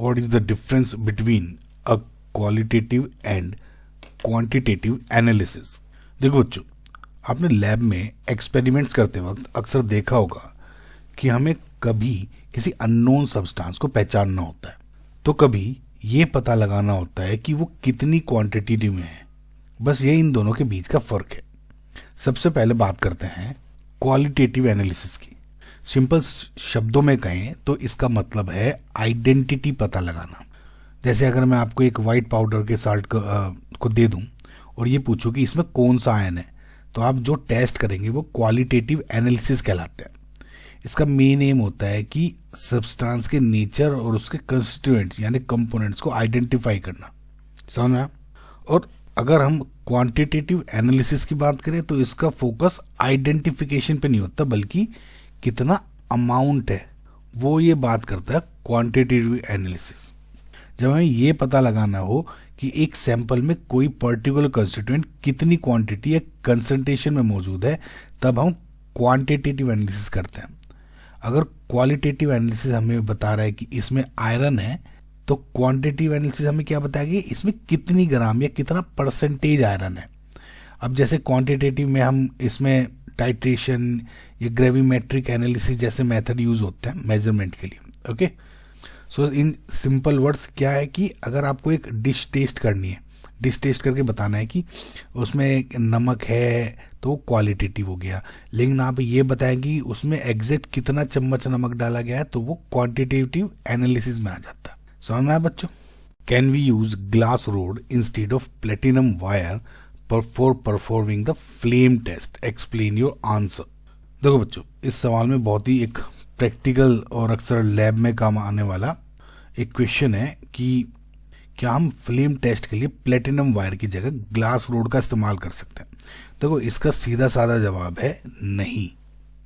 What is the difference between a qualitative and quantitative analysis. देखो बच्चों, आपने lab में एक्सपेरिमेंट्स करते वक्त अक्सर देखा होगा कि हमें कभी किसी अननोन सब्सटेंस को पहचानना होता है, तो कभी ये पता लगाना होता है कि वो कितनी क्वांटिटी में है। बस ये इन दोनों के बीच का फर्क है। सबसे पहले बात करते हैं क्वालिटेटिव एनालिसिस की। सिंपल शब्दों में कहें तो इसका मतलब है आइडेंटिटी पता लगाना। जैसे अगर मैं आपको एक वाइट पाउडर के साल्ट को दे दूं और ये पूछूं कि इसमें कौन सा आयन है, तो आप जो टेस्ट करेंगे वो क्वालिटेटिव एनालिसिस कहलाते हैं। इसका मेन एम होता है कि सब्सटेंस के नेचर और उसके कंस्टिट्यूएंट्स यानी कंपोनेंट्स को आइडेंटिफाई करना। समझ में? और अगर हम क्वांटिटेटिव एनालिसिस की बात करें तो इसका फोकस आइडेंटिफिकेशन पे नहीं होता, बल्कि कितना अमाउंट है वो ये बात करता है क्वांटिटेटिव एनालिसिस। जब हमें ये पता लगाना हो कि एक सैंपल में कोई पर्टिकुलर कंस्टिट्यूएंट कितनी क्वांटिटी या कंसंट्रेशन में मौजूद है, तब हम क्वांटिटेटिव एनालिसिस करते हैं। अगर क्वालिटेटिव एनालिसिस हमें बता रहा है कि इसमें आयरन है, तो क्वांटिटेटिव एनालिसिस हमें क्या बताएगी, इसमें कितनी ग्राम या कितना परसेंटेज आयरन है। अब जैसे क्वांटिटेटिव में हम इसमें टाइट्रेशन या ग्रेविमेट्रिक एनालिसिस जैसे मेथड यूज होते हैं मेजरमेंट के लिए। Okay, so in simple words क्या है कि अगर आपको एक डिश टेस्ट करनी है, डिश टेस्ट करके बताना है कि उसमें नमक है, तो क्वालिटेटिव हो गया। लेकिन आप ये बताएंगे उसमें एग्जैक्ट कितना चम्मच नमक डाला गया है, तो वो क्वांटिटेटिव एनालिसिस में आ जाता है। समझ में आया बच्चों? Can we use glass rod instead of platinum wire for performing the flame test? Explain your answer. देखो बच्चों, इस सवाल में बहुत ही एक प्रैक्टिकल और अक्सर लैब में काम आने वाला एक क्वेश्चन है कि क्या हम फ्लेम टेस्ट के लिए प्लेटिनम वायर की जगह ग्लास रोड का इस्तेमाल कर सकते हैं? देखो, इसका सीधा साधा जवाब है नहीं।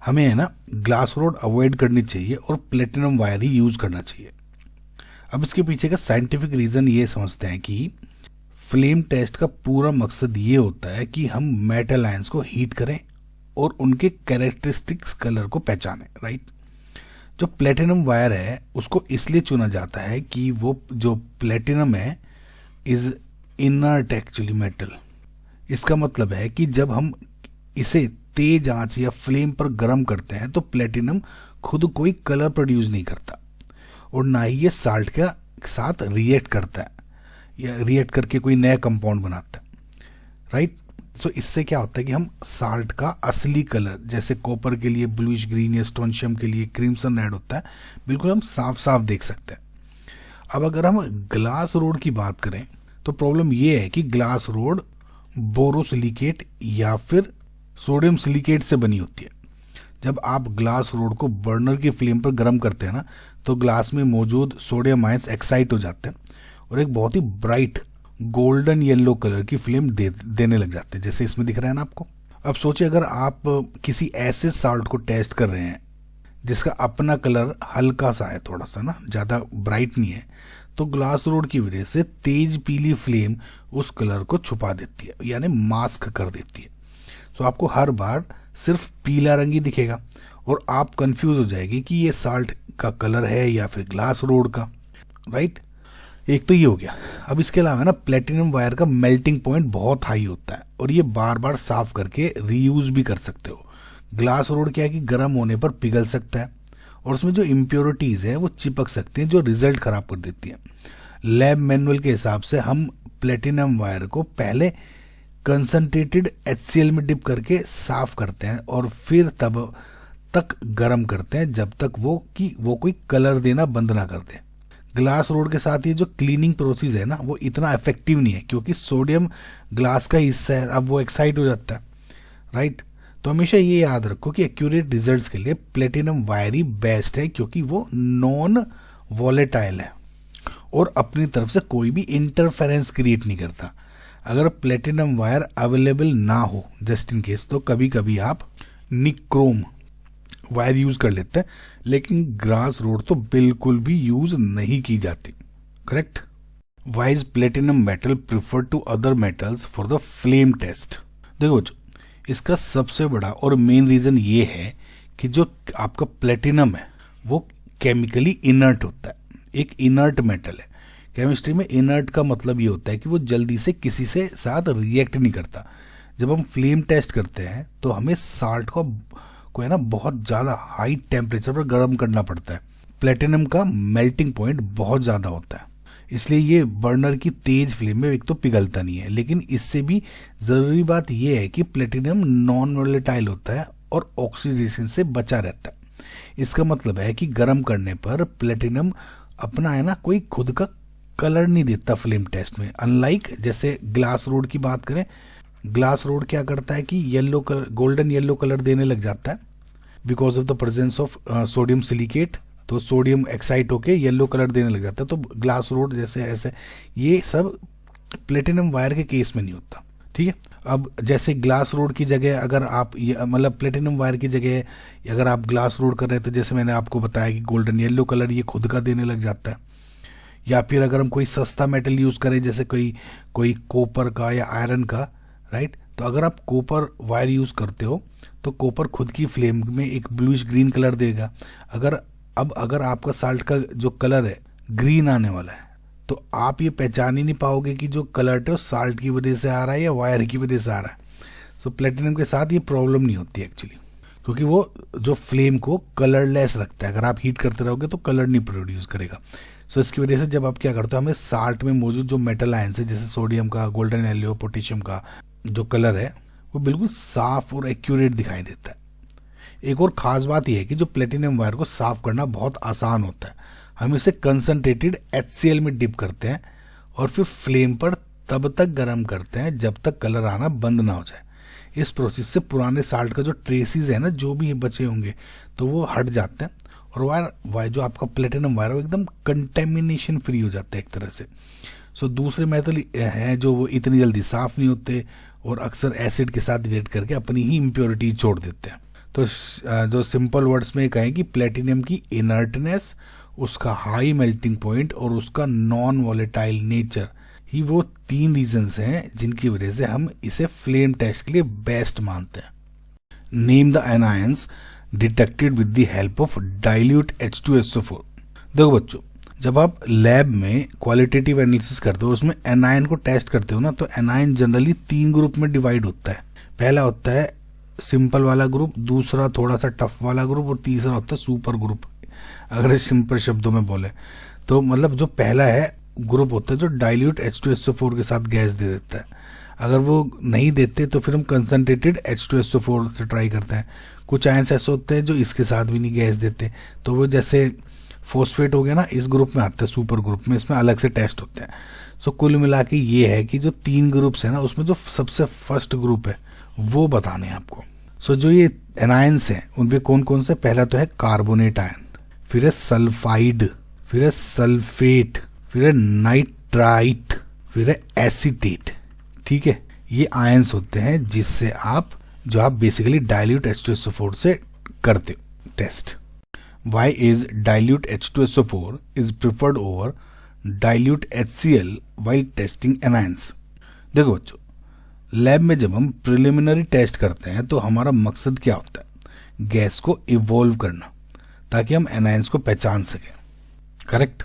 हमें है ना ग्लास रोड अवॉइड करनी चाहिए और प्लेटिनम वायर ही यूज करना चाहिए। अब इसके पीछे का साइंटिफिक रीजन ये समझते हैं कि फ्लेम टेस्ट का पूरा मकसद ये होता है कि हम मेटल आयंस को हीट करें और उनके कैरेक्टरिस्टिक्स कलर को पहचानें। राइट? जो प्लेटिनम वायर है उसको इसलिए चुना जाता है कि वो जो प्लेटिनम है इज इनर्ट एक्चुअली मेटल। इसका मतलब है कि जब हम इसे तेज आंच या फ्लेम पर गर्म करते हैं तो प्लेटिनम खुद कोई कलर प्रोड्यूस नहीं करता और ना ही ये साल्ट के साथ रिएक्ट करता है या रिएक्ट करके कोई नया कंपाउंड बनाता है। राइट? सो इससे क्या होता है कि हम साल्ट का असली कलर, जैसे कॉपर के लिए ब्लूइश ग्रीन या स्टोनशियम के लिए क्रिम्सन रेड होता है, बिल्कुल हम साफ साफ देख सकते हैं। अब अगर हम ग्लास रोड की बात करें तो प्रॉब्लम ये है कि ग्लास रोड बोरोसिलिकेट या फिर सोडियम सिलिकेट से बनी होती है। जब आप ग्लास रोड को बर्नर की फ्लेम पर गर्म करते हैं ना, तो ग्लास में मौजूद सोडियम आयंस एक्साइट हो जाते हैं और एक बहुत ही ब्राइट गोल्डन येलो कलर की फ्लेम देने लग जाते हैं, जैसे इसमें दिख रहा है ना आपको। अब सोचिए अगर आप किसी ऐसे साल्ट को टेस्ट कर रहे हैं जिसका अपना कलर हल्का सा है, थोड़ा सा ना, ज़्यादा ब्राइट नहीं है, तो ग्लास रोड की वजह से तेज पीली फ्लेम उस कलर को छुपा देती है, यानी मास्क कर देती है। तो आपको हर बार सिर्फ पीला रंग ही दिखेगा और आप कंफ्यूज हो जाएगी कि ये साल्ट का कलर है या फिर ग्लास रोड का। राइट? एक तो ये हो गया। अब इसके अलावा ना प्लेटिनम वायर का मेल्टिंग पॉइंट बहुत हाई होता है और ये बार बार साफ करके रीयूज भी कर सकते हो। ग्लास रोड क्या है कि गर्म होने पर पिघल सकता है और उसमें जो इम्प्योरिटीज़ है वो चिपक सकती हैं, जो रिजल्ट खराब कर देती है। लैब मैनुअल के हिसाब से हम प्लेटिनम वायर को पहले कंसनट्रेटेड HCl में डिप करके साफ करते हैं और फिर तब तक गर्म करते हैं जब तक वो कोई कलर देना बंद ना कर दे। ग्लास रोड के साथ ये जो क्लीनिंग प्रोसेस है ना, वो इतना इफेक्टिव नहीं है क्योंकि सोडियम ग्लास का हिस्सा है, अब वो एक्साइट हो जाता है। राइट? तो हमेशा ये याद रखो कि एक्यूरेट रिजल्ट्स के लिए प्लेटिनम वायर ही बेस्ट है क्योंकि वो नॉन वॉलेटाइल है और अपनी तरफ से कोई भी इंटरफेरेंस क्रिएट नहीं करता। अगर प्लेटिनम वायर अवेलेबल ना हो जस्ट इन केस, तो कभी कभी आप निक्रोम वायर यूज कर लेते हैं, लेकिन ग्लास रोड तो बिल्कुल भी यूज नहीं की जाती। Correct? Why is platinum metal preferred to other metals for the flame test? देखो बच्चों, इसका सबसे बड़ा और मेन रीजन ये है कि जो आपका प्लेटिनम है वो केमिकली इनर्ट होता है, एक इनर्ट मेटल है। केमिस्ट्री में इनर्ट का मतलब ये होता है कि वो जल्दी से किसी से साथ रिएक्ट नहीं करता। जब हम फ्लेम टेस्ट करते हैं तो हमें साल्ट को है ना बहुत ज़्यादा हाई टेम्परेचर पर गर्म करना पड़ता है। प्लेटिनम का मेल्टिंग पॉइंट बहुत ज़्यादा होता है, इसलिए ये बर्नर की तेज फ्लेम में एक तो पिघलता नहीं है, लेकिन इससे भी ज़रूरी बात यह है कि प्लेटिनम नॉन वोलेटाइल होता है और ऑक्सीडेशन से बचा रहता है। इसका मतलब है कि गर्म करने पर प्लेटिनम अपना है ना कोई खुद का कलर नहीं देता फ्लेम टेस्ट में। अनलाइक जैसे ग्लास रोड की बात करें, ग्लास रोड क्या करता है कि yellow colour, golden yellow colour देने लग जाता है because of the presence of sodium silicate. तो सोडियम एक्साइट होके येलो कलर देने लग जाता है। तो ग्लास रोड जैसे ऐसे ये सब प्लेटिनम वायर के केस में नहीं होता। ठीक है, अब जैसे ग्लास रोड की जगह अगर आप मतलब प्लेटिनम वायर की जगह अगर आप ग्लास रोड कर रहे हैं तो जैसे मैंने आपको बताया कि गोल्डन येलो कलर ये खुद का देने लग जाता है। या फिर अगर हम कोई सस्ता मेटल यूज़ करें जैसे कोई कॉपर का या आयरन का, राइट, तो अगर आप कॉपर वायर यूज़ करते हो तो कॉपर खुद की फ्लेम में एक ब्लूइश ग्रीन कलर देगा। अगर आपका साल्ट का जो कलर है ग्रीन आने वाला है तो आप ये पहचान ही नहीं पाओगे कि जो कलर है वो साल्ट की वजह से आ रहा है या वायर की वजह से आ रहा है। सो प्लेटिनम के साथ ये प्रॉब्लम नहीं होती एक्चुअली, क्योंकि वो जो फ्लेम को कलरलेस रखता है। अगर आप हीट करते रहोगे तो कलर नहीं प्रोड्यूस करेगा। सो इसकी वजह से जब आप क्या करते हो, हमें साल्ट में मौजूद जो मेटल आयंस है जैसे सोडियम का, गोल्डन येलो, पोटेशियम का जो कलर है वो बिल्कुल साफ और एक्यूरेट दिखाई देता है। एक और ख़ास बात यह है कि जो प्लेटिनम वायर को साफ़ करना बहुत आसान होता है। हम इसे कंसनट्रेटेड HCl में डिप करते हैं और फिर फ्लेम पर तब तक गर्म करते हैं जब तक कलर आना बंद ना हो जाए। इस प्रोसेस से पुराने साल्ट का जो ट्रेसिस है ना, जो भी बचे होंगे तो वो हट जाते हैं और वायर जो आपका प्लेटिनम वायर है वो एकदम कंटेमिनेशन फ्री हो जाता है एक तरह से। सो दूसरे मेटल हैं जो वो इतनी जल्दी साफ़ नहीं होते और अक्सर एसिड के साथ रिएक्ट करके अपनी ही इम्प्योरिटी छोड़ देते हैं। तो जो सिंपल वर्ड्स में कहें कि प्लेटिनम की इनर्टनेस, उसका हाई मेल्टिंग पॉइंट और उसका नॉन वॉलेटाइल नेचर ही वो 3 रीजंस हैं जिनकी वजह से हम इसे फ्लेम टेस्ट के लिए बेस्ट मानते हैं। Name the anions detected with the help of dilute H2SO4। देखो बच्चों, जब आप लैब में क्वालिटेटिव एनालिसिस करते हो, उसमें एनायन को टेस्ट करते हो ना, तो एनायन जनरली 3 ग्रुप में डिवाइड होता है। पहला होता है सिंपल वाला ग्रुप, दूसरा थोड़ा सा टफ वाला ग्रुप और तीसरा होता है सुपर ग्रुप। अगर इस सिंपल शब्दों में बोले तो मतलब जो पहला है ग्रुप होता है जो डाइल्यूट H2SO4 के साथ गैस दे देता है। अगर वो नहीं देते तो फिर हम कंसनट्रेटेड H2SO4 से ट्राई करते हैं। कुछ आयंस ऐसे होते हैं जो इसके साथ भी नहीं गैस देते, तो वो जैसे फॉस्फेट हो गया ना, इस ग्रुप में आता है सुपर ग्रुप में, इसमें अलग से टेस्ट होते हैं। सो कुल मिला के ये है कि जो 3 ग्रुप्स हैं ना, उसमें जो सबसे फर्स्ट ग्रुप है वो बताने हैं आपको। सो जो ये एनायंस हैं उनपे कौन कौन से, पहला तो है कार्बोनेट आयन, फिर है सल्फाइड, फिर है सल्फेट, फिर है नाइट्राइट, फिर है एसीटेट। ठीक है, ये आयंस होते हैं जिससे आप बेसिकली डाइल्यूट H2SO4 से करते हो test. Why is dilute H2SO4 is preferred over dilute HCl while testing anions? देखो बच्चों, लैब में जब हम प्रिलिमिनरी टेस्ट करते हैं तो हमारा मकसद क्या होता है? गैस को इवॉल्व करना ताकि हम एनायंस को पहचान सकें। करेक्ट।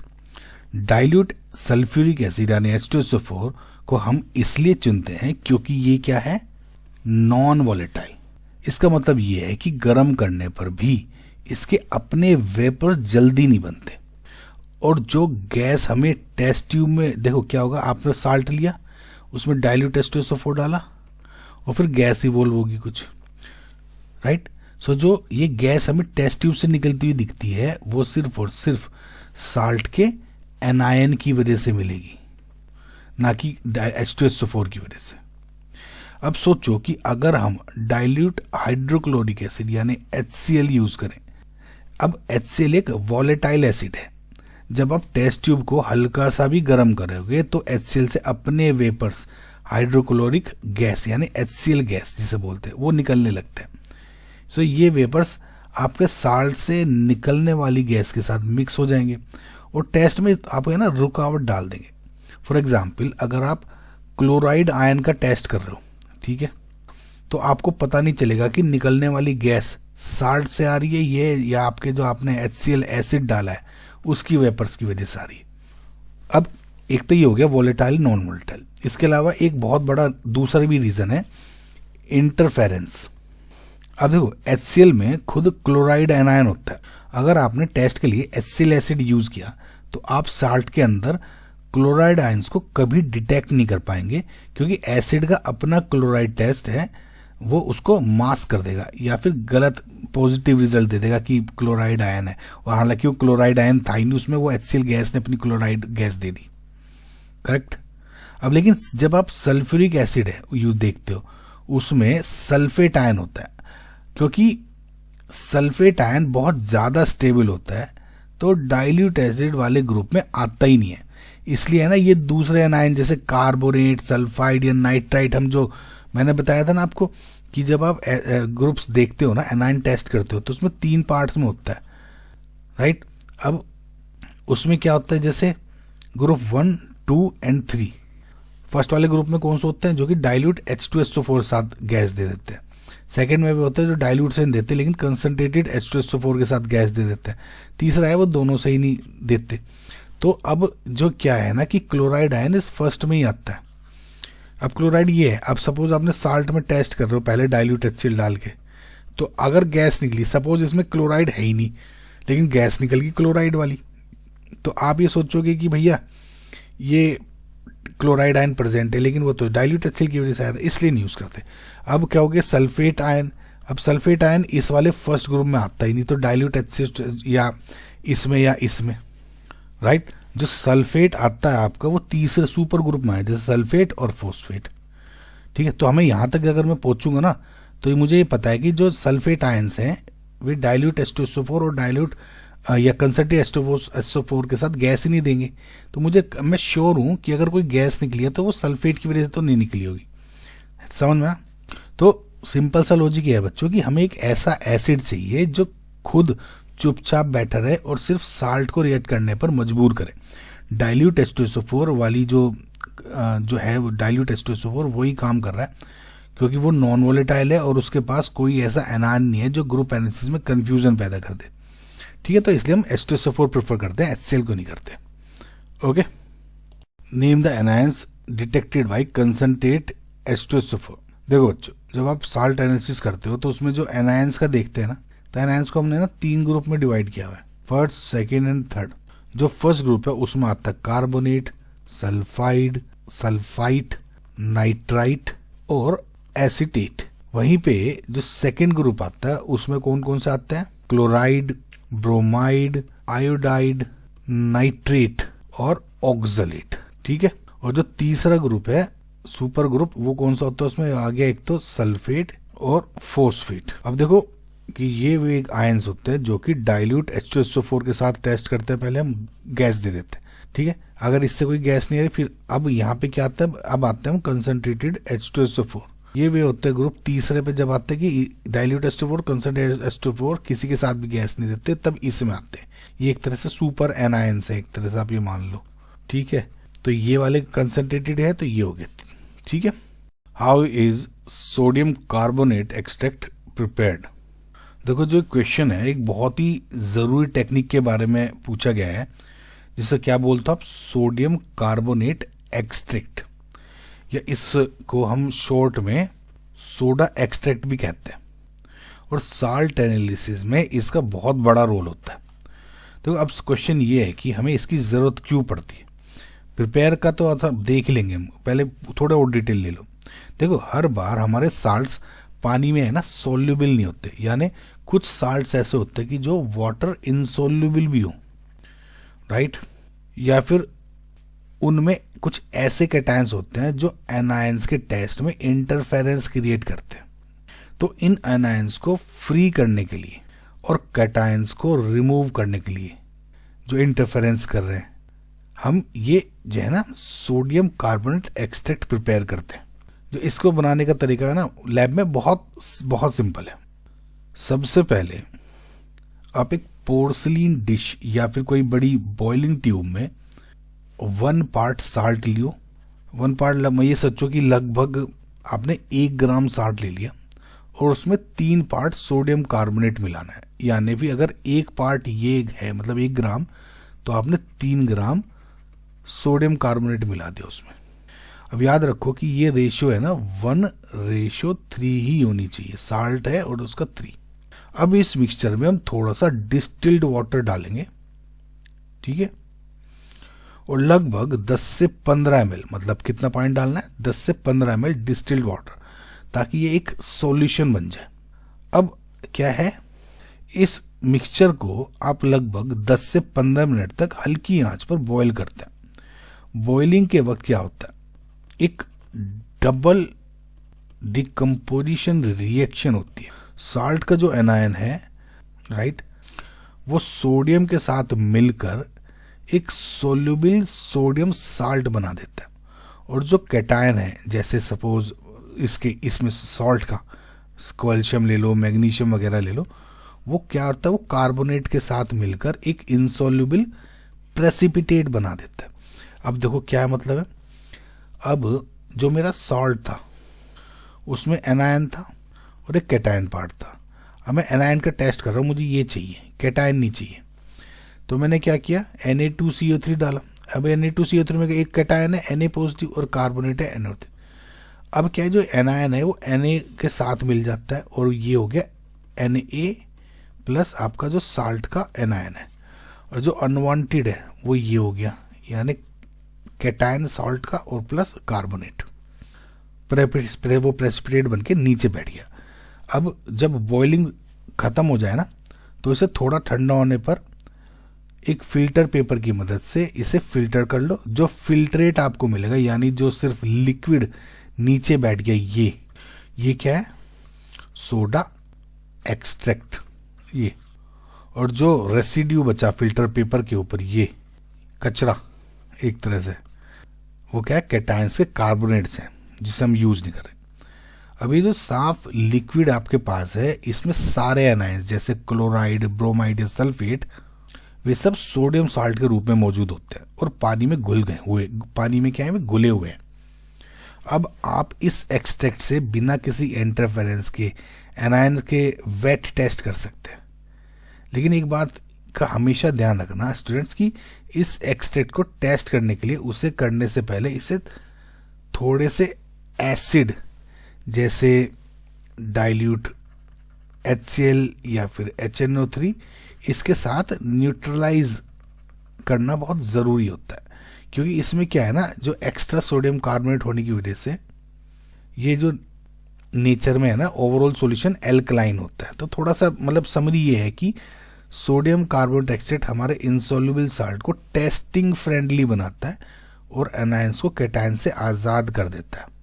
डाइल्यूट सल्फ्यूरिक एसिड यानी H2SO4 को हम इसलिए चुनते हैं क्योंकि ये क्या है? Non volatile. इसका मतलब ये है कि गर्म करने पर भी इसके अपने वेपर जल्दी नहीं बनते। और जो गैस हमें टेस्ट ट्यूब में, देखो क्या होगा, आपने साल्ट लिया, उसमें डाइल्यूट H2SO4 डाला और फिर गैस इवॉल्व होगी कुछ, राइट। सो जो ये गैस हमें टेस्ट ट्यूब से निकलती हुई दिखती है वो सिर्फ और सिर्फ साल्ट के एनायन की वजह से मिलेगी, ना कि H2SO4 की वजह से। अब सोचो कि अगर हम डाइल्यूट हाइड्रोक्लोरिक एसिड यानी HCl यूज करें। अब HCl एक वॉलेटाइल एसिड है। जब आप टेस्ट ट्यूब को हल्का सा भी गर्म करोगे तो HCl से अपने वेपर्स हाइड्रोक्लोरिक गैस यानी HCl गैस जिसे बोलते हैं वो निकलने लगते हैं। सो ये वेपर्स आपके साल्ट से निकलने वाली गैस के साथ मिक्स हो जाएंगे और टेस्ट में आपको है ना रुकावट डाल देंगे। फॉर एग्जाम्पल, अगर आप क्लोराइड आयन का टेस्ट कर रहे हो, ठीक है, तो आपको पता नहीं चलेगा कि निकलने वाली गैस साल्ट से आ रही है ये या आपके जो आपने HCl एसिड डाला है उसकी वेपर्स की वजह से आ रही है। अब एक तो ये हो गया वोलेटाइल नॉन वोलेटाइल। इसके अलावा एक बहुत बड़ा दूसरा भी रीज़न है इंटरफेरेंस। अब देखो HCl में खुद क्लोराइड एनायन होता है। अगर आपने टेस्ट के लिए HCl एसिड यूज़ किया तो आप साल्ट के अंदर क्लोराइड आयंस को कभी डिटेक्ट नहीं कर पाएंगे, क्योंकि एसिड का अपना क्लोराइड टेस्ट है, वो उसको मास्क कर देगा या फिर गलत पॉजिटिव रिजल्ट दे देगा कि क्लोराइड आयन है, और हालांकि वो क्लोराइड आयन था ही नहीं उसमें, वो HCl गैस ने अपनी क्लोराइड गैस दे दी। करेक्ट। अब लेकिन जब आप सल्फ्यूरिक एसिड है यू देखते हो, उसमें सल्फेट आयन होता है, क्योंकि सल्फेट आयन बहुत ज़्यादा स्टेबल होता है, तो डाइल्यूट एसिड वाले ग्रुप में आता ही नहीं है। इसलिए है ना, ये दूसरे एनायन जैसे कार्बोनेट, सल्फाइड या नाइट्राइट, हम जो मैंने बताया था ना आपको कि जब आप ग्रुप्स देखते हो ना, एनायन टेस्ट करते हो, तो उसमें 3 पार्ट्स में होता है, राइट। अब उसमें क्या होता है, जैसे ग्रुप 1, 2 एंड 3, फर्स्ट वाले ग्रुप में कौन से होते हैं, जो कि डाइल्यूट H2SO4 साथ गैस दे देते हैं। सेकेंड में भी होता है जो डाइल्यूट से नहीं देते लेकिन कंसनट्रेटेड H2SO4 के साथ गैस दे देते हैं। तीसरा है वो दोनों से ही नहीं देते। तो अब जो क्या है ना कि क्लोराइड आयन इस फर्स्ट में ही आता है। अब क्लोराइड ये है, अब सपोज आपने साल्ट में टेस्ट कर रहे हो पहले डाइल्यूट HCl डाल के, तो अगर गैस निकली, सपोज इसमें क्लोराइड है ही नहीं लेकिन गैस निकल गई क्लोराइड वाली, तो आप ये सोचोगे कि भैया ये क्लोराइड आयन प्रेजेंट है, लेकिन वो तो डाइल्यूट HCl की वजह से आया था, इसलिए नहीं यूज़ करते। अब क्या हो गया सल्फेट आयन। अब सल्फेट आयन इस वाले फर्स्ट ग्रुप में आता ही नहीं, तो डाइल्यूट HCl या इसमें, राइट। जो सल्फेट आता है आपका वो तीसरे सुपर ग्रुप में है, जैसे सल्फेट और फॉस्फेट, ठीक है। तो हमें यहाँ तक अगर मैं पहुँचूंगा ना, तो मुझे ये पता है कि जो सल्फेट आयंस हैं वे डाइल्यूट H2SO4 और डाइल्यूट या कंसनट्रेटेड H2SO4 के साथ गैस ही नहीं देंगे। तो मैं श्योर हूँ कि अगर कोई गैस निकली है तो वो सल्फेट की वजह से तो नहीं निकली होगी। समझ में? तो सिंपल सा लॉजिक ये है बच्चों कि हमें एक ऐसा एसिड चाहिए जो खुद चुपचाप बैठा रहे और सिर्फ साल्ट को रिएक्ट करने पर मजबूर करे। डाइल्यूट H2SO4 वाली जो है वो डाइल्यूट H2SO4 वही काम कर रहा है, क्योंकि वो नॉन वोलेटाइल है और उसके पास कोई ऐसा एनायन नहीं है जो ग्रुप एनालिसिस में कंफ्यूजन पैदा कर दे, ठीक है। तो इसलिए हम H2SO4 प्रेफर करते हैं, HCl को नहीं करते। Okay, name the anions detected by concentrate H2SO4। देखो बच्चों, जब आप साल्ट एनालिसिस करते हो तो उसमें जो एनायंस का देखते हैं ना, तो एनायंस को हमने ना 3 ग्रुप में डिवाइड किया हुआ है, फर्स्ट, सेकेंड एंड थर्ड। जो फर्स्ट ग्रुप है उसमें आता है कार्बोनेट, सल्फाइड, सल्फाइट, नाइट्राइट और एसीटेट। वहीं पे जो सेकेंड ग्रुप आता है उसमें कौन कौन से आते हैं, क्लोराइड, ब्रोमाइड, आयोडाइड, नाइट्रेट और ऑक्सलेट, ठीक है। और जो तीसरा ग्रुप है सुपर ग्रुप, वो कौन सा होता है, उसमें आ गया एक तो सल्फेट और फॉस्फेट। अब देखो कि ये वो एक आयंस होते हैं जो कि डाइल्यूट H2SO4 के साथ टेस्ट करते हैं, पहले हम गैस दे देते हैं, ठीक है। अगर इससे कोई गैस नहीं आ रही, फिर अब यहाँ पे क्या आता है, अब आते हैं कंसंट्रेटेड H2SO4। ये वे होते हैं ग्रुप तीसरे पे, जब आते हैं कि डाइल्यूट H2SO4, कंसंट्रेटेड H2SO4 किसी के साथ भी गैस नहीं देते, तब इसमें आते हैं। ये एक तरह से सुपर एनायंस है, एक तरह से आप ये मान लो, ठीक है। तो ये वाले कंसंट्रेटेड है, तो ये हो गया, ठीक है। How is sodium carbonate extract prepared. देखो जो क्वेश्चन है एक बहुत ही ज़रूरी टेक्निक के बारे में पूछा गया है, जिसे क्या बोलते हो आप, सोडियम कार्बोनेट एक्सट्रैक्ट, या इसको हम शॉर्ट में सोडा एक्सट्रैक्ट भी कहते हैं। और साल्ट एनालिसिस में इसका बहुत बड़ा रोल होता है। तो अब क्वेश्चन ये है कि हमें इसकी ज़रूरत क्यों पड़ती है। प्रिपेयर का तो देख लेंगे हम, पहले थोड़ा और डिटेल ले लो। देखो हर बार हमारे साल्ट्स पानी में है ना सोल्यूबल नहीं होते, यानी कुछ साल्ट्स ऐसे होते हैं कि जो वाटर इनसोल्यूबल भी हो, राइट। या फिर उनमें कुछ ऐसे कैटायंस होते हैं जो एनायंस के टेस्ट में इंटरफेरेंस क्रिएट करते हैं। तो इन एनायंस को फ्री करने के लिए और कैटायंस को रिमूव करने के लिए जो इंटरफेरेंस कर रहे हैं, हम ये जो है ना सोडियम कार्बोनेट एक्सट्रैक्ट प्रिपेयर करते हैं। जो इसको बनाने का तरीका है ना लैब में बहुत बहुत सिंपल है। सबसे पहले आप एक पोर्सलिन डिश या फिर कोई बड़ी बॉइलिंग ट्यूब में 1 पार्ट साल्ट लियो। 1 पार्ट मैं ये सोचो कि लगभग आपने 1 ग्राम साल्ट ले लिया और उसमें 3 पार्ट सोडियम कार्बोनेट मिलाना है। यानी भी अगर 1 पार्ट ये है मतलब 1 ग्राम, तो आपने 3 ग्राम सोडियम कार्बोनेट मिला दिया उसमें। अब याद रखो कि ये रेशियो है ना 1:3 ही होनी चाहिए, साल्ट है और उसका 3। अब इस मिक्सचर में हम थोड़ा सा डिस्टिल्ड वाटर डालेंगे, ठीक है, और लगभग 10 से 15 ml, मतलब कितना पानी डालना है, 10 से 15 ml डिस्टिल्ड वाटर, ताकि ये एक सॉल्यूशन बन जाए। अब क्या है, इस मिक्सचर को आप लगभग 10 से 15 मिनट तक हल्की आंच पर बॉईल करते हैं। बॉइलिंग के वक्त क्या होता है, एक डबल डिकम्पोजिशन रिएक्शन होती है। साल्ट का जो एनायन है, राइट, वो सोडियम के साथ मिलकर एक सोल्यूबल सोडियम साल्ट बना देता है, और जो कैटायन है, जैसे सपोज इसमें सॉल्ट का कैल्शियम ले लो, मैग्नीशियम वगैरह ले लो, वो क्या होता है, वो कार्बोनेट के साथ मिलकर एक इनसॉल्युबल प्रेसिपिटेट बना देता है। अब देखो क्या है मतलब है, अब जो मेरा सॉल्ट था उसमें एनायन था और एक कैटायन पार्ट था। अब मैं एनायन का टेस्ट कर रहा हूँ, मुझे ये चाहिए, कैटायन नहीं चाहिए, तो मैंने क्या किया, Na2CO3 डाला। अब Na2CO3 में एक कैटायन है Na पॉजिटिव और कार्बोनेट है NO3। अब क्या है, जो एनायन है वो Na के साथ मिल जाता है और ये हो गया Na प्लस आपका जो साल्ट का एनायन है, और जो अनवांटेड है वो ये हो गया, यानी कैटायन साल्ट का और प्लस कार्बोनेट, वो प्रेसिपिटेट बन के नीचे बैठ गया। अब जब बॉइलिंग ख़त्म हो जाए ना, तो इसे थोड़ा ठंडा होने पर एक फिल्टर पेपर की मदद से इसे फिल्टर कर लो। जो फिल्ट्रेट आपको मिलेगा, यानी जो सिर्फ लिक्विड नीचे बैठ गया, ये क्या है, सोडा एक्सट्रैक्ट, ये, और जो रेसिड्यू बचा फिल्टर पेपर के ऊपर, ये कचरा एक तरह से, वो क्या है, कैटायंस के कार्बोनेट्स हैं जिसे हम यूज नहीं कर रहे। अभी जो साफ लिक्विड आपके पास है, इसमें सारे एनायंस जैसे क्लोराइड, ब्रोमाइड या सल्फेट, वे सब सोडियम साल्ट के रूप में मौजूद होते हैं और पानी में घुल गए हुए, पानी में क्या है, वे घुले हुए हैं। अब आप इस एक्सट्रैक्ट से बिना किसी इंटरफेरेंस के एनायन के वेट टेस्ट कर सकते हैं। लेकिन एक बात का हमेशा ध्यान रखना स्टूडेंट्स, की इस एक्सट्रैक्ट को टेस्ट करने के लिए उसे करने से पहले इसे थोड़े से एसिड जैसे डाइल्यूट HCl या फिर HNO3 इसके साथ न्यूट्रलाइज करना बहुत ज़रूरी होता है, क्योंकि इसमें क्या है ना, जो एक्स्ट्रा सोडियम कार्बोनेट होने की वजह से ये जो नेचर में है ना, ओवरऑल सॉल्यूशन एल्कलाइन होता है। तो थोड़ा सा मतलब समरी ये है कि सोडियम कार्बोनेट एक्सट्रैक्ट हमारे इंसॉल्युबल साल्ट को टेस्टिंग फ्रेंडली बनाता है और एनायंस को कैटायन से आज़ाद कर देता है।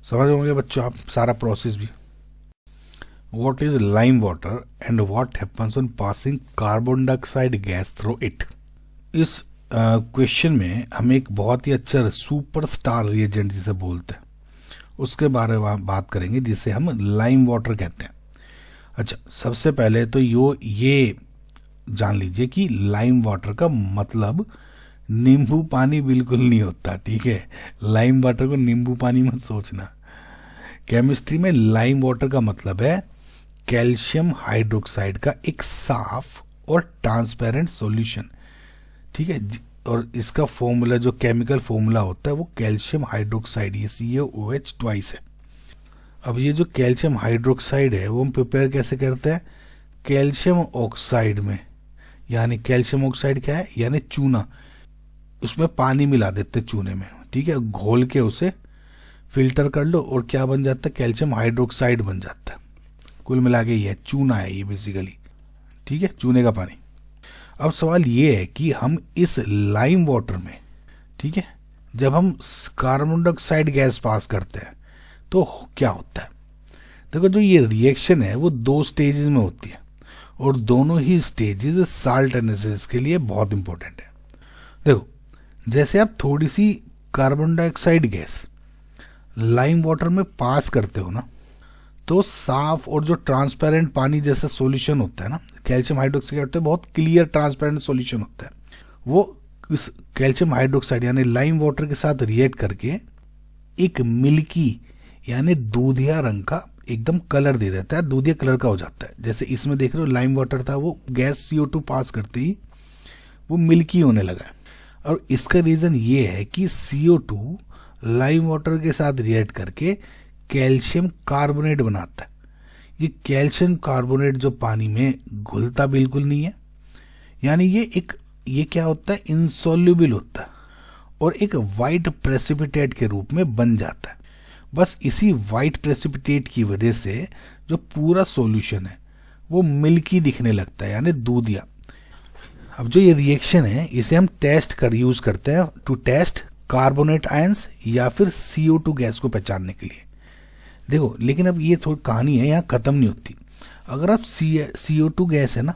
समझ होंगे बच्चों आप सारा प्रोसेस भी। What is lime water and what happens on passing carbon dioxide gas through it? इस क्वेश्चन में हम एक बहुत ही अच्छा सुपरस्टार रिएजेंट जिसे बोलते हैं उसके बारे में बात करेंगे, जिसे हम लाइम वाटर कहते हैं। अच्छा, सबसे पहले तो ये जान लीजिए कि लाइम वाटर का मतलब नींबू पानी बिल्कुल नहीं होता, ठीक है। लाइम वाटर को नींबू पानी मत सोचना। केमिस्ट्री में लाइम वाटर का मतलब है कैल्शियम हाइड्रोक्साइड का एक साफ और ट्रांसपेरेंट सॉल्यूशन, ठीक है। और इसका फॉर्मूला, जो केमिकल फॉर्मूला होता है, वो कैल्शियम हाइड्रोक्साइड, ये CaOH ट्वाइस है। अब ये जो कैल्शियम हाइड्रोक्साइड है वो हम प्रिपेयर कैसे करते हैं, कैल्शियम ऑक्साइड में, यानी कैल्शियम ऑक्साइड क्या है, यानी चूना, उसमें पानी मिला देते हैं चूने में, ठीक है, घोल के उसे फिल्टर कर लो और क्या बन जाता है, कैल्शियम हाइड्रोक्साइड बन जाता है। कुल मिला के ये चूना है ये बेसिकली, ठीक है, चूने का पानी। अब सवाल ये है कि हम इस लाइम वाटर में, ठीक है, जब हम कार्बन डाइऑक्साइड गैस पास करते हैं तो क्या होता है। देखो, जो ये रिएक्शन है वो 2 स्टेजेस में होती है और दोनों ही स्टेजेस साल्ट एनालिसिस के लिए बहुत इंपॉर्टेंट है। देखो, जैसे आप थोड़ी सी carbon dioxide gas lime water में पास करते हो ना, तो साफ और जो ट्रांसपेरेंट पानी जैसा सॉल्यूशन होता है ना, कैल्शियम हाइड्रोक्साइड बहुत क्लियर ट्रांसपेरेंट सॉल्यूशन होता है, वो इस कैल्शियम हाइड्रोक्साइड यानी लाइम वाटर के साथ रिएक्ट करके एक मिल्की यानी दूधिया रंग का एकदम कलर दे देता है, दूधिया कलर का हो जाता है। जैसे इसमें देख रहे हो लाइम वाटर था, वो गैस CO2 पास करते ही वो मिल्की होने लगा है। और इसका रीज़न ये है कि CO2 लाइम वाटर के साथ रिएक्ट करके कैल्शियम कार्बोनेट बनाता है। ये कैल्शियम कार्बोनेट जो पानी में घुलता बिल्कुल नहीं है, यानी ये क्या होता है, इनसॉल्युबल होता है और एक वाइट प्रेसिपिटेट के रूप में बन जाता है। बस इसी वाइट प्रेसिपिटेट की वजह से जो पूरा सॉल्यूशन है वो मिल्की दिखने लगता है, यानी दूधिया। अब जो ये रिएक्शन है इसे हम यूज करते हैं टू टेस्ट कार्बोनेट आयंस या फिर CO2 गैस को पहचानने के लिए। देखो, लेकिन अब ये थोड़ी कहानी है, यहाँ खत्म नहीं होती। अगर आप CO2 गैस है ना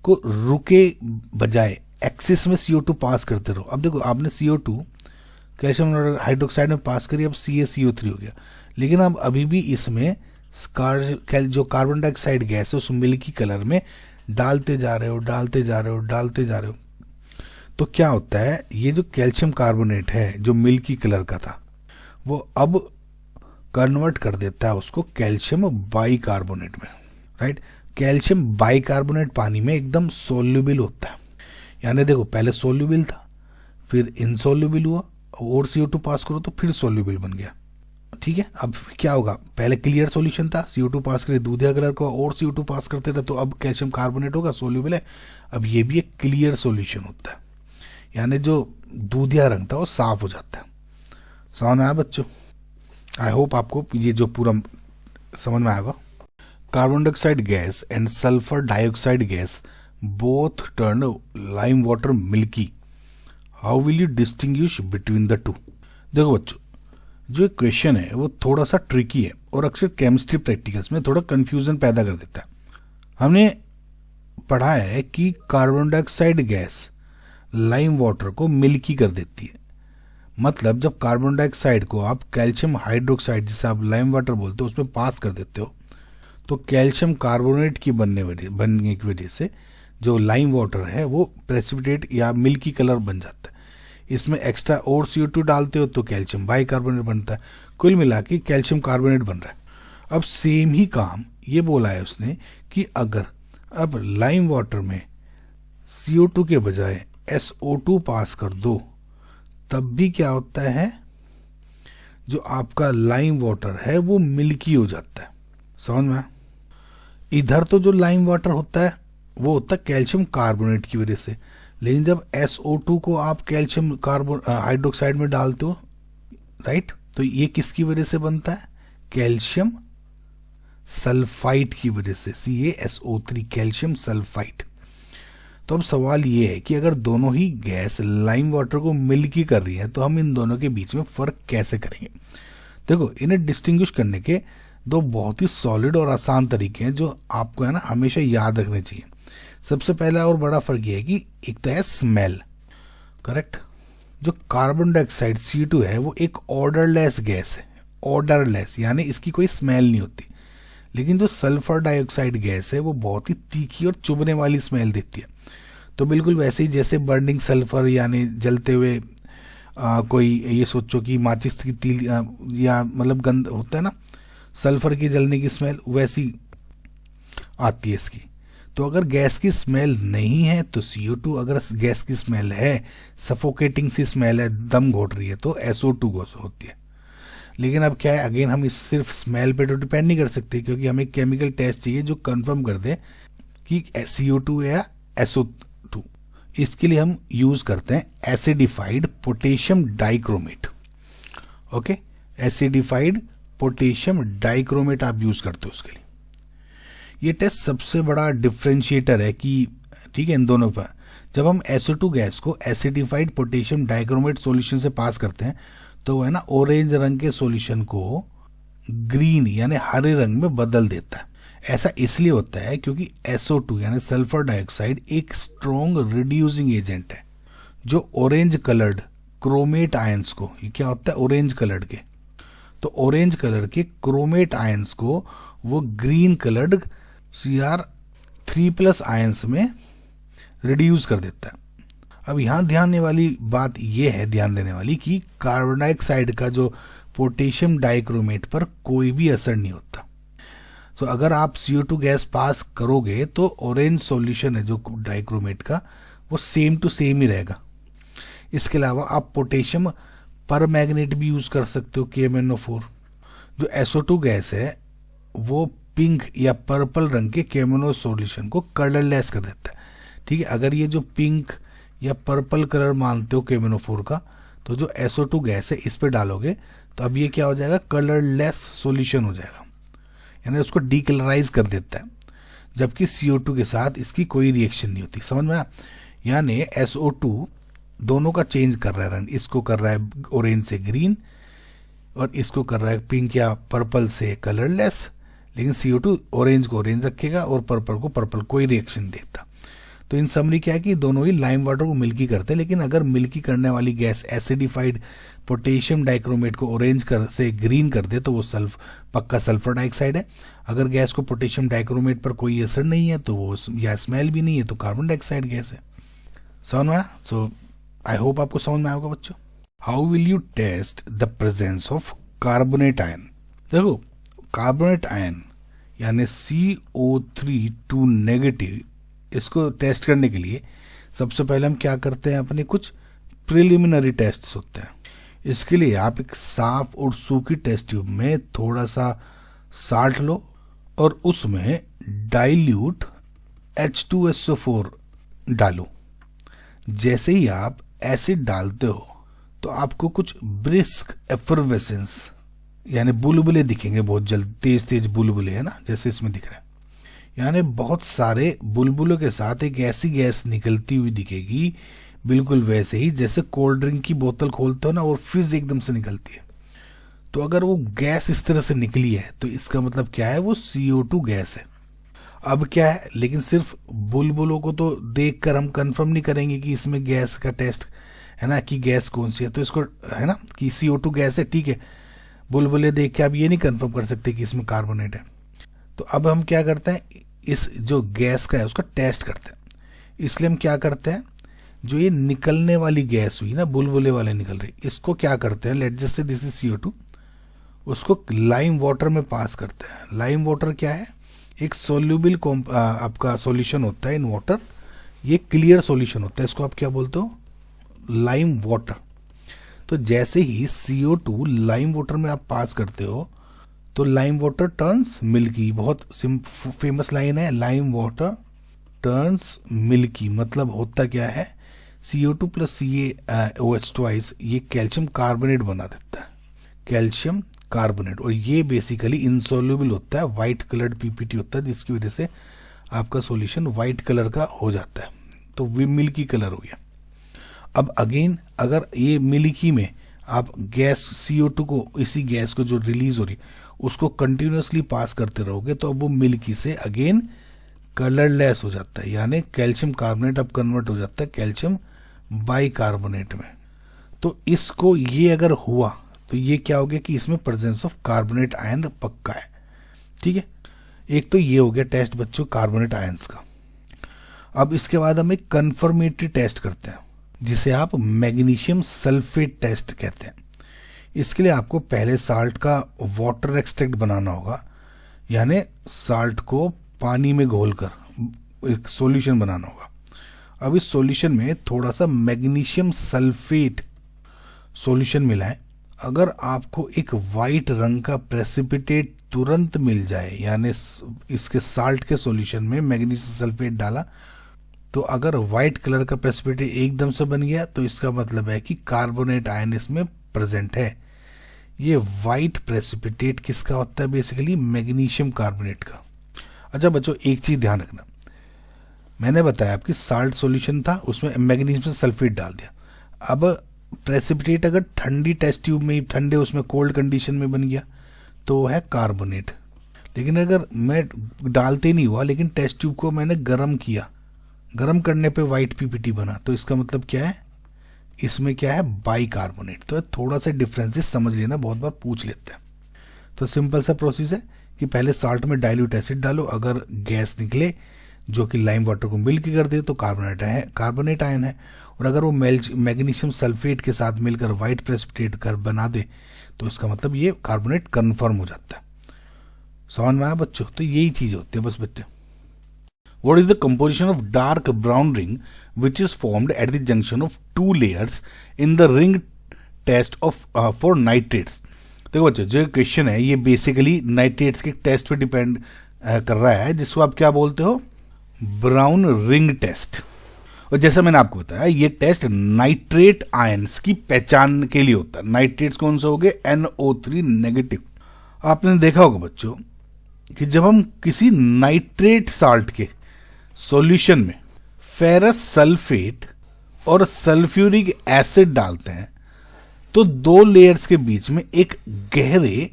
को रुके बजाय एक्सिस में CO2 पास करते रहो। अब देखो, आपने CO2 कैल्शियम हाइड्रोक्साइड में पास करी, अब CaCO3 हो गया, लेकिन अब अभी भी इसमें जो कार्बन डाइऑक्साइड गैस है उस मिल्की कलर में डालते जा रहे हो, तो क्या होता है, ये जो कैल्शियम कार्बोनेट है जो मिल्की कलर का था वो अब कन्वर्ट कर देता है उसको कैल्शियम बाइकार्बोनेट में, राइट। कैल्शियम बाइकार्बोनेट पानी में एकदम सोल्यूबल होता है, यानी देखो पहले सोल्यूबल था, फिर इनसोल्यूबल हुआ, और CO2 पास करो तो फिर सोल्यूबल बन गया, ठीक है। अब क्या होगा, पहले क्लियर सॉल्यूशन था, CO2 पास करे दूधिया कलर को, और CO2 पास करते थे तो अब कैल्शियम कार्बोनेट होगा, सोल्यूबल है। अब ये भी एक क्लियर सॉल्यूशन होता है, यानी जो दूधिया रंग था वो साफ हो जाता है। समझ में आया बच्चों? आई होप आपको ये जो पूरा समझ में आएगा। Carbon dioxide gas and sulphur dioxide gas both turn lime water milky. How will you distinguish between the two? देखो बच्चों, जो क्वेश्चन है वो थोड़ा सा ट्रिकी है और अक्सर केमिस्ट्री प्रैक्टिकल्स में थोड़ा कंफ्यूजन पैदा कर देता है। हमने पढ़ा है कि carbon dioxide gas lime water को मिल्की कर देती है। मतलब जब कार्बन डाइऑक्साइड को आप कैल्शियम हाइड्रोक्साइड, जिसे आप लाइम वाटर बोलते हो, उसमें पास कर देते हो तो कैल्शियम कार्बोनेट की बनने की वजह से जो लाइम वाटर है वो प्रेसिपिटेट या मिल्की कलर बन जाता है। इसमें एक्स्ट्रा और CO2 डालते हो तो कैल्शियम बाइकार्बोनेट बनता है। कुल मिला के कैल्शियम कार्बोनेट बन रहा है। अब सेम ही काम ये बोला है उसने कि अगर अब लाइम वाटर में CO2 के बजाय SO2 पास कर दो तब भी क्या होता है, जो आपका लाइम वाटर है वो मिल्की हो जाता है। समझ में? इधर तो जो लाइम वाटर होता है वो होता है कैल्शियम कार्बोनेट की वजह से, लेकिन जब SO2 को आप कैल्शियम हाइड्रोक्साइड में डालते हो, राइट, तो ये किसकी वजह से बनता है? कैल्शियम सल्फाइड की वजह से, CaSO3, कैल्शियम सल्फाइड। तो अब सवाल ये है कि अगर दोनों ही गैस लाइम वाटर को मिल्की कर रही है तो हम इन दोनों के बीच में फर्क कैसे करेंगे? देखो, इन्हें डिस्टिंग्विश करने के दो बहुत ही सॉलिड और आसान तरीके हैं जो आपको है ना हमेशा याद रखने चाहिए। सबसे पहला और बड़ा फर्क ये है कि एक तो है स्मेल, करेक्ट। जो कार्बन डाइऑक्साइड CO2 है वो एक ऑर्डरलेस गैस है, ऑर्डरलेस यानी इसकी कोई स्मेल नहीं होती। लेकिन जो सल्फर डाइऑक्साइड गैस है वो बहुत ही तीखी और चुभने वाली स्मेल देती है। तो बिल्कुल वैसे ही जैसे बर्निंग सल्फर यानी जलते हुए कोई ये सोचो कि माचिस की तील या मतलब गंध होता है ना, सल्फर की जलने की स्मेल वैसी आती है इसकी। तो अगर गैस की स्मेल नहीं है तो CO2, अगर गैस की स्मेल है, सफोकेटिंग सी स्मेल है, दम घोट रही है, तो SO2 होती है। लेकिन अब क्या है, अगेन हम इस सिर्फ स्मेल पे तो डिपेंड नहीं कर सकते, क्योंकि हमें केमिकल टेस्ट चाहिए जो कंफर्म कर दे कि CO2 या SO2। इसके लिए हम यूज करते हैं acidified potassium dichromate. Okay, acidified potassium dichromate आप यूज करते हो उसके लिए। ये टेस्ट सबसे बड़ा डिफरेंशिएटर है कि ठीक है, इन दोनों पर जब हम SO2 गैस को एसिडिफाइड पोटेशियम डाइक्रोमेट सॉल्यूशन से पास करते हैं तो वो है ना ऑरेंज रंग के सॉल्यूशन को ग्रीन यानी हरे रंग में बदल देता है। ऐसा इसलिए होता है क्योंकि SO2 यानी सल्फर डाइऑक्साइड एक स्ट्रॉन्ग रिड्यूसिंग एजेंट है जो ऑरेंज कलर्ड क्रोमेट आयंस को, ये क्या होता है ऑरेंज कलर्ड के, तो ऑरेंज कलर के क्रोमेट आयंस को वो ग्रीन कलर्ड Cr3+ आयंस में रिड्यूस कर देता है। अब यहाँ ध्यान देने वाली बात यह है, ध्यान देने वाली कि कार्बन डाइऑक्साइड का जो पोटेशियम डाइक्रोमेट पर कोई भी असर नहीं होता। तो अगर आप CO2 गैस पास करोगे तो ऑरेंज सॉल्यूशन है जो डाइक्रोमेट का वो सेम टू सेम ही रहेगा। इसके अलावा आप पोटेशियम पर मैग्नेट भी यूज़ कर सकते हो KMnO4। जो SO2 गैस है वो पिंक या पर्पल रंग के KMnO सॉल्यूशन को कलरलेस कर देता है। ठीक है, अगर ये जो पिंक या पर्पल कलर मानते हो KMnO4 का, तो जो SO2 गैस है इस पे डालोगे तो अब ये क्या हो जाएगा, कलरलेस सॉल्यूशन हो जाएगा, यानी उसको डीकलराइज कर देता है। जबकि CO2 के साथ इसकी कोई रिएक्शन नहीं होती। समझ में आया? यानी SO2 दोनों का चेंज कर रहा है रंग, इसको कर रहा है ऑरेंज से ग्रीन और इसको कर रहा है पिंक या पर्पल से कलरलेस, लेकिन CO2 ऑरेंज को ऑरेंज रखेगा और पर्पल को पर्पल, कोई रिएक्शन देता। तो इन समरी क्या है कि दोनों ही लाइम वाटर को मिल्की करते हैं, लेकिन अगर मिल्की करने वाली गैस एसिडिफाइड पोटेशियम डाइक्रोमेट को ऑरेंज से ग्रीन कर दे तो वो पक्का सल्फर डाइऑक्साइड है। अगर गैस को पोटेशियम डाइक्रोमेट पर कोई असर नहीं है तो वो या स्मेल भी नहीं है तो कार्बन डाइऑक्साइड गैस है। समझ में आया? सो आई होप आपको समझ में आया होगा बच्चों। How will you test the presence of carbonate ion? देखो, कार्बोनेट आयन यानी CO3 नेगेटिव, इसको टेस्ट करने के लिए सबसे पहले हम क्या करते हैं, अपने कुछ प्रिलिमिनरी टेस्ट्स होते हैं। इसके लिए आप एक साफ और सूखी टेस्ट ट्यूब में थोड़ा सा साल्ट लो और उसमें डाइल्यूट H2SO4 डालो। जैसे ही आप एसिड डालते हो तो आपको कुछ ब्रिस्क एफरवेसेंस यानी बुलबुले दिखेंगे, बहुत जल्द तेज तेज बुलबुले, है ना, जैसे इसमें दिख रहा है। यानी बहुत सारे बुलबुलों के साथ एक ऐसी गैस निकलती हुई दिखेगी, बिल्कुल वैसे ही जैसे कोल्ड ड्रिंक की बोतल खोलते हो ना और फिज एकदम से निकलती है। तो अगर वो गैस इस तरह से निकली है तो इसका मतलब क्या है, वो CO2 गैस है। अब क्या है, लेकिन सिर्फ बुलबुलों को तो देखकर हम कंफर्म नहीं करेंगे कि इसमें गैस का टेस्ट है ना, कि गैस कौन सी है। तो इसको है ना कि CO2 गैस है, ठीक है, बुलबुले देख के आप ये नहीं कंफर्म कर सकते कि इसमें कार्बोनेट है। तो अब हम क्या करते हैं, इस जो गैस का है उसका टेस्ट करते हैं। इसलिए हम क्या करते हैं, जो ये निकलने वाली गैस हुई ना, बुलबुले वाले निकल रही, इसको क्या करते हैं, let just say this is CO2, उसको लाइम वाटर में पास करते हैं। लाइम वाटर क्या है, एक सोल्यूबल आपका सॉल्यूशन होता है इन वाटर, ये क्लियर सॉल्यूशन होता है, इसको आप क्या बोलते हो, लाइम वाटर। तो जैसे ही CO2 लाइम वाटर में आप पास करते हो तो लाइम वाटर टर्न्स मिल्की। बहुत फेमस लाइन है, लाइम वाटर टर्न्स मिल्की। मतलब होता क्या है, CO2 प्लस CaOH ट्वाइस ये कैल्शियम कार्बोनेट बना देता है, कैल्शियम कार्बोनेट, और ये बेसिकली इनसोल्यूबल होता है, वाइट कलर्ड PPT होता है, जिसकी वजह से आपका सॉल्यूशन वाइट कलर का हो जाता है, तो वो मिल्की कलर हो गया। अब अगेन अगर ये मिल्की में आप गैस CO2 को, इसी गैस को जो रिलीज हो रही उसको कंटिन्यूसली पास करते रहोगे तो अब वो मिल्की से अगेन कलरलेस हो जाता है, यानी कैल्शियम कार्बोनेट अब कन्वर्ट हो जाता है कैल्शियम बाइकार्बोनेट में। तो इसको ये अगर हुआ तो ये क्या हो गया कि इसमें प्रेजेंस ऑफ कार्बोनेट आयन पक्का है। ठीक है, एक तो ये हो गया टेस्ट बच्चों कार्बोनेट आयंस का। अब इसके बाद हम एक कंफर्मेटरी टेस्ट करते हैं जिसे आप मैग्नीशियम सल्फेट टेस्ट कहते हैं। इसके लिए आपको पहले साल्ट का वाटर एक्सट्रैक्ट बनाना होगा, यानी साल्ट को पानी में घोलकर एक सॉल्यूशन बनाना होगा। अब इस सॉल्यूशन में थोड़ा सा मैग्नीशियम सल्फेट सॉल्यूशन मिला है। अगर आपको एक वाइट रंग का प्रेसिपिटेट तुरंत मिल जाए, यानी इसके साल्ट के सॉल्यूशन में मैग्नीशियम सल्फेट डाला, तो अगर वाइट कलर का प्रेसिपिटेट एकदम से बन गया तो इसका मतलब है कि कार्बोनेट आयन इसमें प्रेजेंट है। ये वाइट प्रेसिपिटेट किसका होता है, बेसिकली मैग्नीशियम कार्बोनेट का। अच्छा बच्चों, एक चीज ध्यान रखना, मैंने बताया आपकी साल्ट सॉल्यूशन था, उसमें मैग्नीशियम सल्फेट डाल दिया। अब प्रेसिपिटेट अगर ठंडी टेस्ट ट्यूब में, ठंडे उसमें कोल्ड कंडीशन में बन गया तो है कार्बोनेट। लेकिन अगर मैं डालते नहीं हुआ, लेकिन टेस्ट ट्यूब को मैंने गर्म किया, गर्म करने पे वाइट PPT बना, तो इसका मतलब क्या है, इसमें क्या है, बाइकार्बोनेट। तो थोड़ा सा डिफरेंसेस समझ लेना, बहुत बार पूछ लेते हैं। तो सिंपल सा प्रोसेस है कि पहले साल्ट में डाइल्यूट एसिड डालो, अगर गैस निकले जो कि लाइम वाटर को मिल्की कर दे तो कार्बोनेट आयन है, और अगर वो मैग्नीशियम सल्फेट के साथ मिलकर वाइट प्रेसिपिटेट कर बना दे तो इसका मतलब ये कार्बोनेट कन्फर्म हो जाता है। समझ में आया बच्चों? तो यही चीज़ होती है बस बच्चे। What is the composition of dark brown ring which is formed at the junction of two layers in the ring test of for nitrates? देखो बच्चों, जो क्वेश्चन है ये बेसिकली नाइट्रेट्स के टेस्ट पे डिपेंड कर रहा है, जिसको आप क्या बोलते हो, ब्राउन रिंग टेस्ट। और जैसा मैंने आपको बताया, ये टेस्ट नाइट्रेट आयंस की पहचान के लिए होता है। नाइट्रेट्स कौन से हो गए, NO3 नेगेटिव। आपने देखा होगा बच्चों कि जब हम किसी नाइट्रेट साल्ट के सॉल्यूशन में फेरस सल्फेट और सल्फ्यूरिक एसिड डालते हैं तो दो लेयर्स के बीच में एक गहरे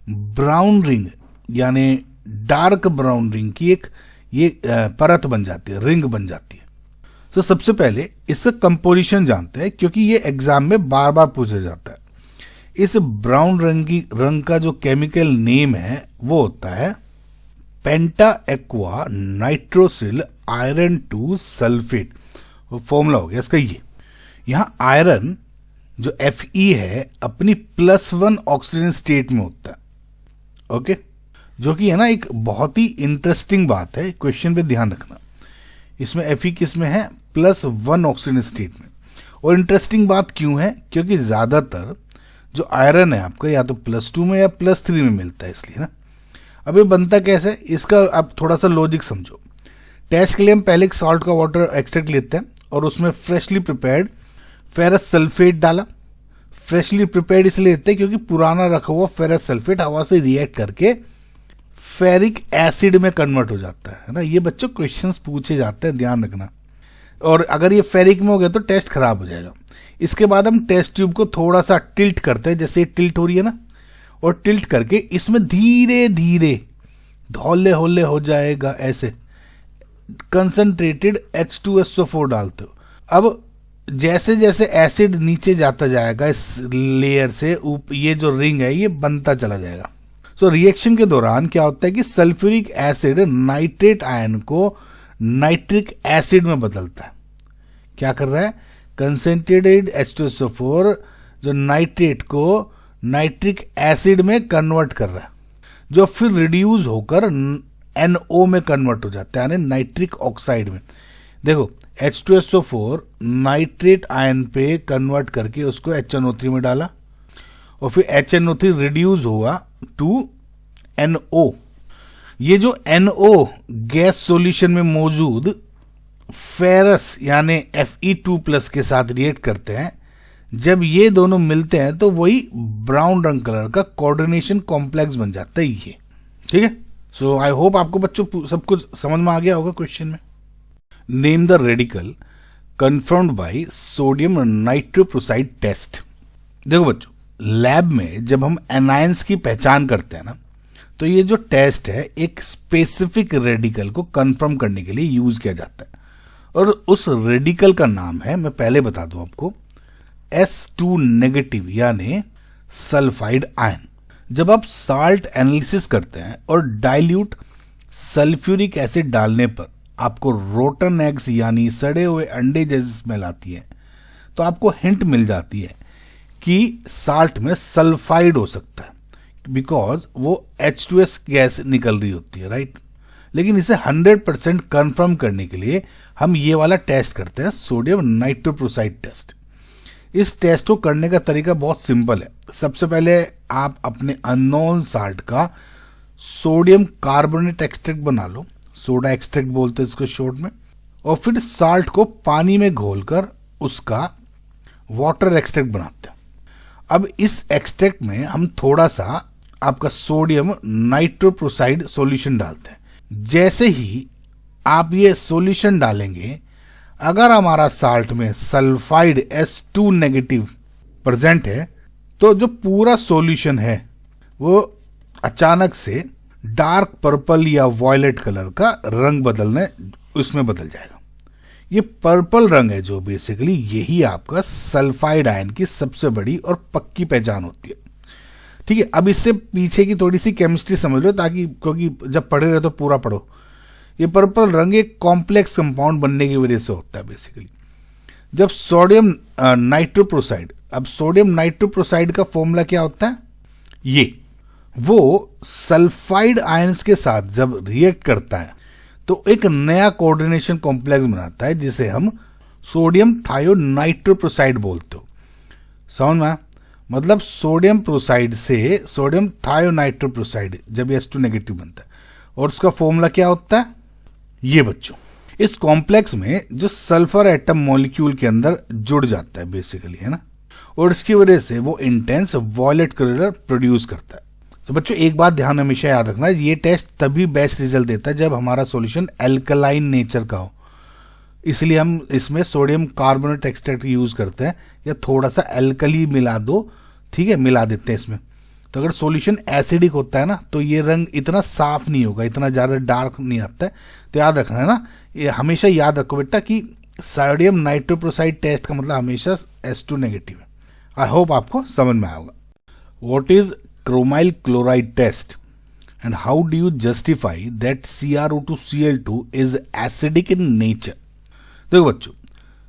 ब्राउन रिंग यानी डार्क ब्राउन रिंग की एक ये परत बन जाती है, रिंग बन जाती है। तो सबसे पहले इसका कंपोजिशन जानते हैं, क्योंकि ये एग्जाम में बार बार पूछा जाता है। इस ब्राउन रंग का जो केमिकल नेम है वो होता है penta aqua nitrosyl iron 2 sulphate. Formula हो गया इसका ये। यहां आयरन जो Fe है अपनी +1 ऑक्सीजन स्टेट में होता है, ओके, जो कि है ना एक बहुत ही इंटरेस्टिंग बात है, क्वेश्चन पे ध्यान रखना। इसमें Fe किस में है, +1 ऑक्सीजन स्टेट में। और इंटरेस्टिंग बात क्यों है, क्योंकि ज्यादातर जो आयरन है आपका या तो +2 में या +3 में मिलता है, इसलिए ना। अब ये बनता कैसे, इसका आप थोड़ा सा लॉजिक समझो। टेस्ट के लिए हम पहले एक सॉल्ट का वाटर एक्सट्रैक्ट लेते हैं और उसमें फ्रेशली प्रिपेयर्ड फेरस सल्फेट डाला। फ्रेशली प्रिपेयर्ड इसलिए लेते हैं क्योंकि पुराना रखा हुआ फेरस सल्फेट हवा से रिएक्ट करके फेरिक एसिड में कन्वर्ट हो जाता है ना। ये बच्चों क्वेश्चंस पूछे जाते हैं, ध्यान रखना। और अगर ये फेरिक में हो गया तो टेस्ट खराब हो जाएगा। इसके बाद हम टेस्ट ट्यूब को थोड़ा सा टिल्ट करते हैं, जैसे टिल्ट हो रही है ना, और टिल्ट करके इसमें धीरे धीरे धौले होले हो जाएगा, ऐसे कंसंट्रेटेड H2SO4 डालते हो। अब जैसे जैसे एसिड नीचे जाता जाएगा इस लेयर से, ये जो रिंग है ये बनता चला जाएगा। सो रिएक्शन के दौरान क्या होता है कि सल्फ्यूरिक एसिड नाइट्रेट आयन को नाइट्रिक एसिड में बदलता है। क्या कर रहा है, कंसंट्रेटेड H2SO4 जो नाइट्रेट को नाइट्रिक एसिड में कन्वर्ट कर रहा है, जो फिर रिड्यूस होकर NO में कन्वर्ट हो जाता है, यानी नाइट्रिक ऑक्साइड में। देखो H2SO4 नाइट्रेट आयन पे कन्वर्ट करके उसको HNO3 में डाला और फिर HNO3 रिड्यूस हुआ टू NO। ये जो NO गैस सॉल्यूशन में मौजूद फेरस यानी Fe2+ के साथ रिएक्ट करते हैं। जब ये दोनों मिलते हैं तो वही ब्राउन रंग कलर का कोऑर्डिनेशन कॉम्प्लेक्स बन जाता है ये, ठीक है। सो आई होप आपको बच्चों सब कुछ समझ में आ गया होगा क्वेश्चन में। Name the radical confirmed by sodium nitroprusside test. देखो बच्चों, लैब में जब हम एनायंस की पहचान करते हैं ना, तो ये जो टेस्ट है एक स्पेसिफिक रेडिकल को कंफर्म करने के लिए यूज किया जाता है, और उस रेडिकल का नाम है, मैं पहले बता दूं आपको, S2 नेगेटिव यानी सल्फाइड आयन। जब आप साल्ट एनालिसिस करते हैं और डाइल्यूट सल्फ्यूरिक एसिड डालने पर आपको रोटन एग्स यानी सड़े हुए अंडे जैसी स्मेल आती है, तो आपको हिंट मिल जाती है कि साल्ट में सल्फाइड हो सकता है, बिकॉज वो H2S गैस निकल रही होती है, राइट। लेकिन इसे 100% कंफर्म करने के लिए हम ये वाला टेस्ट करते हैं, सोडियम नाइट्रोप्रोसाइड टेस्ट। इस टेस्ट को करने का तरीका बहुत सिंपल है। सबसे पहले आप अपने अननोन साल्ट का सोडियम कार्बोनेट एक्सट्रैक्ट बना लो, सोडा एक्सट्रैक्ट बोलते हैं इसको शॉर्ट में, और फिर साल्ट को पानी में घोलकर उसका वाटर एक्सट्रैक्ट बनाते हैं। अब इस एक्सट्रैक्ट में हम थोड़ा सा आपका सोडियम नाइट्रोप्रोसाइड सॉल्यूशन डालते हैं। जैसे ही आप ये सॉल्यूशन डालेंगे, अगर हमारा साल्ट में सल्फाइड S2 नेगेटिव प्रेजेंट है, तो जो पूरा सॉल्यूशन है वो अचानक से डार्क पर्पल या वॉयलेट कलर का रंग बदलने उसमें बदल जाएगा। ये पर्पल रंग है जो बेसिकली यही आपका सल्फाइड आयन की सबसे बड़ी और पक्की पहचान होती है, ठीक है। अब इससे पीछे की थोड़ी सी केमिस्ट्री समझ लो, ताकि क्योंकि जब पढ़े रहे तो पूरा पढ़ो। ये पर्पल रंग एक कॉम्प्लेक्स कंपाउंड बनने की वजह से होता है बेसिकली। जब सोडियम नाइट्रोप्रोसाइड, अब सोडियम नाइट्रोप्रोसाइड का फॉर्मूला क्या होता है, ये वो सल्फाइड आयंस के साथ जब रिएक्ट करता है तो एक नया कोऑर्डिनेशन कॉम्प्लेक्स बनाता है जिसे हम सोडियम थायोनाइट्रोप्रोसाइड बोलते हो। समझ में? मतलब सोडियम प्रोसाइड से सोडियम थायोनाइट्रोप्रोसाइड जब H2 नेगेटिव बनता है, और उसका फॉर्मूला क्या होता है ये बच्चों। इस कॉम्प्लेक्स में जो सल्फर एटम मॉलिक्यूल के अंदर जुड़ जाता है बेसिकली, है ना, और इसकी वजह से वो इंटेंस वॉयलेट कलर प्रोड्यूस करता है। तो बच्चों एक बात ध्यान हमेशा याद रखना, ये टेस्ट तभी बेस्ट रिजल्ट देता है जब हमारा सॉल्यूशन एल्कलाइन नेचर का हो। इसलिए हम इसमें सोडियम कार्बोनेट एक्सट्रैक्ट यूज करते हैं, या थोड़ा सा एल्कली मिला दो, ठीक है, मिला देते हैं इसमें। तो अगर सॉल्यूशन एसिडिक होता है ना तो ये रंग इतना साफ नहीं होगा, इतना ज़्यादा डार्क नहीं आता है। तो याद रखना है ना, ये हमेशा याद रखो बेटा कि सोडियम नाइट्रोप्रोसाइड टेस्ट का मतलब हमेशा H2 नेगेटिव है। आई होप आपको समझ में आएगा। What is chromyl chloride test and how do you justify that CrO2Cl2 is acidic in nature. देखो बच्चों,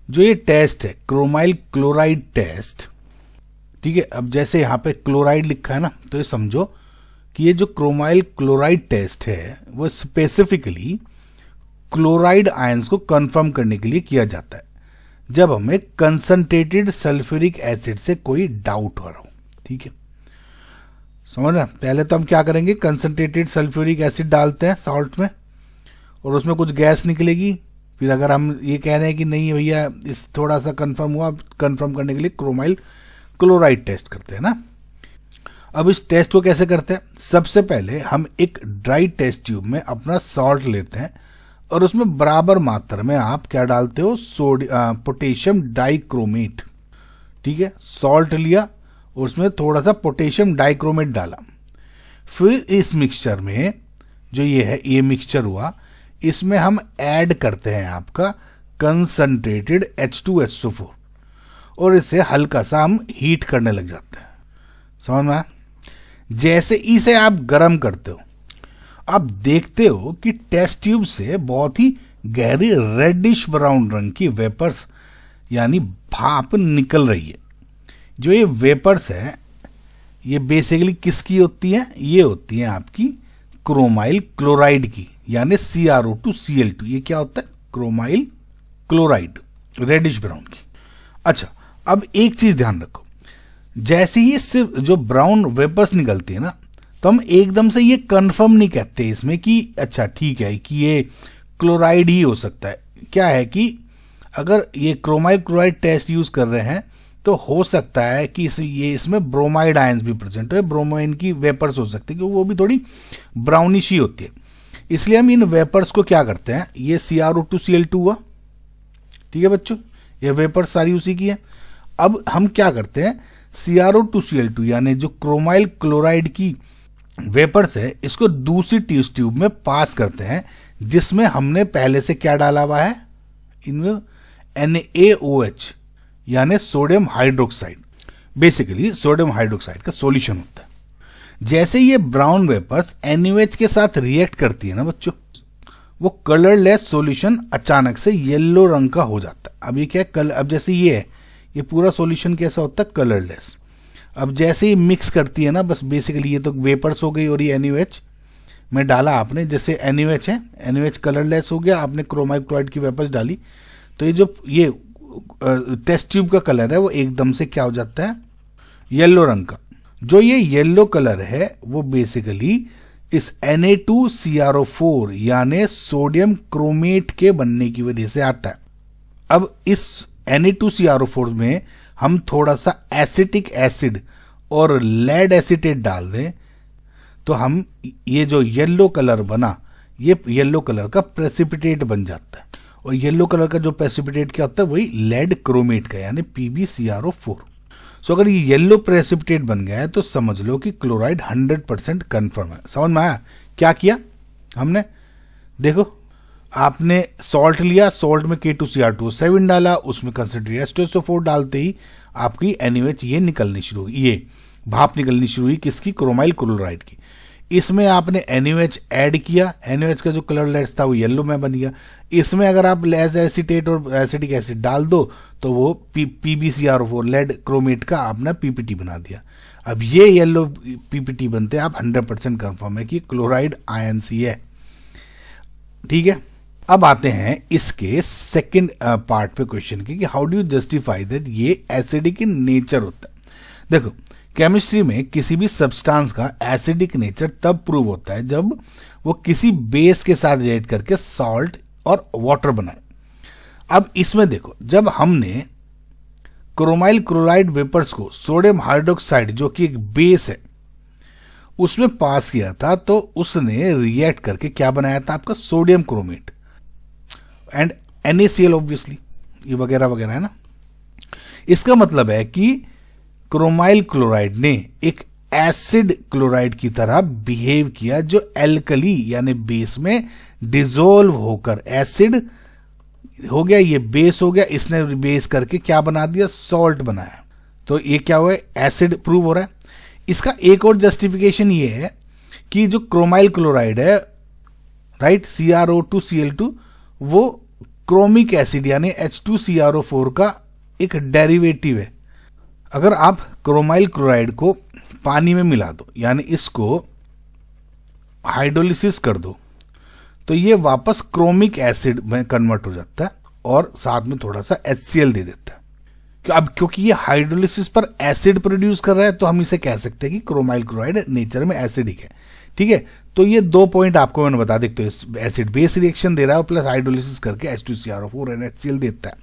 जो ये टेस्ट है क्रोमाइल क्लोराइड टेस्ट, ठीक है, अब जैसे यहाँ पे क्लोराइड लिखा है ना, तो ये समझो कि ये जो क्रोमाइल क्लोराइड टेस्ट है वो स्पेसिफिकली क्लोराइड आयंस को कंफर्म करने के लिए किया जाता है जब हमें कंसंट्रेटेड सल्फ्यूरिक एसिड से कोई डाउट हो रहा हो। ठीक है, समझ रहे? पहले तो हम क्या करेंगे, कंसंट्रेटेड सल्फ्यूरिक एसिड डालते हैं सॉल्ट में और उसमें कुछ गैस निकलेगी। फिर अगर हम ये कह रहे हैं कि नहीं भैया इस थोड़ा सा कंफर्म हुआ, कंफर्म करने के लिए क्रोमाइल क्लोराइड टेस्ट करते हैं ना। अब इस टेस्ट को कैसे करते हैं? सबसे पहले हम एक ड्राई टेस्ट ट्यूब में अपना सॉल्ट लेते हैं और उसमें बराबर मात्रा में आप क्या डालते हो, पोटेशियम डाइक्रोमेट। ठीक है, सॉल्ट लिया और उसमें थोड़ा सा पोटेशियम डाइक्रोमेट डाला। फिर इस मिक्सचर में जो ये है, ये मिक्सचर हुआ, इसमें हम ऐड करते हैं आपका कंसंट्रेटेड H2SO4 और इसे हल्का सा हम हीट करने लग जाते हैं। समझ में? जैसे इसे आप गर्म करते हो, आप देखते हो कि टेस्ट ट्यूब से बहुत ही गहरी रेडिश ब्राउन रंग की वेपर्स यानी भाप निकल रही है। जो ये वेपर्स है ये बेसिकली किसकी होती है? ये होती है आपकी क्रोमाइल क्लोराइड की, यानी CrO2Cl2। ये क्या होता है? क्रोमाइल क्लोराइड, रेडिश ब्राउन की। अच्छा, अब एक चीज ध्यान रखो, जैसे ही सिर्फ जो ब्राउन वेपर्स निकलती है ना, तो हम एकदम से ये कंफर्म नहीं कहते इसमें कि अच्छा ठीक है कि ये क्लोराइड ही हो सकता है। क्या है कि अगर ये क्रोमाइल क्लोराइड टेस्ट यूज कर रहे हैं तो हो सकता है कि ये इसमें ब्रोमाइड आयंस भी प्रेजेंट हो, ब्रोमाइन की वेपर्स हो सकती है, क्योंकि वो भी थोड़ी ब्राउनिश ही होती है। इसलिए हम इन वेपर्स को क्या करते हैं, ये CrO2Cl2 हुआ, ठीक है बच्चों, ये वेपर्स सारी उसी की है। अब हम क्या करते हैं, CrO2Cl2 यानी जो क्रोमाइल क्लोराइड की वेपर्स है, इसको दूसरी टेस्ट ट्यूब में पास करते हैं जिसमें हमने पहले से क्या डाला हुआ है, इनमें NaOH यानी sodium hydroxide, basically sodium hydroxide का सॉल्यूशन होता है। जैसे ये ब्राउन वेपर्स NaOH के साथ रिएक्ट करती है ना बच्चों, वो कलरलेस सॉल्यूशन अचानक से येलो रंग का हो जाता है। अब ये क्या है, अब जैसे ये है, ये पूरा सॉल्यूशन कैसा होता है, कलरलेस। अब जैसे ही मिक्स करती है ना, बस बेसिकली ये तो वेपर्स हो गई और ये NaOH में डाला आपने, जैसे NaOH है, NaOH कलरलेस हो गया, आपने क्रोमाइल क्लोराइड की वेपर्स डाली, तो ये जो ये टेस्ट ट्यूब का कलर है वो एकदम से क्या हो जाता है, येलो रंग का। जो ये येलो कलर है वो बेसिकली इस Na2CrO4 यानी सोडियम क्रोमेट के बनने की वजह से आता है। अब इस Na2CrO4 में हम थोड़ा सा एसिटिक एसिड और लेड एसीटेट डाल दें तो हम ये जो येलो कलर बना, ये येलो कलर का प्रेसिपिटेट बन जाता है। और येलो कलर का जो प्रेसिपिटेट क्या होता है, वही लेड क्रोमेट का यानी PbCrO4। सो अगर ये येलो प्रेसिपिटेट बन गया है तो समझ लो कि क्लोराइड 100% कन्फर्म है। समझ में आया? क्या किया हमने, देखो आपने सॉल्ट लिया, सॉल्ट में K2Cr2O7 डाला, उसमें कंसंट्रेटेड H2SO4 डालते ही आपकी NaOH ये निकलनी शुरू हुई, ये भाप निकलनी शुरू हुई किसकी, क्रोमाइल क्लोराइड की। इसमें आपने NaOH ऐड किया, NaOH का जो कलर लेड था वो येलो में बन गया। इसमें अगर आप लेड एसीटेट और एसिटिक एसिड डाल दो तो वो PbCrO4 लेड क्रोमेट का आपने PPT बना दिया। अब ये येलो PPT बनते आप 100% कंफर्म है कि क्लोराइड आयंस ही है। ठीक है, अब आते हैं इसके सेकंड पार्ट पे क्वेश्चन के कि how do you justify that ये एसिडिक इन नेचर होता है। देखो, केमिस्ट्री में किसी भी सब्सटेंस का एसिडिक नेचर तब प्रूव होता है जब वो किसी बेस के साथ रिएक्ट करके सॉल्ट और वाटर बनाए। अब इसमें देखो, जब हमने क्रोमाइल क्लोराइड वेपर्स को सोडियम हाइड्रोक्साइड जो कि एक बेस है उसमें पास किया था, तो उसने रिएक्ट करके क्या बनाया था आपका sodium chromate and NaCl obviously, ये वगैरह वगैरह है ना। इसका मतलब है कि क्रोमाइल क्लोराइड ने एक एसिड क्लोराइड की तरह बिहेव किया जो एल्कली यानी बेस में डिसॉल्व होकर एसिड हो गया, ये बेस हो गया, इसने बेस करके क्या बना दिया, सॉल्ट बनाया। तो ये क्या हुआ, एसिड प्रूव हो रहा है। इसका एक और जस्टिफिकेशन ये है कि जो क्रोमाइल क्लोराइड है, राइट, CrO2Cl2, वो क्रोमिक एसिड यानी H2CrO4 का एक डेरिवेटिव है। अगर आप क्रोमाइल क्लोराइड को पानी में मिला दो यानी इसको हाइड्रोलिसिस कर दो, तो ये वापस क्रोमिक एसिड में कन्वर्ट हो जाता है और साथ में थोड़ा सा HCl दे देता है। अब क्योंकि ये हाइड्रोलिसिस पर एसिड प्रोड्यूस कर रहा है, तो हम इसे कह सकते हैं कि क्रोमाइल क्लोराइड नेचर में एसिडिक है। ठीक है, तो ये 2 पॉइंट आपको मैंने बता दी, तो एसिड बेस रिएक्शन दे रहा है और प्लस हाइड्रोलिसिस करके H2CrO4 और HCl देता है।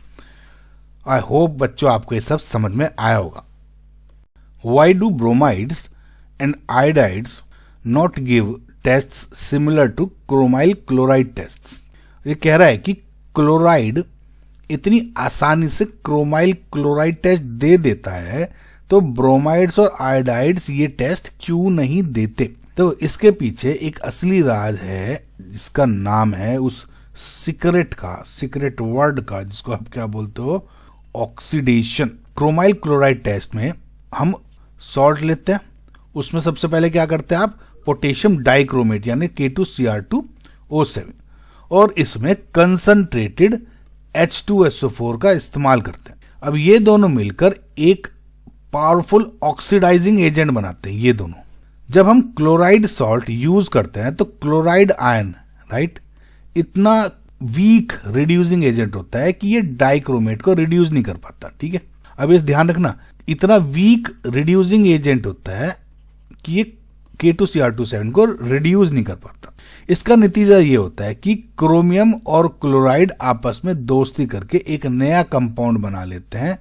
आई होप बच्चों आपको ये सब समझ में आया होगा। Why do bromides and iodides not give tests similar to chromyl chloride tests. ये कह रहा है कि क्लोराइड इतनी आसानी से क्रोमाइल क्लोराइड टेस्ट दे देता है, तो ब्रोमाइड्स और आयोडाइड्स ये टेस्ट क्यों नहीं देते। तो इसके पीछे एक असली राज है जिसका नाम है उस सीक्रेट वर्ड का, जिसको आप क्या बोलते हो, ऑक्सीडेशन। क्रोमाइल क्लोराइड टेस्ट में हम सॉल्ट लेते हैं, उसमें सबसे पहले क्या करते हैं आप, पोटेशियम डाइक्रोमेट यानी K2Cr2O7 और इसमें कंसंट्रेटेड H2SO4 का इस्तेमाल करते हैं। अब ये दोनों मिलकर एक पावरफुल ऑक्सीडाइजिंग एजेंट बनाते हैं। ये दोनों जब हम क्लोराइड सॉल्ट यूज करते हैं तो क्लोराइड आयन, राइट, इतना वीक रिड्यूसिंग एजेंट होता है कि ये डाइक्रोमेट को रिड्यूस नहीं कर पाता। ठीक है, अब इस ध्यान रखना, इतना वीक रिड्यूसिंग एजेंट होता है कि ये K2Cr2O7 को रिड्यूस नहीं कर पाता। इसका नतीजा ये होता है कि क्रोमियम और क्लोराइड आपस में दोस्ती करके एक नया कंपाउंड बना लेते हैं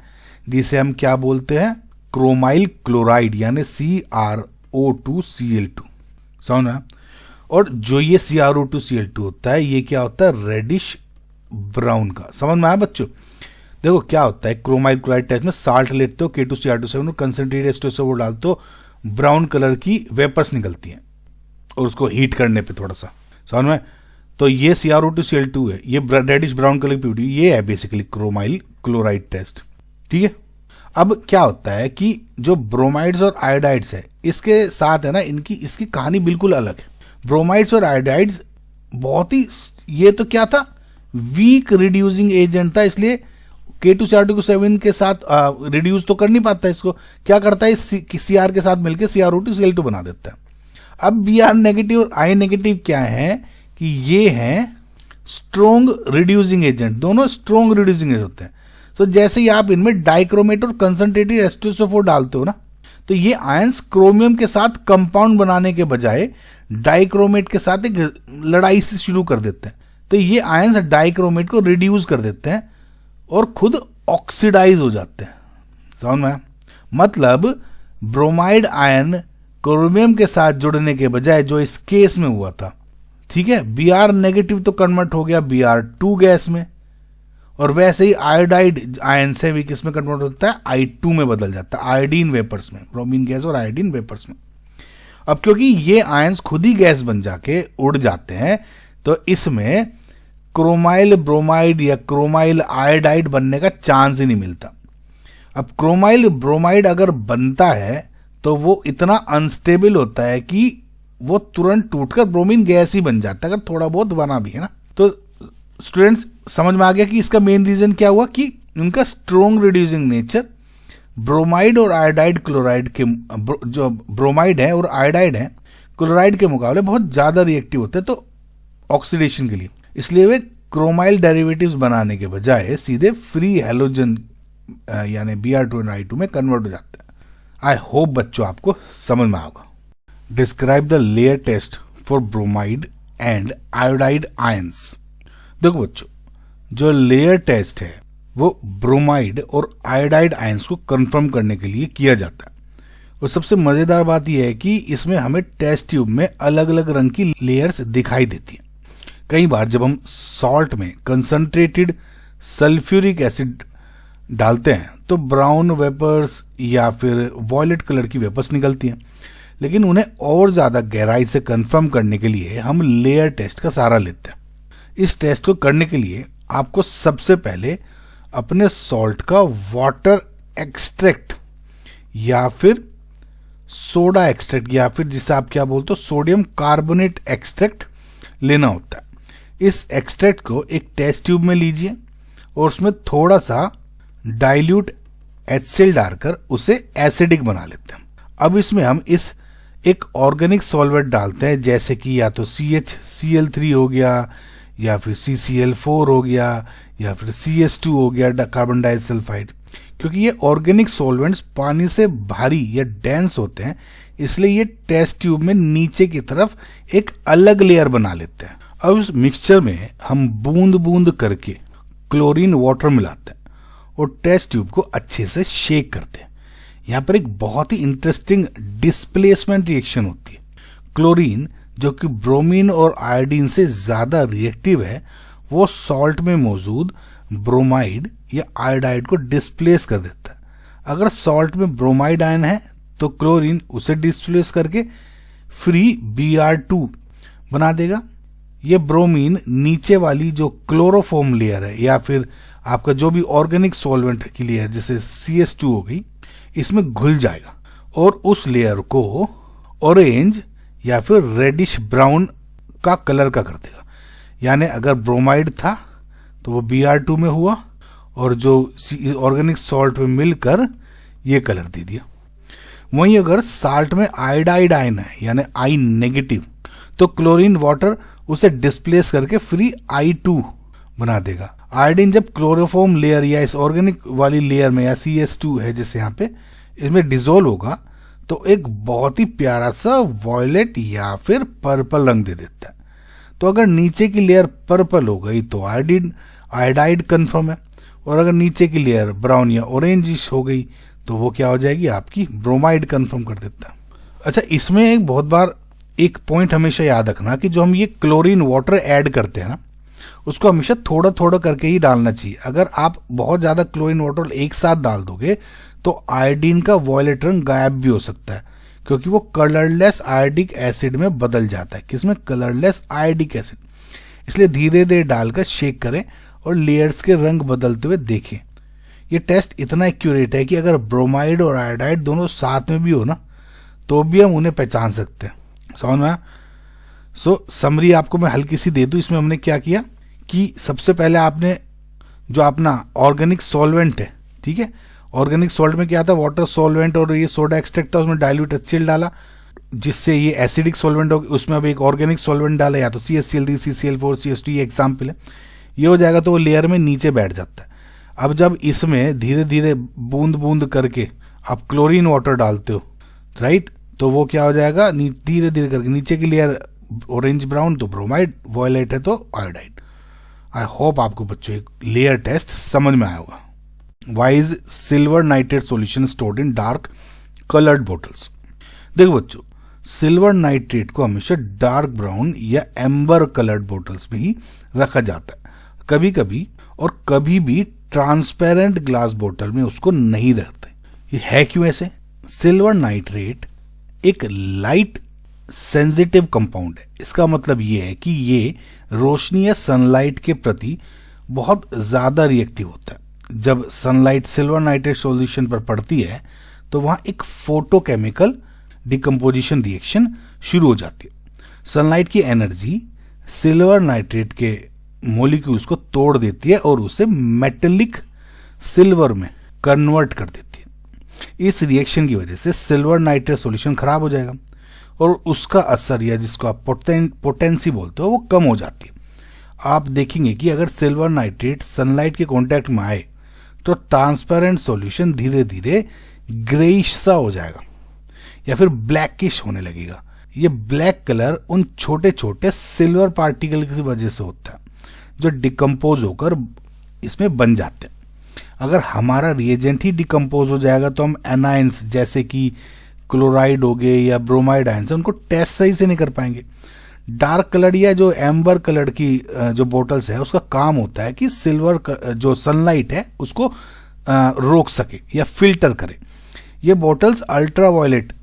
जिसे हम क्या बोलते हैं, क्रोमाइल क्लोराइड यानी CrO2Cl2। समझ में? और जो ये CrO2Cl2 होता है ये क्या होता है, रेडिश ब्राउन का। समझ में आया बच्चों? देखो क्या होता है, क्रोमाइल क्लोराइड टेस्ट में साल्ट लेते हो K2Cr2O7 और कंसंट्रेटेड H2SO4 डालते हो, ब्राउन कलर की वेपर्स निकलती हैं और उसको हीट करने पे थोड़ा सा, समझ में? तो ये CrO2Cl2 है, ये रेडिश ब्राउन कलर की प्यूरिटी, ये है बेसिकली क्रोमाइल क्लोराइड टेस्ट। ठीक है, अब क्या होता है कि जो ब्रोमाइड्स और आयोडाइड्स है इसके साथ है ना, इसकी कहानी बिल्कुल अलग है। ब्रोमाइड्स और आयोडाइड्स बहुत ही, ये तो क्या था, वीक रिड्यूसिंग एजेंट था, इसलिए K2Cr2O7 के साथ रिड्यूस तो कर नहीं पाता, इसको क्या करता है, Cr के साथ मिलकर CrO2Cl2 बना देता है। अब Br नेगेटिव और I नेगेटिव क्या है कि ये हैं स्ट्रोंग रिड्यूसिंग एजेंट, दोनों स्ट्रोंग रिड्यूसिंग एजेंट होते हैं। तो जैसे ही आप इनमें डाइक्रोमेट और कंसंट्रेटेड H2SO4 डालते हो ना, तो ये आयंस क्रोमियम के साथ कंपाउंड बनाने के बजाय डाइक्रोमेट के साथ एक लड़ाई से शुरू कर देते हैं। तो ये आयंस डाइक्रोमेट को रिड्यूस कर देते हैं और खुद ऑक्सीडाइज हो जाते हैं। समझ में? मतलब ब्रोमाइड आयन क्रोमियम के साथ जुड़ने के बजाय जो इस केस में हुआ था, ठीक है, Br नेगेटिव तो कन्वर्ट हो गया Br2 गैस में, और वैसे ही आयोडाइड आयन से भी किस में कन्वर्ट होता है, I2 में बदल जाता है, आयोडीन वेपर्स में, ब्रोमीन गैस और आयोडीन वेपर्स में। अब क्योंकि ये आयंस खुद ही गैस बन जाके उड़ जाते हैं, तो इसमें क्रोमाइल ब्रोमाइड या क्रोमाइल आयोडाइड बनने का चांस ही नहीं मिलता। अब क्रोमाइल ब्रोमाइड अगर बनता है तो वो इतना अनस्टेबल होता है कि वो तुरंत टूटकर ब्रोमीन गैस ही बन जाता है, अगर थोड़ा बहुत बना भी है ना। तो स्टूडेंट्स समझ में आ गया कि इसका मेन रीजन क्या हुआ कि उनका स्ट्रोंग रिड्यूसिंग नेचर ब्रोमाइड और आयोडाइड क्लोराइड के, जो ब्रोमाइड है और आयोडाइड है क्लोराइड के मुकाबले बहुत ज्यादा रिएक्टिव होते हैं तो ऑक्सीडेशन के लिए। इसलिए वे क्रोमाइल डेरिवेटिव्स बनाने के बजाय सीधे फ्री हैलोजन यानी Br2 एंड I2 में कन्वर्ट हो जाते हैं। आई होप बच्चों आपको समझ में आएगा। Describe the layer test for bromide and iodide ions. देखो बच्चों, जो लेयर टेस्ट है वो ब्रोमाइड और आयोडाइड आयंस को कंफर्म करने के लिए किया जाता है। और सबसे मजेदार बात यह है कि इसमें हमें टेस्ट ट्यूब में अलग अलग रंग की लेयर्स दिखाई देती हैं। कई बार जब हम सॉल्ट में कंसंट्रेटेड सल्फ्यूरिक एसिड डालते हैं तो ब्राउन वेपर्स या फिर वॉयलेट कलर की वेपर्स निकलती हैं, लेकिन उन्हें और ज़्यादा गहराई से कंफर्म करने के लिए हम लेयर टेस्ट का सहारा लेते हैं। इस टेस्ट को करने के लिए आपको सबसे पहले अपने सॉल्ट का वाटर एक्सट्रैक्ट या फिर सोडा एक्सट्रैक्ट या फिर जिसे आप क्या बोलते हो सोडियम कार्बोनेट एक्सट्रैक्ट लेना होता है। इस एक्सट्रैक्ट को एक टेस्ट ट्यूब में लीजिए और उसमें थोड़ा सा डाइल्यूट HCl डालकर उसे एसिडिक बना लेते हैं। अब इसमें हम एक ऑर्गेनिक सॉल्वेंट डालते हैं, जैसे कि या तो CHCl3 हो गया या फिर CCl4 हो गया या फिर CS2 हो गया कार्बन डाइसल्फाइड। क्योंकि ये ऑर्गेनिक सॉल्वेंट्स पानी से भारी या डेंस होते हैं, इसलिए ये टेस्ट ट्यूब में नीचे की तरफ एक अलग लेयर बना लेते हैं। अब इस मिक्सचर में हम बूंद बूंद करके क्लोरीन वाटर मिलाते हैं और टेस्ट ट्यूब को अच्छे से शेक करते हैं। यहाँ पर एक बहुत ही इंटरेस्टिंग डिस्प्लेसमेंट रिएक्शन होती है। क्लोरीन जो कि ब्रोमीन और आयोडीन से ज़्यादा रिएक्टिव है, वो सॉल्ट में मौजूद ब्रोमाइड या आयोडाइड को डिस्प्लेस कर देता है। अगर सॉल्ट में ब्रोमाइड आयन है तो क्लोरीन उसे डिस्प्लेस करके फ्री Br2 बना देगा। ये ब्रोमीन नीचे वाली जो क्लोरोफॉर्म लेयर है या फिर आपका जो भी ऑर्गेनिक सॉल्वेंट की लेयर जैसे CS2 हो गई, इसमें घुल जाएगा और उस लेयर को ऑरेंज या फिर रेडिश ब्राउन का कलर का कर देगा। यानी अगर ब्रोमाइड था तो वो Br2 में हुआ और जो ऑर्गेनिक सॉल्ट में मिलकर ये कलर दे दिया। वहीं अगर साल्ट में आयोडाइड आयन है यानी I नेगेटिव, तो क्लोरीन वाटर उसे डिस्प्लेस करके फ्री I2 बना देगा। आयोडीन जब क्लोरोफॉर्म लेयर या इस ऑर्गेनिक वाली लेयर में या CS2 है जैसे यहाँ पे, इसमें डिसॉल्व होगा तो एक बहुत ही प्यारा सा वॉयलेट या फिर पर्पल रंग दे देता है। तो अगर नीचे की लेयर पर्पल हो गई तो आयोडाइड कंफर्म है, और अगर नीचे की लेयर ब्राउन या ऑरेंजिश हो गई तो वो क्या हो जाएगी, आपकी ब्रोमाइड कंफर्म कर देता है। अच्छा, इसमें एक बहुत बार एक पॉइंट हमेशा याद रखना कि जो हम ये क्लोरीन वाटर ऐड करते हैं ना, उसको हमेशा थोड़ा थोड़ा करके ही डालना चाहिए। अगर आप बहुत ज़्यादा क्लोरीन वाटर एक साथ डाल दोगे तो आयोडीन का वॉयलेट रंग गायब भी हो सकता है, क्योंकि वो कलरलेस आयोडिक एसिड में बदल जाता है। किसमें? Colourless iodic acid. इसलिए धीरे धीरे डालकर शेक करें और लेयर्स के रंग बदलते हुए देखें। ये टेस्ट इतना एक्यूरेट है कि अगर ब्रोमाइड और आयोडाइड दोनों साथ में भी हो ना, तो भी हम उन्हें पहचान सकते हैं। समझ में? सो समरी आपको मैं हल्की सी दे दूं। इसमें हमने क्या किया कि सबसे पहले आपने जो अपना ऑर्गेनिक सॉल्वेंट है, ठीक है, ऑर्गेनिक सॉल्ट में क्या था, वाटर सॉल्वेंट और ये सोडा एक्सट्रैक्ट था, उसमें डाइल्यूट HCl डाला जिससे ये एसिडिक सॉल्वेंट हो। उसमें अब एक ऑर्गेनिक सॉल्वेंट डाला, या तो CHCl3, CCl4, CS2, ये एग्जाम्पल है। ये हो जाएगा तो वो लेयर में नीचे बैठ जाता है। अब जब इसमें धीरे धीरे बूंद बूंद करके आप क्लोरीन वाटर डालते हो, राइट, तो वो क्या हो जाएगा, धीरे धीरे करके नीचे की लेयर ऑरेंज ब्राउन तो ब्रोमाइड, वॉयलेट है तो आयोडाइड। आई होप आपको बच्चों एक लेयर टेस्ट समझ में आया होगा। Why is silver nitrate solution stored in dark coloured bottles? देखो बच्चों, सिल्वर नाइट्रेट को हमेशा डार्क ब्राउन या एम्बर कलर्ड बोटल्स में ही रखा जाता है। कभी कभी और कभी भी ट्रांसपेरेंट ग्लास बोतल में उसको नहीं रखते। ये है क्यों ऐसे? सिल्वर नाइट्रेट एक लाइट सेंसिटिव कंपाउंड है। इसका मतलब ये है कि ये रोशनी या सनलाइट के प्रति बहुत ज़्यादा रिएक्टिव होता है। जब सनलाइट सिल्वर नाइट्रेट सॉल्यूशन पर पड़ती है तो वहाँ एक फोटोकेमिकल डिकम्पोजिशन रिएक्शन शुरू हो जाती है। सनलाइट की एनर्जी सिल्वर नाइट्रेट के मॉलिक्यूल्स को तोड़ देती है और उसे मेटेलिक सिल्वर में कन्वर्ट कर देती है। इस रिएक्शन की वजह से सिल्वर नाइट्रेट सॉल्यूशन खराब हो जाएगा और उसका असर, या जिसको आप पोटेंसी बोलते हो, वो कम हो जाती है। आप देखेंगे कि अगर सिल्वर नाइट्रेट सनलाइट के कांटेक्ट में आए तो ट्रांसपेरेंट सॉल्यूशन धीरे धीरे ग्रेइश सा हो जाएगा या फिर ब्लैकिश होने लगेगा। ये ब्लैक कलर उन छोटे छोटे सिल्वर पार्टिकल की वजह से होता है जो डिकम्पोज होकर इसमें बन जाते हैं। अगर हमारा रिएजेंट ही डिकम्पोज हो जाएगा तो हम एनाइंस जैसे कि क्लोराइड हो गए या ब्रोमाइड आयंस उनको टेस्ट सही से नहीं कर पाएंगे। डार्क कलर या जो एम्बर कलर की जो बोटल्स है उसका काम होता है कि सिल्वर जो सनलाइट है उसको रोक सके या फिल्टर करे। ये बोटल्स अल्ट्रावायलेट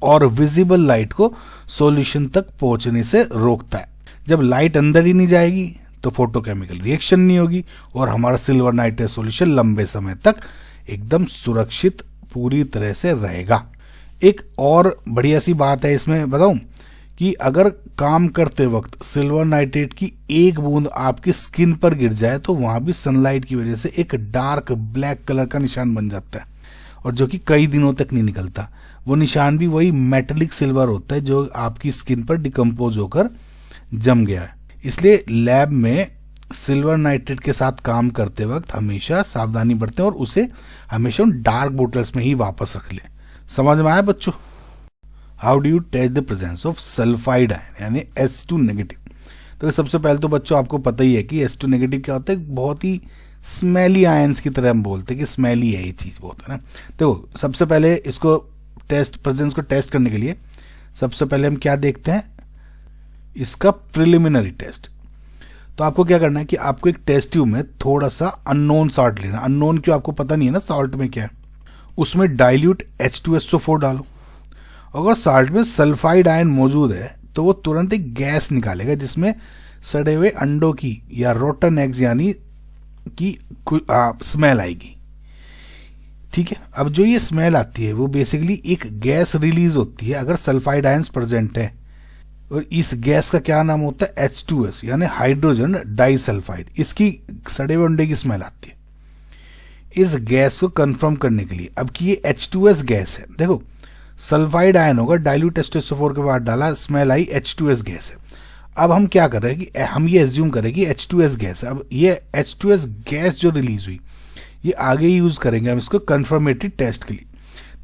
और विजिबल लाइट को सॉल्यूशन तक पहुंचने से रोकता है। जब लाइट अंदर ही नहीं जाएगी तो फोटोकेमिकल रिएक्शन नहीं होगी और हमारा सिल्वर नाइट्रेट सॉल्यूशन लंबे समय तक एकदम सुरक्षित पूरी तरह से रहेगा। एक और बढ़िया सी बात है इसमें बताऊं कि अगर काम करते वक्त सिल्वर नाइट्रेट की एक बूंद आपकी स्किन पर गिर जाए तो वहां भी सनलाइट की वजह से एक डार्क ब्लैक कलर का निशान बन जाता है और जो कि कई दिनों तक नहीं निकलता। वो निशान भी वही मेटेलिक सिल्वर होता है जो आपकी स्किन पर डिकम्पोज होकर जम गया है। इसलिए लैब में सिल्वर नाइट्रेट के साथ काम करते वक्त हमेशा सावधानी बरतें और उसे हमेशा उन डार्क बोटल्स में ही वापस रख लें। समझ में आया बच्चों? How do you test the presence of sulphide ion यानी H2 नेगेटिव। तो सबसे पहले तो बच्चों आपको पता ही है कि H2 नेगेटिव क्या होता है। बहुत ही स्मेली आयंस की तरह हम बोलते हैं कि स्मेली है ये चीज़ बहुत, है ना। तो सबसे पहले इसको प्रेजेंस को टेस्ट करने के लिए सबसे पहले हम क्या देखते हैं, इसका प्रिलिमिनरी टेस्ट। तो आपको क्या करना है कि आपको एक टेस्ट ट्यूब में थोड़ा सा अननोन सॉल्ट लेना। अननोन क्यों, आपको पता नहीं है ना सॉल्ट में क्या है। उसमें डाइल्यूट H2SO4 डालो। अगर सॉल्ट में सल्फाइड आयन मौजूद है तो वो तुरंत एक गैस निकालेगा जिसमें सड़े हुए अंडों की या रोटन एग्स यानी की स्मेल आएगी। ठीक है, अब जो ये स्मेल आती है वो बेसिकली एक गैस रिलीज होती है अगर सल्फाइड आयंस प्रेजेंट है और इस गैस का क्या नाम होता है H2S यानी हाइड्रोजन डाइसल्फाइड। इसकी सड़े हुए अंडे की स्मेल आती है। इस गैस को कंफर्म करने के लिए अब कि ये H2S गैस है, देखो सल्फाइड आयन होगा, डाइल्यूट H2SO4 के बाद डाला, स्मेल आई, H2S गैस है। अब हम क्या कर रहे हैं कि हम ये एज्यूम करें कि H2S गैस है। अब ये H2S गैस जो रिलीज हुई ये आगे यूज करेंगे हम इसको कंफर्मेटरी टेस्ट के लिए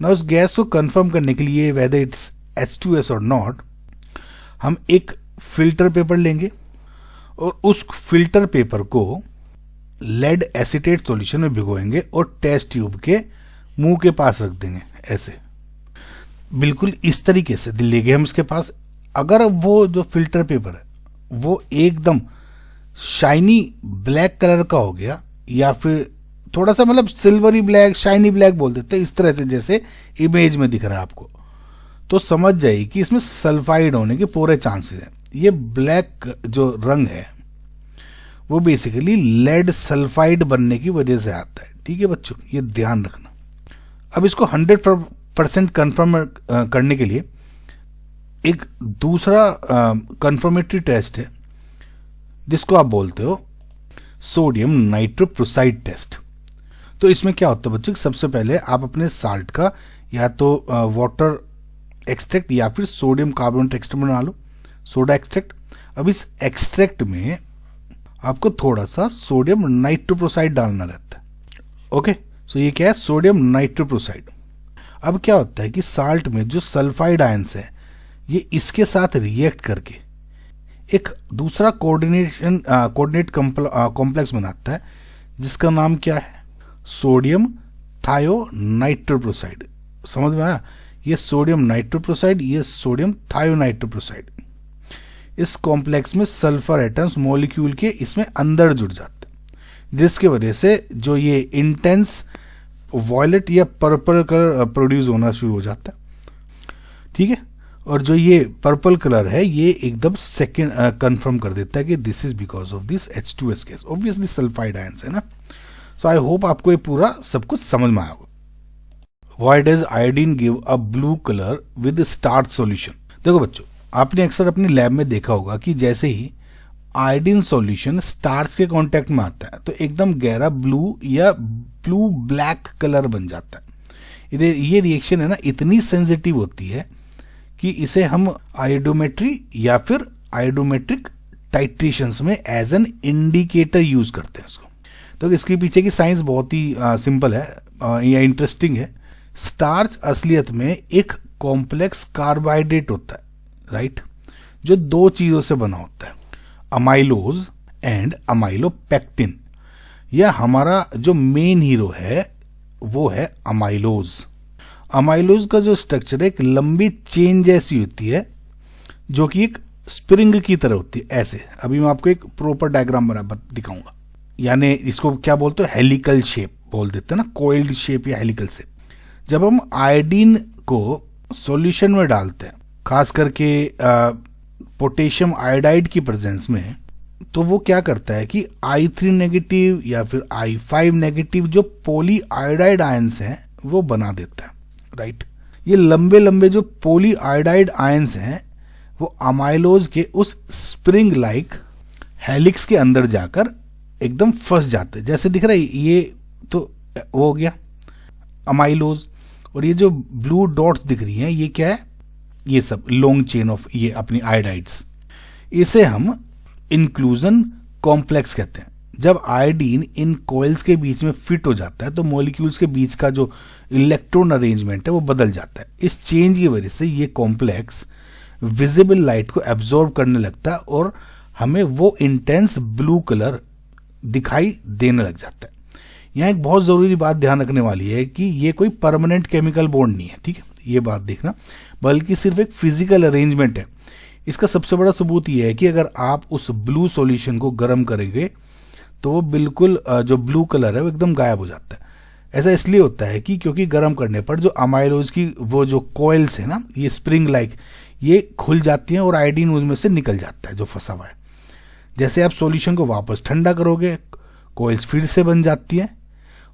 ना। उस गैस को कंफर्म करने के लिए वेदर इट्स H2S और नॉट, हम एक फिल्टर पेपर लेंगे और उस फिल्टर पेपर को लेड एसीटेट सॉल्यूशन में भिगोएंगे और टेस्ट ट्यूब के मुंह के पास रख देंगे ऐसे, बिल्कुल इस तरीके से ले गए हम इसके पास। अगर वो जो फिल्टर पेपर है वो एकदम शाइनी ब्लैक कलर का हो गया या फिर थोड़ा सा मतलब सिल्वरी ब्लैक, शाइनी ब्लैक बोल देते हैं इस तरह से जैसे इमेज में दिख रहा है आपको, तो समझ जाइए कि इसमें सल्फाइड होने के पूरे चांसेस हैं। ये ब्लैक जो रंग है वो बेसिकली लेड सल्फाइड बनने की वजह से आता है। ठीक है बच्चों, ये ध्यान रखना। अब इसको 100% कंफर्म करने के लिए एक दूसरा कंफर्मेटरी टेस्ट है जिसको आप बोलते हो सोडियम नाइट्रोप्रोसाइड टेस्ट। तो इसमें क्या होता है बच्चों, सबसे पहले आप अपने साल्ट का या तो वाटर एक्सट्रैक्ट या फिर सोडियम कार्बोनेट एक्सट्रैक्ट बना लो, सोडा एक्सट्रैक्ट। अब इस एक्सट्रैक्ट में आपको थोड़ा सा सोडियम नाइट्रोप्रोसाइड डालना रहता है। ओके, सो ये क्या है, सोडियम नाइट्रोप्रोसाइड। अब क्या होता है कि साल्ट में जो सल्फाइड आयंस है ये इसके साथ रिएक्ट करके एक दूसरा कोऑर्डिनेट कॉम्प्लेक्स बनाता है जिसका नाम क्या है, सोडियम थायोनाइट्रोप्रोसाइड। समझ में आया, ये सोडियम नाइट्रोप्रोसाइड, ये सोडियम थायोनाइट्रोप्रोसाइड। इस कॉम्प्लेक्स में सल्फर एटम्स मॉलिक्यूल के इसमें अंदर जुड़ जाते हैं जिसकी वजह से जो ये इंटेंस वॉयलेट या पर्पल कलर प्रोड्यूस होना शुरू हो जाता है। ठीक है, और जो ये पर्पल कलर है ये एकदम सेकेंड कंफर्म कर देता है कि this is because of this H2S gas, obviously sulphide ions है ना। सो आई होप आपको ये पूरा सब कुछ समझ में आया होगा। Why does iodine give a blue colour with starch solution. देखो बच्चों, आपने अक्सर अपनी लैब में देखा होगा कि जैसे ही आयोडीन सॉल्यूशन स्टार्च के कांटेक्ट में आता है तो एकदम गहरा ब्लू या ब्लू ब्लैक कलर बन जाता है। ये रिएक्शन है ना इतनी सेंसिटिव होती है कि इसे हम आयोडोमेट्री या फिर आयोडोमेट्रिक टाइट्रेशंस में एज एन इंडिकेटर यूज करते हैं इसको। तो इसके पीछे की साइंस बहुत ही सिंपल है या इंटरेस्टिंग है। स्टार्च असलियत में एक कॉम्प्लेक्स कार्बोहाइड्रेट होता है, राइट, जो दो चीजों से बना होता है, अमाइलोज एंड अमाइलोपेक्टिन। यह हमारा जो मेन हीरो है वो है अमाइलोज। अमाइलोज का जो स्ट्रक्चर है एक लंबी चेन जैसी होती है जो कि एक स्प्रिंग की तरह होती है, ऐसे। अभी मैं आपको एक प्रॉपर डायग्राम बना दिखाऊंगा, यानी इसको क्या बोलते हैं, हेलिकल शेप बोल देते हैं ना, कोइल्ड शेप या हेलिकल शेप। जब हम आयोडीन को सॉल्यूशन में डालते हैं, खास करके पोटेशियम आयोडाइड की प्रेजेंस में, तो वो क्या करता है कि I3 नेगेटिव या फिर I5 नेगेटिव जो पॉली आयोडाइड आयंस हैं वो बना देता है, राइट। ये लंबे लंबे जो पॉली आयोडाइड आयंस हैं वो अमाइलोज के उस स्प्रिंग लाइक हेलिक्स के अंदर जाकर एकदम फंस जाते हैं। जैसे दिख रहा है ये तो वो हो गया अमाइलोज, और ये जो ब्लू डॉट्स दिख रही हैं ये क्या है, ये सब लॉन्ग चेन ऑफ ये अपनी आयोडाइड्स। इसे हम इंक्लूजन कॉम्प्लेक्स कहते हैं। जब आयोडीन इन कॉइल्स के बीच में फिट हो जाता है तो मॉलिक्यूल्स के बीच का जो इलेक्ट्रॉन अरेंजमेंट है वो बदल जाता है। इस चेंज की वजह से ये कॉम्प्लेक्स विजिबल लाइट को एब्जॉर्ब करने लगता है और हमें वो इंटेंस ब्लू कलर दिखाई देने लग जाता है। यहाँ एक बहुत जरूरी बात ध्यान रखने वाली है कि ये कोई परमानेंट केमिकल बॉन्ड नहीं है, ठीक है, ये बात देखना, बल्कि सिर्फ एक फिजिकल अरेंजमेंट है। इसका सबसे बड़ा सबूत ये है कि अगर आप उस ब्लू सॉल्यूशन को गर्म करेंगे तो वो बिल्कुल जो ब्लू कलर है वो एकदम गायब हो जाता है। ऐसा इसलिए होता है कि क्योंकि गर्म करने पर जो अमाइलोज की वो जो कॉइल्स है ना, ये स्प्रिंग लाइक, ये खुल जाती हैं और आयोडीन उसमें से निकल जाता है जो फंसा हुआ है। जैसे आप सॉल्यूशन को वापस ठंडा करोगे, कॉइल्स फिर से बन जाती हैं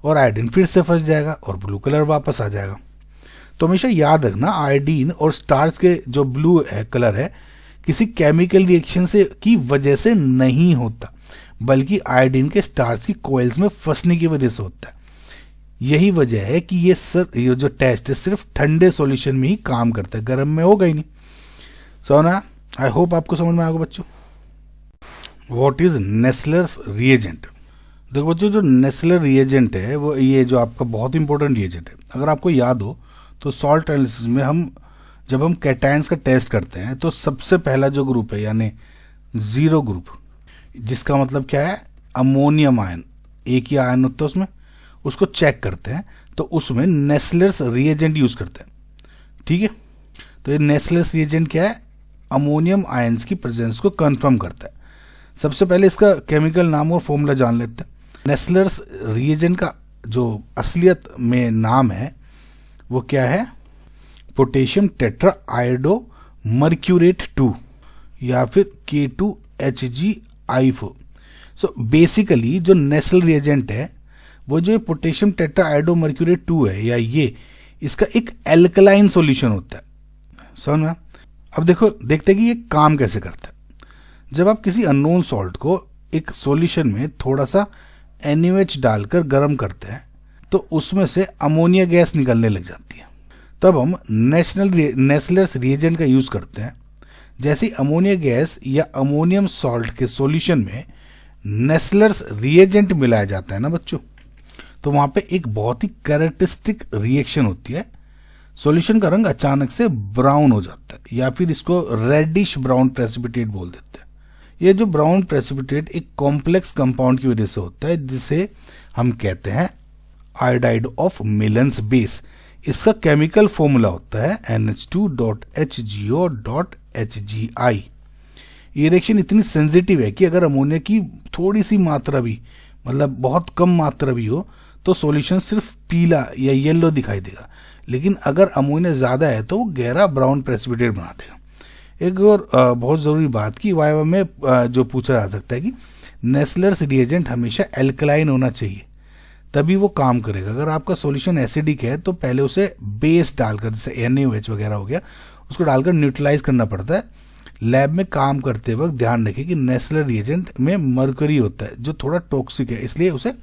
और आयोडीन फिर से फंस जाएगा और ब्लू कलर वापस आ जाएगा। तो हमेशा याद रखना, आयोडीन और स्टार्च के जो ब्लू है कलर है किसी केमिकल रिएक्शन से की वजह से नहीं होता, बल्कि आयोडीन के स्टार्च की कॉइल्स में फंसने की वजह से होता है। यही वजह है कि ये जो टेस्ट है सिर्फ ठंडे सॉल्यूशन में ही काम करता है, गर्म में होगा ही नहीं। सो ना, आई होप आपको समझ में आएगा बच्चों। What is Nessler's reagent? देखो बच्चों, जो नेस्लर रिएजेंट है वो ये जो आपका बहुत इंपॉर्टेंट रिएजेंट है। अगर आपको याद हो तो सॉल्ट एनालिसिस में जब हम कैटायंस का टेस्ट करते हैं तो सबसे पहला जो ग्रुप है यानी 0 ग्रुप, जिसका मतलब क्या है, अमोनियम आयन, एक ही आयन होता है उसमें, उसको चेक करते हैं तो उसमें नेस्लर्स रिएजेंट यूज करते हैं, ठीक है। तो ये नेस्लर्स रिएजेंट क्या है, अमोनियम आयंस की प्रेजेंस को कंफर्म करता है। सबसे पहले इसका केमिकल नाम और फॉर्मूला जान लेते हैं। नेस्लर्स रिएजेंट का जो असलियत में नाम है वो क्या है, पोटेशियम टेट्रा आयोडो मर्क्यूरेट 2 या फिर K2HgI4। सो बेसिकली जो नेस्लर रिएजेंट है वो जो पोटेशियम टेट्रा आयोडो मर्क्यूरेट 2 है या ये, इसका एक एल्कलाइन सॉल्यूशन होता है, समझ में। अब देखते हैं कि ये काम कैसे करता है। जब आप किसी अननोन सॉल्ट को एक सॉल्यूशन में थोड़ा सा NaOH डालकर गर्म करते हैं तो उसमें से अमोनिया गैस निकलने लग जाती है। तब हम नेस्लर्स रिएजेंट का यूज करते हैं। जैसे अमोनिया गैस या अमोनियम सॉल्ट के सॉल्यूशन में नेस्लर्स रिएजेंट मिलाया जाता है ना बच्चों, तो वहां पे एक बहुत ही कैरेक्टरिस्टिक रिएक्शन होती है। सॉल्यूशन का रंग अचानक से ब्राउन हो जाता है या फिर इसको रेडिश ब्राउन प्रेसिपिटेट बोल देते हैं। ये जो ब्राउन प्रेसिपिटेट एक कॉम्प्लेक्स कंपाउंड की वजह से होता है जिसे हम कहते हैं आयोडाइड ऑफ मेलेंस बेस। इसका केमिकल फॉर्मूला होता है NH2.HgO.HgI। ये रिएक्शन इतनी सेंसिटिव है कि अगर अमोनिया की थोड़ी सी मात्रा भी, मतलब बहुत कम मात्रा भी हो तो सॉल्यूशन सिर्फ पीला या येलो दिखाई देगा, लेकिन अगर अमोनिया ज़्यादा है तो वो गहरा ब्राउन प्रेसिपिटेट बना देगा। एक और बहुत ज़रूरी बात की वाइवा में जो पूछा जा सकता है कि नेस्लर्स रिएजेंट हमेशा एल्कलाइन होना चाहिए तभी वो काम करेगा। अगर आपका सॉल्यूशन एसिडिक है तो पहले उसे बेस डालकर, जैसे NaOH वगैरह हो गया, उसको डालकर न्यूट्रलाइज करना पड़ता है। लैब में काम करते वक्त ध्यान रखें कि नेस्लर रिएजेंट में मर्क्यूरी होता है जो थोड़ा टॉक्सिक है, इसलिए उसे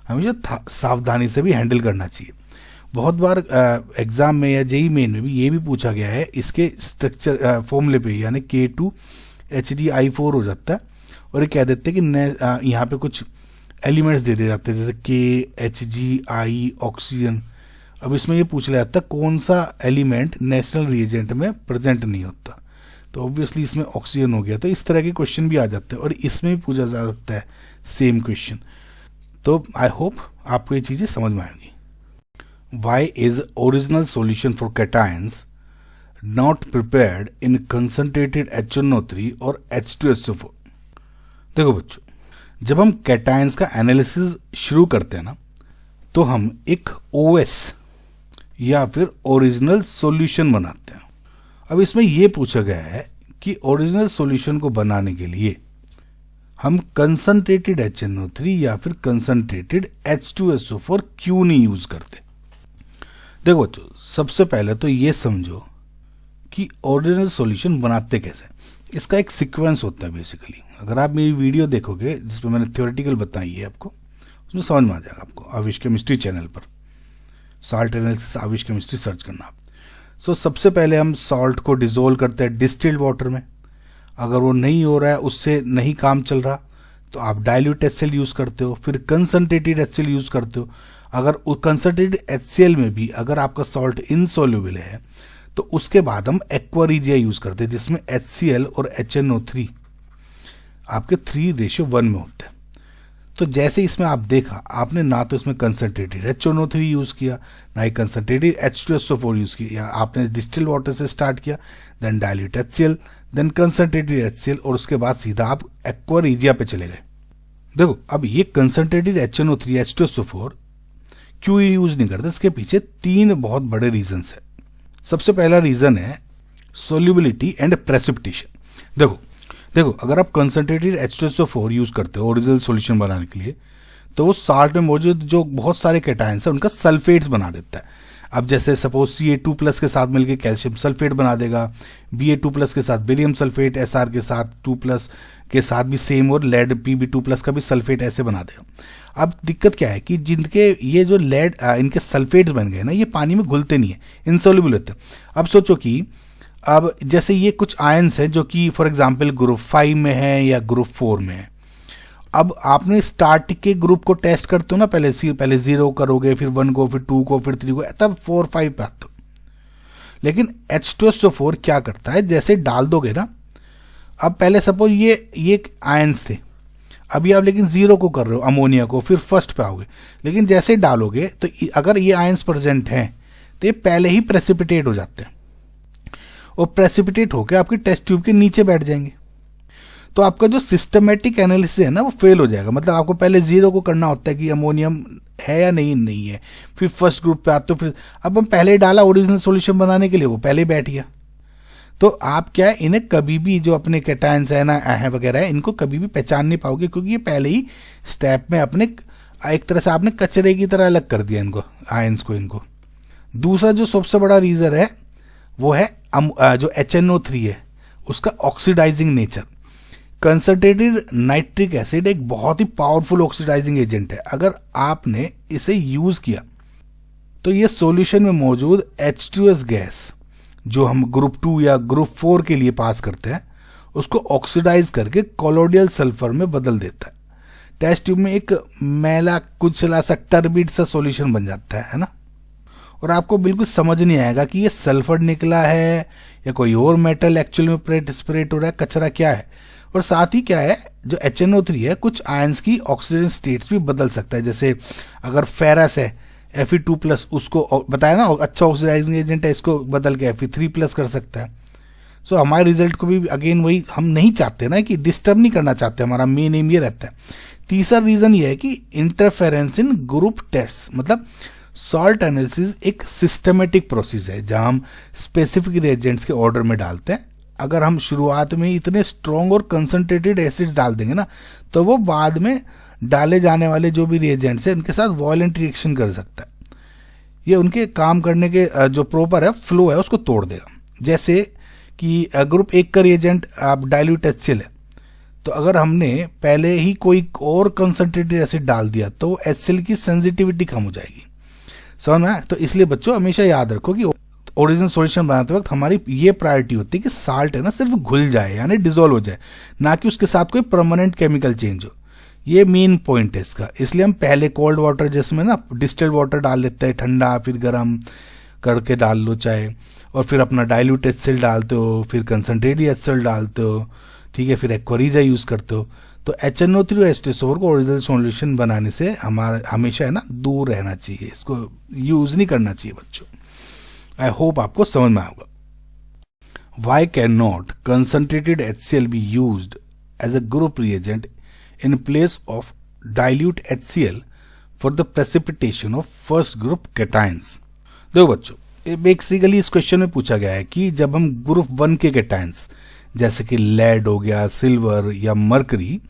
हमेशा सावधानी से भी हैंडल करना चाहिए। बहुत बार एग्जाम में या JEE मेन में भी ये भी पूछा गया है, इसके स्ट्रक्चर फॉर्मूले पे यानी K2HgI4 हो जाता है और ये कह देते हैं कि यहाँ पे कुछ एलिमेंट्स दे दिए जाते हैं जैसे KHgI ऑक्सीजन। अब इसमें ये पूछ लिया जाता है कौन सा एलिमेंट नेशनल रिएजेंट में प्रेजेंट नहीं होता, तो ऑब्वियसली इसमें ऑक्सीजन हो गया। तो इस तरह के क्वेश्चन भी आ जाते हैं और इसमें भी पूछा जा सकता है सेम क्वेश्चन। तो आई होप आपको ये चीज़ें समझ में आएंगी। Why is original solution for cations not prepared in concentrated HNO3 और H2SO4? देखो बच्चों, जब हम कैटायंस का एनालिसिस शुरू करते हैं ना, तो हम एक OS या फिर ओरिजिनल सॉल्यूशन बनाते हैं। अब इसमें यह पूछा गया है कि ओरिजिनल सॉल्यूशन को बनाने के लिए हम कंसंट्रेटेड HNO3 या फिर कंसंट्रेटेड H2SO4 क्यों नहीं यूज करते। देखो बच्चों, सबसे पहले तो ये समझो कि ओरिजिनल सॉल्यूशन बनाते कैसे। इसका एक सीक्वेंस होता है बेसिकली। अगर आप मेरी वीडियो देखोगे जिसमें मैंने थ्योरेटिकल बताई है आपको, उसमें समझ में आ जाएगा आपको। आविश केमिस्ट्री चैनल पर सॉल्ट एनालिसिस आविश केमिस्ट्री सर्च करना आप। सो सबसे पहले हम सॉल्ट को डिसोल्व करते हैं डिस्टिल्ड वाटर में। अगर वो नहीं हो रहा है, उससे नहीं काम चल रहा, तो आप डाइल्यूट HCl यूज़ करते हो, फिर कंसंट्रेटेड HCl यूज़ करते हो। अगर कंसंट्रेटेड HCl में भी अगर आपका सॉल्ट इनसॉल्युबल है, तो उसके बाद हम एक्वा यूज़ करते हैं जिसमें HCl और HNO3 आपके 3:1 में होते हैं। तो जैसे इसमें आप देखा, आपने ना तो इसमें कंसंट्रेटेड HNO3 यूज़ किया, ना ही कंसंट्रेटेड H2SO4 यूज़ किया। आपने डिस्टिल वाटर से स्टार्ट किया, then dilute HCl, then concentrated HCl, और उसके बाद सीधा आप एक्वा रीजिया पे चले गए। देखो, अब ये कंसंट्रेटेड HNO3 H2SO4 क्यों यूज नहीं करते, इसके पीछे 3 बहुत बड़े रीजंस है। सबसे पहला रीजन है सोल्यूबिलिटी एंड प्रेसिपिटेशन। देखो अगर आप कंसंट्रेटेड H2SO4 यूज करते हो ओरिजिनल सॉल्यूशन बनाने के लिए, तो वो साल्ट में मौजूद जो बहुत सारे कैटायंस है उनका सल्फेट्स बना देता है। अब जैसे सपोज Ca2+ के साथ मिलकर कैल्शियम सल्फेट बना देगा, Ba2+ के साथ बेरियम सल्फेट, Sr के साथ 2+ के साथ भी सेम, और लेड Pb2+ का भी सल्फेट ऐसे बना देगा। अब दिक्कत क्या है कि जिनके ये जो लेड इनके सल्फेट्स बन गए ना, ये पानी में घुलते नहीं है, इनसॉल्युबल होते हैं। अब सोचो कि अब जैसे ये कुछ आयंस हैं जो कि फॉर एग्जांपल ग्रुप 5 में है या ग्रुप 4 में है। अब आपने स्टार्ट के ग्रुप को टेस्ट करते हो ना, पहले 0 करोगे, फिर 1 को, फिर 2 को, फिर 3 को, तब 4 5 पे आते हो। लेकिन H2SO4 क्या करता है, जैसे डाल दोगे ना, अब पहले सपोज ये आयंस थे, अभी आप लेकिन 0 को कर रहे हो, अमोनिया को, फिर फर्स्ट पे आओगे, लेकिन जैसे डालोगे तो अगर ये आयंस प्रेजेंट हैं तो ये पहले ही प्रेसिपिटेट हो जाते हैं, और प्रेसिपिटेट होकर आपकी टेस्ट ट्यूब के नीचे बैठ जाएंगे। तो आपका जो सिस्टमेटिक एनालिसिस है ना, वो फेल हो जाएगा। मतलब आपको पहले 0 को करना होता है कि अमोनियम है या नहीं है, फिर फर्स्ट ग्रुप पे आते हो, फिर अब हम पहले ही डाला ओरिजिनल सॉल्यूशन बनाने के लिए, वो पहले ही बैठ गया। तो आप क्या है, इन्हें कभी भी जो अपने कैटायंस है ना है वगैरह है, इनको कभी भी पहचान नहीं पाओगे, क्योंकि ये पहले ही स्टेप में अपने एक तरह से आपने कचरे की तरह अलग कर दिया इनको, आयंस को इनको। दूसरा जो सबसे बड़ा रीजन है वो है जो HNO3 है उसका oxidising nature. Concentrated nitric acid एक बहुत ही पावरफुल ऑक्सीडाइजिंग एजेंट है। अगर आपने इसे यूज किया तो ये सॉल्यूशन में मौजूद H2S गैस जो हम ग्रुप 2 या ग्रुप 4 के लिए पास करते हैं, उसको ऑक्सीडाइज करके कोलोडियल सल्फर में बदल देता है। टेस्ट ट्यूब में एक मैला कुचला सा टर्बिड सा सॉल्यूशन बन जाता है ना, और आपको बिल्कुल समझ नहीं आएगा कि ये सल्फर निकला है या कोई और मेटल एक्चुअल में प्रेट हो रहा है, कचरा क्या है। और साथ ही क्या है, जो HNO3 है कुछ आयंस की ऑक्सीजन स्टेट्स भी बदल सकता है। जैसे अगर फेरस है Fe2+, उसको बताया ना अच्छा ऑक्सीडाइजिंग एजेंट है, इसको बदल के Fe3+ कर सकता है। सो हमारे रिजल्ट को भी अगेन वही हम नहीं चाहते ना, कि डिस्टर्ब नहीं करना चाहते, हमारा मेन एम ये रहता है। तीसरा रीजन ये है कि इंटरफेरेंस इन ग्रुप टेस्ट। मतलब सॉल्ट एनालिसिस एक सिस्टमेटिक प्रोसेस है जहां हम स्पेसिफिक रिएजेंट्स के ऑर्डर में डालते हैं। अगर हम शुरुआत में इतने स्ट्रॉन्ग और कंसंट्रेटेड एसिड्स डाल देंगे ना, तो वो बाद में डाले जाने वाले जो भी रिएजेंट्स हैं उनके साथ वॉयलेंट रिएक्शन कर सकता है। ये उनके काम करने के जो प्रॉपर है फ्लो है उसको तोड़ देगा। जैसे कि ग्रुप 1 का रिएजेंट आप डाइल्यूट HCl है, तो अगर हमने पहले ही कोई और कंसंट्रेटेड एसिड डाल दिया तो HCl की सेंसिटिविटी कम हो जाएगी, समझ में? तो इसलिए बच्चों हमेशा याद रखो कि ओरिजिनल सॉल्यूशन बनाते वक्त हमारी ये प्रायोरिटी होती है कि साल्ट है ना सिर्फ घुल जाए यानी डिजोल्व हो जाए, ना कि उसके साथ कोई परमानेंट केमिकल चेंज हो। ये मेन पॉइंट है इसका। इसलिए हम पहले कोल्ड वाटर जिसमें ना डिस्टिल्ड वाटर डाल देते हैं ठंडा, फिर गर्म करके डाल लो चाहे, और फिर अपना डाइल्यूट HCl डालते हो, फिर कंसनट्रेटेड HCl डालते हो, ठीक है, फिर एक्वारीजा यूज़ करते हो। तो HNO3 और H2SO4 को ओरिजिनल सॉल्यूशन बनाने से हमारा हमेशा है ना दूर रहना चाहिए, इसको यूज़ नहीं करना चाहिए बच्चों। आई होप आपको समझ में आएगा। Why can not concentrated HCl be used as a group reagent in place of dilute HCl for the precipitation of first group cations। देखो बच्चों, बेसिकली इस क्वेश्चन में पूछा गया है कि जब हम ग्रुप 1 के कैटायंस जैसे कि लेड हो गया, सिल्वर या मर्करी,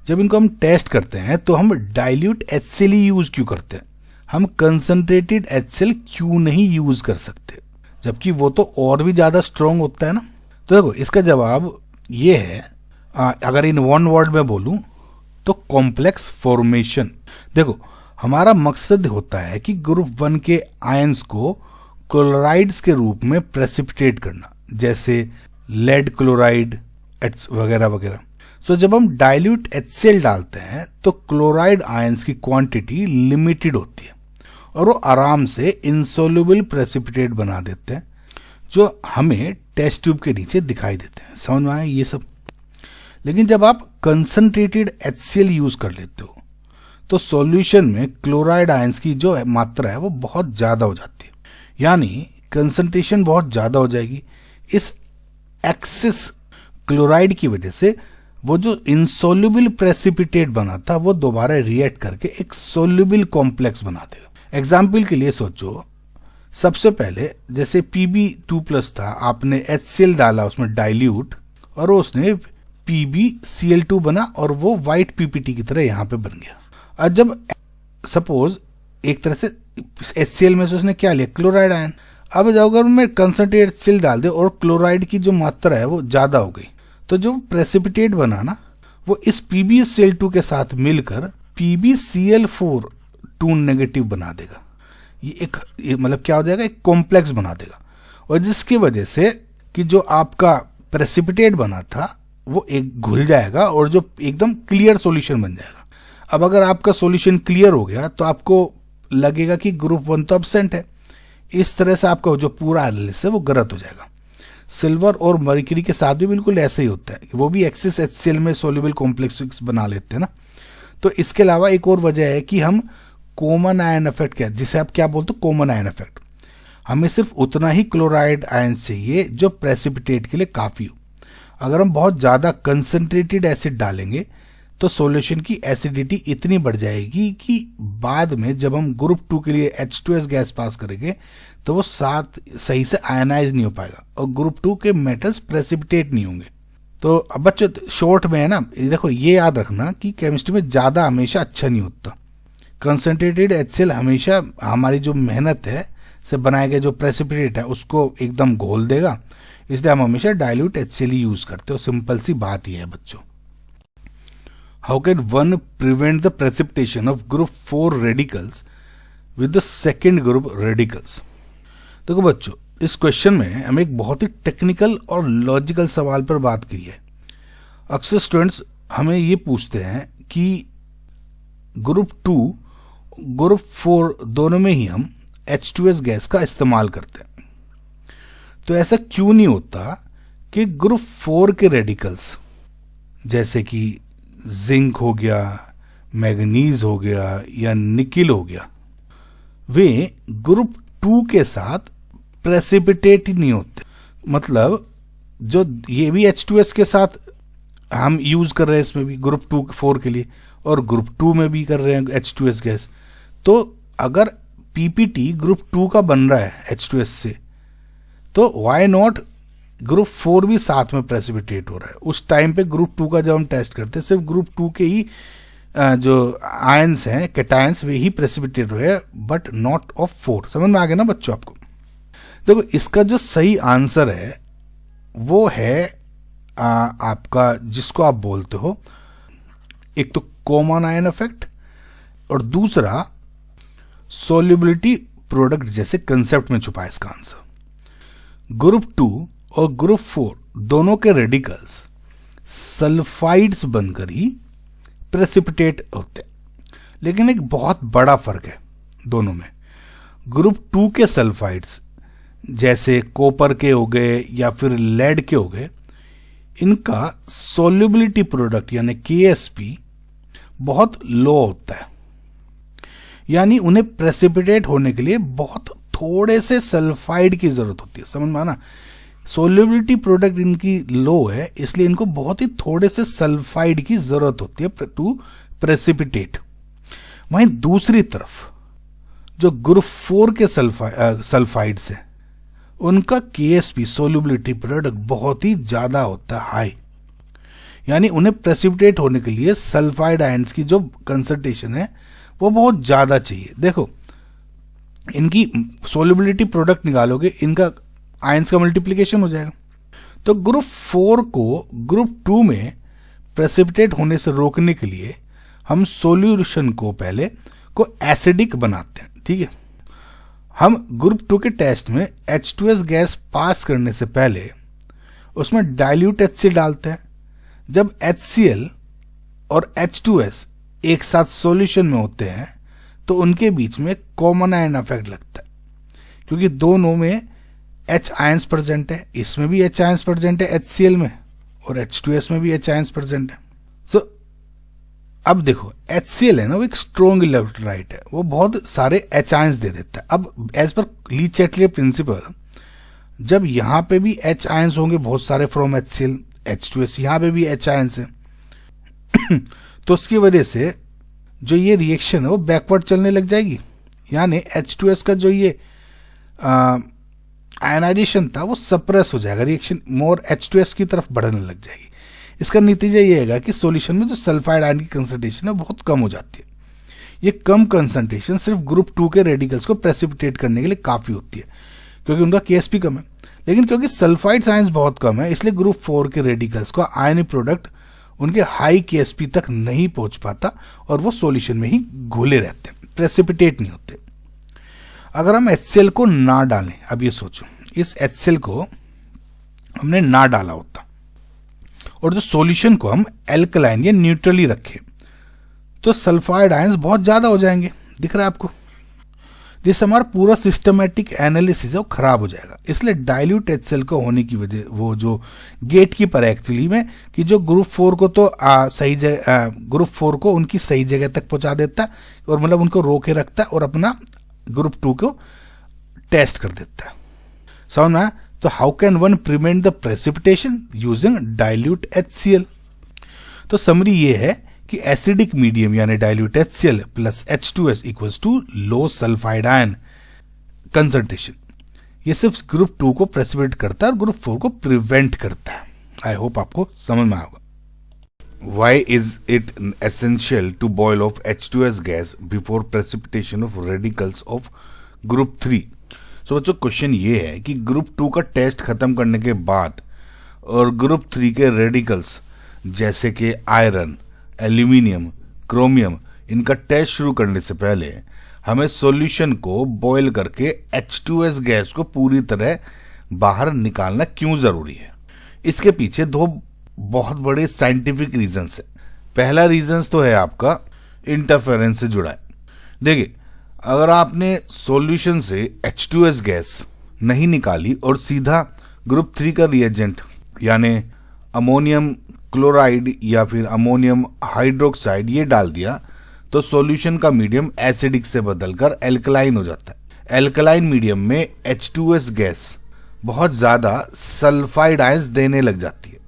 जब इनको हम टेस्ट करते हैं तो हम डाइल्यूट HCl ही यूज क्यों करते हैं, हम कंसनट्रेटेड HCl क्यों नहीं यूज कर सकते, जबकि वो तो और भी ज्यादा स्ट्रॉन्ग होता है ना। तो देखो इसका जवाब ये है, अगर इन वन वर्ड में बोलूं तो कॉम्प्लेक्स फॉर्मेशन। देखो हमारा मकसद होता है कि ग्रुप 1 के आयंस को क्लोराइड्स के रूप में प्रेसिपिटेट करना, जैसे लेड क्लोराइड वगैरह वगैरह। सो जब हम डाइल्यूट HCl डालते हैं तो क्लोराइड आयंस की क्वांटिटी लिमिटेड होती है और वो आराम से इंसोल्यूबल प्रेसिपिटेट बना देते हैं, जो हमें टेस्ट ट्यूब के नीचे दिखाई देते हैं। समझ में आया ये सब। लेकिन जब आप कंसनट्रेटेड HCl यूज कर लेते हो तो सॉल्यूशन में क्लोराइड आयंस की जो मात्रा है वो बहुत ज़्यादा हो जाती है, यानी कंसंट्रेशन बहुत ज़्यादा हो जाएगी। इस एक्सेस क्लोराइड की वजह से वो जो इंसोल्यूबल प्रेसिपिटेट बना था वो दोबारा रिएक्ट करके एक सोल्यूबल कॉम्प्लेक्स बना देगा। एग्जाम्पल के लिए सोचो, सबसे पहले जैसे Pb2+ था, आपने HCl डाला उसमें डाइल्यूट और उसने PbCl2 बना और वो वाइट PPT की तरह यहां पे बन गया। अब जब सपोज एक तरह से HCl में से उसने क्या लिया, क्लोराइड आयन। अब जब अगर मैं कंसंट्रेटेड HCl डाल दे और क्लोराइड की जो मात्रा है वो ज्यादा हो गई, तो जो प्रेसिपिटेट बना ना वो इस PbCl2 के साथ मिलकर PbCl4 नेगेटिव बना देगा। ये मतलब क्या हो जाएगा, एक कॉम्प्लेक्स बना देगा, और जिसकी वजह से कि जो आपका प्रेसिपिटेट बना था वो एक घुल जाएगा और जो एकदम क्लियर सॉल्यूशन बन जाएगा। अब अगर आपका सॉल्यूशन क्लियर हो गया तो आपको लगेगा कि ग्रुप 1 तो एब्सेंट है। इस तरह से आपका जो पूरा एनालिसिस है वो गलत हो जाएगा। सिल्वर और मर्क्यूरी के साथ भी बिल्कुल ऐसे ही होता है, वो भी एक्सेस HCl में सोल्यूबल कॉम्प्लेक्स बना लेते हैं ना। तो इसके अलावा एक और वजह है कि हम कॉमन आयन इफेक्ट, क्या जिसे आप क्या बोलते हो, कॉमन आयन इफेक्ट। हमें सिर्फ उतना ही क्लोराइड आयन चाहिए जो प्रेसिपिटेट के लिए काफ़ी हो। अगर हम बहुत ज़्यादा कंसंट्रेटेड एसिड डालेंगे तो सॉल्यूशन की एसिडिटी इतनी बढ़ जाएगी कि बाद में जब हम ग्रुप 2 के लिए H2S गैस पास करेंगे तो वो साथ सही से आयनाइज नहीं हो पाएगा और ग्रुप 2 के मेटल्स प्रेसिपिटेट नहीं होंगे। तो अब बच्चों शॉर्ट में है ना, देखो ये याद रखना कि केमिस्ट्री में ज़्यादा हमेशा अच्छा नहीं होता। कंसंट्रेटेड HCl हमेशा हमारी जो मेहनत है से बनाए गए जो प्रेसिपिटेट है उसको एकदम घोल देगा, इसलिए हम हमेशा डाइल्यूट HCl यूज करते हो। सिंपल सी बात ही है बच्चों। How can one prevent the precipitation of group 4 radicals with the second group radicals. देखो बच्चों, इस क्वेश्चन में हम एक बहुत ही टेक्निकल और लॉजिकल सवाल पर बात की है। अक्सर स्टूडेंट्स हमें ये पूछते हैं कि ग्रुप 2 ग्रुप 4 दोनों में ही हम H2S गैस का इस्तेमाल करते हैं, तो ऐसा क्यों नहीं होता कि ग्रुप 4 के रेडिकल्स जैसे कि जिंक हो गया, मैग्नीज हो गया या निकिल हो गया, वे ग्रुप 2 के साथ प्रेसिपिटेट ही नहीं होते। मतलब जो ये भी H2S के साथ हम यूज कर रहे हैं, इसमें भी ग्रुप 4 के लिए, और ग्रुप 2 में भी कर रहे हैं H2S गैस। तो अगर PPT ग्रुप 2 का बन रहा है H2S से, तो वाई नॉट ग्रुप 4 भी साथ में प्रेसिपिटेट हो रहा है। उस टाइम पे ग्रुप 2 का जब हम टेस्ट करते हैं सिर्फ ग्रुप 2 के ही जो आयंस हैं, कैटायंस, वे ही प्रेसिपिटेट हुए, बट नॉट ऑफ 4। समझ में आ गया ना बच्चों आपको। देखो इसका जो सही आंसर है वो है आपका, जिसको आप बोलते हो, एक तो कॉमन आयन इफेक्ट और दूसरा सोल्यूबिलिटी प्रोडक्ट जैसे कंसेप्ट में छुपा है इसका आंसर। ग्रुप 2 और ग्रुप 4 दोनों के रेडिकल्स सल्फाइड्स बनकर ही प्रेसिपिटेट होते हैं। लेकिन एक बहुत बड़ा फर्क है दोनों में। ग्रुप 2 के सल्फाइड्स जैसे कॉपर के हो गए या फिर लेड के हो गए, इनका सोल्युबिलिटी प्रोडक्ट यानी KSP बहुत लो होता है, यानी उन्हें प्रेसिपिटेट होने के लिए बहुत थोड़े से सल्फाइड की जरूरत होती है। समझ में आना, सोल्युबिलिटी प्रोडक्ट इनकी लो है, इसलिए इनको बहुत ही थोड़े से सल्फाइड की जरूरत होती है टू प्रेसिपिटेट। वहीं दूसरी तरफ जो ग्रुप 4 के सल्फाइड्स है, उनका KSP सोल्युबिलिटी प्रोडक्ट बहुत ही ज्यादा होता है, हाई, यानी उन्हें प्रेसिपिटेट होने के लिए सल्फाइड आयंस की जो कंसंट्रेशन है वो बहुत ज्यादा चाहिए। देखो, इनकी सोल्युबिलिटी प्रोडक्ट निकालोगे, इनका आयंस का मल्टीप्लिकेशन हो जाएगा। तो ग्रुप 4 को ग्रुप 2 में प्रेसिपिटेट होने से रोकने के लिए हम सॉल्यूशन को पहले को एसिडिक बनाते हैं, ठीक है। हम ग्रुप 2 के टेस्ट में H2S गैस पास करने से पहले उसमें डाइल्यूट HCl डालते हैं। जब HCl और H2S एक साथ सॉल्यूशन में होते हैं तो उनके बीच में कॉमन आयन इफेक्ट लगता है, क्योंकि दोनों में H आयंस प्रेजेंट है। इसमें भी H आयंस प्रेजेंट है HCl में, और H2S में भी H आयंस प्रेजेंट है। तो अब देखो, HCl है ना, वो एक स्ट्रॉन्ग इलेक्ट्रोलाइट है, वो बहुत सारे H आयंस दे देता है। अब as per Le Chatelier principal, जब यहाँ पे भी H आयंस होंगे बहुत सारे फ्रॉम HCl, H2S यहाँ पे भी H आयंस है तो उसकी वजह से जो ये रिएक्शन है वो बैकवर्ड चलने लग जाएगी, यानी H2S का जो ये आयनाइजेशन था वो सप्रेस हो जाएगा, रिएक्शन मोर H2S की तरफ बढ़ने लग जाएगी। इसका नतीजा ये है कि सॉल्यूशन में जो सल्फाइड आयन की कंसंट्रेशन है बहुत कम हो जाती है। ये कम कंसंट्रेशन सिर्फ ग्रुप 2 के रेडिकल्स को प्रेसिपिटेट करने के लिए काफ़ी होती है, क्योंकि उनका KSP कम है। लेकिन क्योंकि सल्फाइड आयंस बहुत कम है, इसलिए ग्रुप 4 के रेडिकल्स का आयनिक प्रोडक्ट उनके हाई KSP तक नहीं पहुंच पाता और वो सॉल्यूशन में ही घुले रहते हैं, प्रेसिपिटेट नहीं होते। अगर हम HCl को ना डालें, अब ये सोचो, इस HCl को हमने ना डाला होता और जो सॉल्यूशन को हम एल्कलाइन या न्यूट्रली रखें, तो सल्फाइड आयंस बहुत ज्यादा हो जाएंगे। दिख रहा है आपको? जिससे हमारा पूरा सिस्टमेटिक एनालिसिस है वो खराब हो जाएगा। इसलिए डाइल्यूट HCl को होने की वजह वो जो गेट कीपर है एक्चुअली में, कि जो ग्रुप 4 को तो सही जगह, ग्रुप 4 को उनकी सही जगह तक पहुंचा देता है और मतलब उनको रोके रखता है और अपना ग्रुप 2 को टेस्ट कर देता है। समझ में? तो how can one prevent the precipitation using dilute HCl? तो समरी ये है कि एसिडिक मीडियम यानी dilute HCl plus H2S equals to low sulphide ion concentration, ये सिर्फ ग्रुप 2 को प्रेसिपिटेट करता है और ग्रुप 4 को प्रिवेंट करता है। आई होप आपको समझ में आएगा। Why is it essential to boil off H2S gas before precipitation of radicals of group 3? So बच्चों, क्वेश्चन ये है कि ग्रुप 2 का टेस्ट खत्म करने के बाद और ग्रुप 3 के रेडिकल्स जैसे कि आयरन, एल्यूमिनियम, क्रोमियम, इनका टेस्ट शुरू करने से पहले हमें सॉल्यूशन को बॉयल करके H2S गैस को पूरी तरह बाहर निकालना क्यों जरूरी है? इसके पीछे दो बहुत बड़े साइंटिफिक रीजंस है। पहला रीजंस तो है आपका इंटरफेरेंस से जुड़ा है। देखिए, अगर आपने सॉल्यूशन से H2S गैस नहीं निकाली और सीधा ग्रुप 3 का रिएजेंट यानी अमोनियम क्लोराइड या फिर अमोनियम हाइड्रोक्साइड ये डाल दिया, तो सॉल्यूशन का मीडियम एसिडिक से बदलकर एल्कलाइन हो जाता है। एल्कलाइन मीडियम में H2S गैस बहुत ज्यादा सल्फाइड आयंस देने लग जाती है।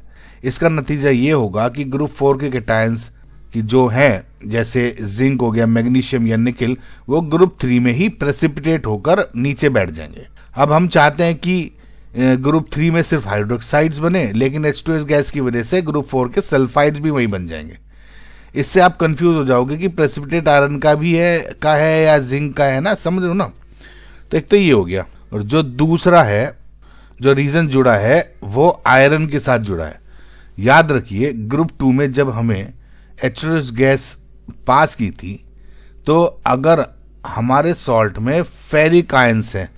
इसका नतीजा ये होगा कि ग्रुप 4 के कैटायंस की जो है, जैसे जिंक हो गया, मैग्नीशियम या निकेल, वो ग्रुप 3 में ही प्रेसिपिटेट होकर नीचे बैठ जाएंगे। अब हम चाहते हैं कि ग्रुप 3 में सिर्फ हाइड्रोक्साइड्स बने, लेकिन H2S गैस की वजह से ग्रुप 4 के सल्फाइड्स भी वही बन जाएंगे। इससे आप कंफ्यूज हो जाओगे कि प्रेसिपिटेट आयरन का भी है या जिंक का है ना, समझ रहे हो ना? तो एक तो ये हो गया, और जो दूसरा है, जो रीजन जुड़ा है वो आयरन के साथ जुड़ा है। याद रखिए, ग्रुप 2 में जब हमें H2S गैस पास की थी, तो अगर हमारे सॉल्ट में फेरिक आयंस है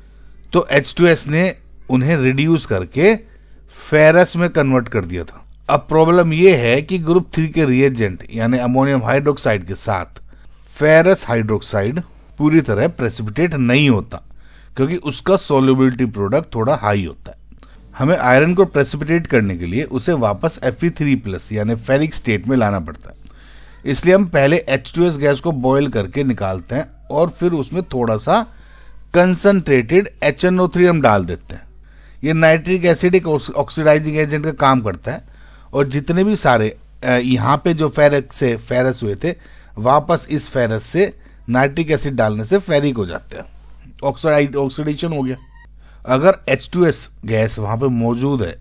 तो H2S ने उन्हें रिड्यूस करके फेरस में कन्वर्ट कर दिया था। अब प्रॉब्लम यह है कि ग्रुप 3 के रिएजेंट यानी अमोनियम हाइड्रोक्साइड के साथ फेरस हाइड्रोक्साइड पूरी तरह प्रेसिपिटेट नहीं होता, क्योंकि उसका सोल्युबिलिटी प्रोडक्ट थोड़ा हाई होता है। हमें आयरन को प्रेसिपिटेट करने के लिए उसे वापस Fe3+ यानी फेरिक स्टेट में लाना पड़ता है। इसलिए हम पहले H2S गैस को बॉयल करके निकालते हैं और फिर उसमें थोड़ा सा कंसंट्रेटेड HNO3 हम डाल देते हैं। ये नाइट्रिक एसिड एक ऑक्सीडाइजिंग एजेंट का काम करता है और जितने भी सारे यहाँ पे जो फेरस हुए थे वापस इस फेरस से नाइट्रिक एसिड डालने से फेरिक हो जाते हैं, ऑक्सीडेशन हो गया। अगर H2S गैस वहाँ पे मौजूद है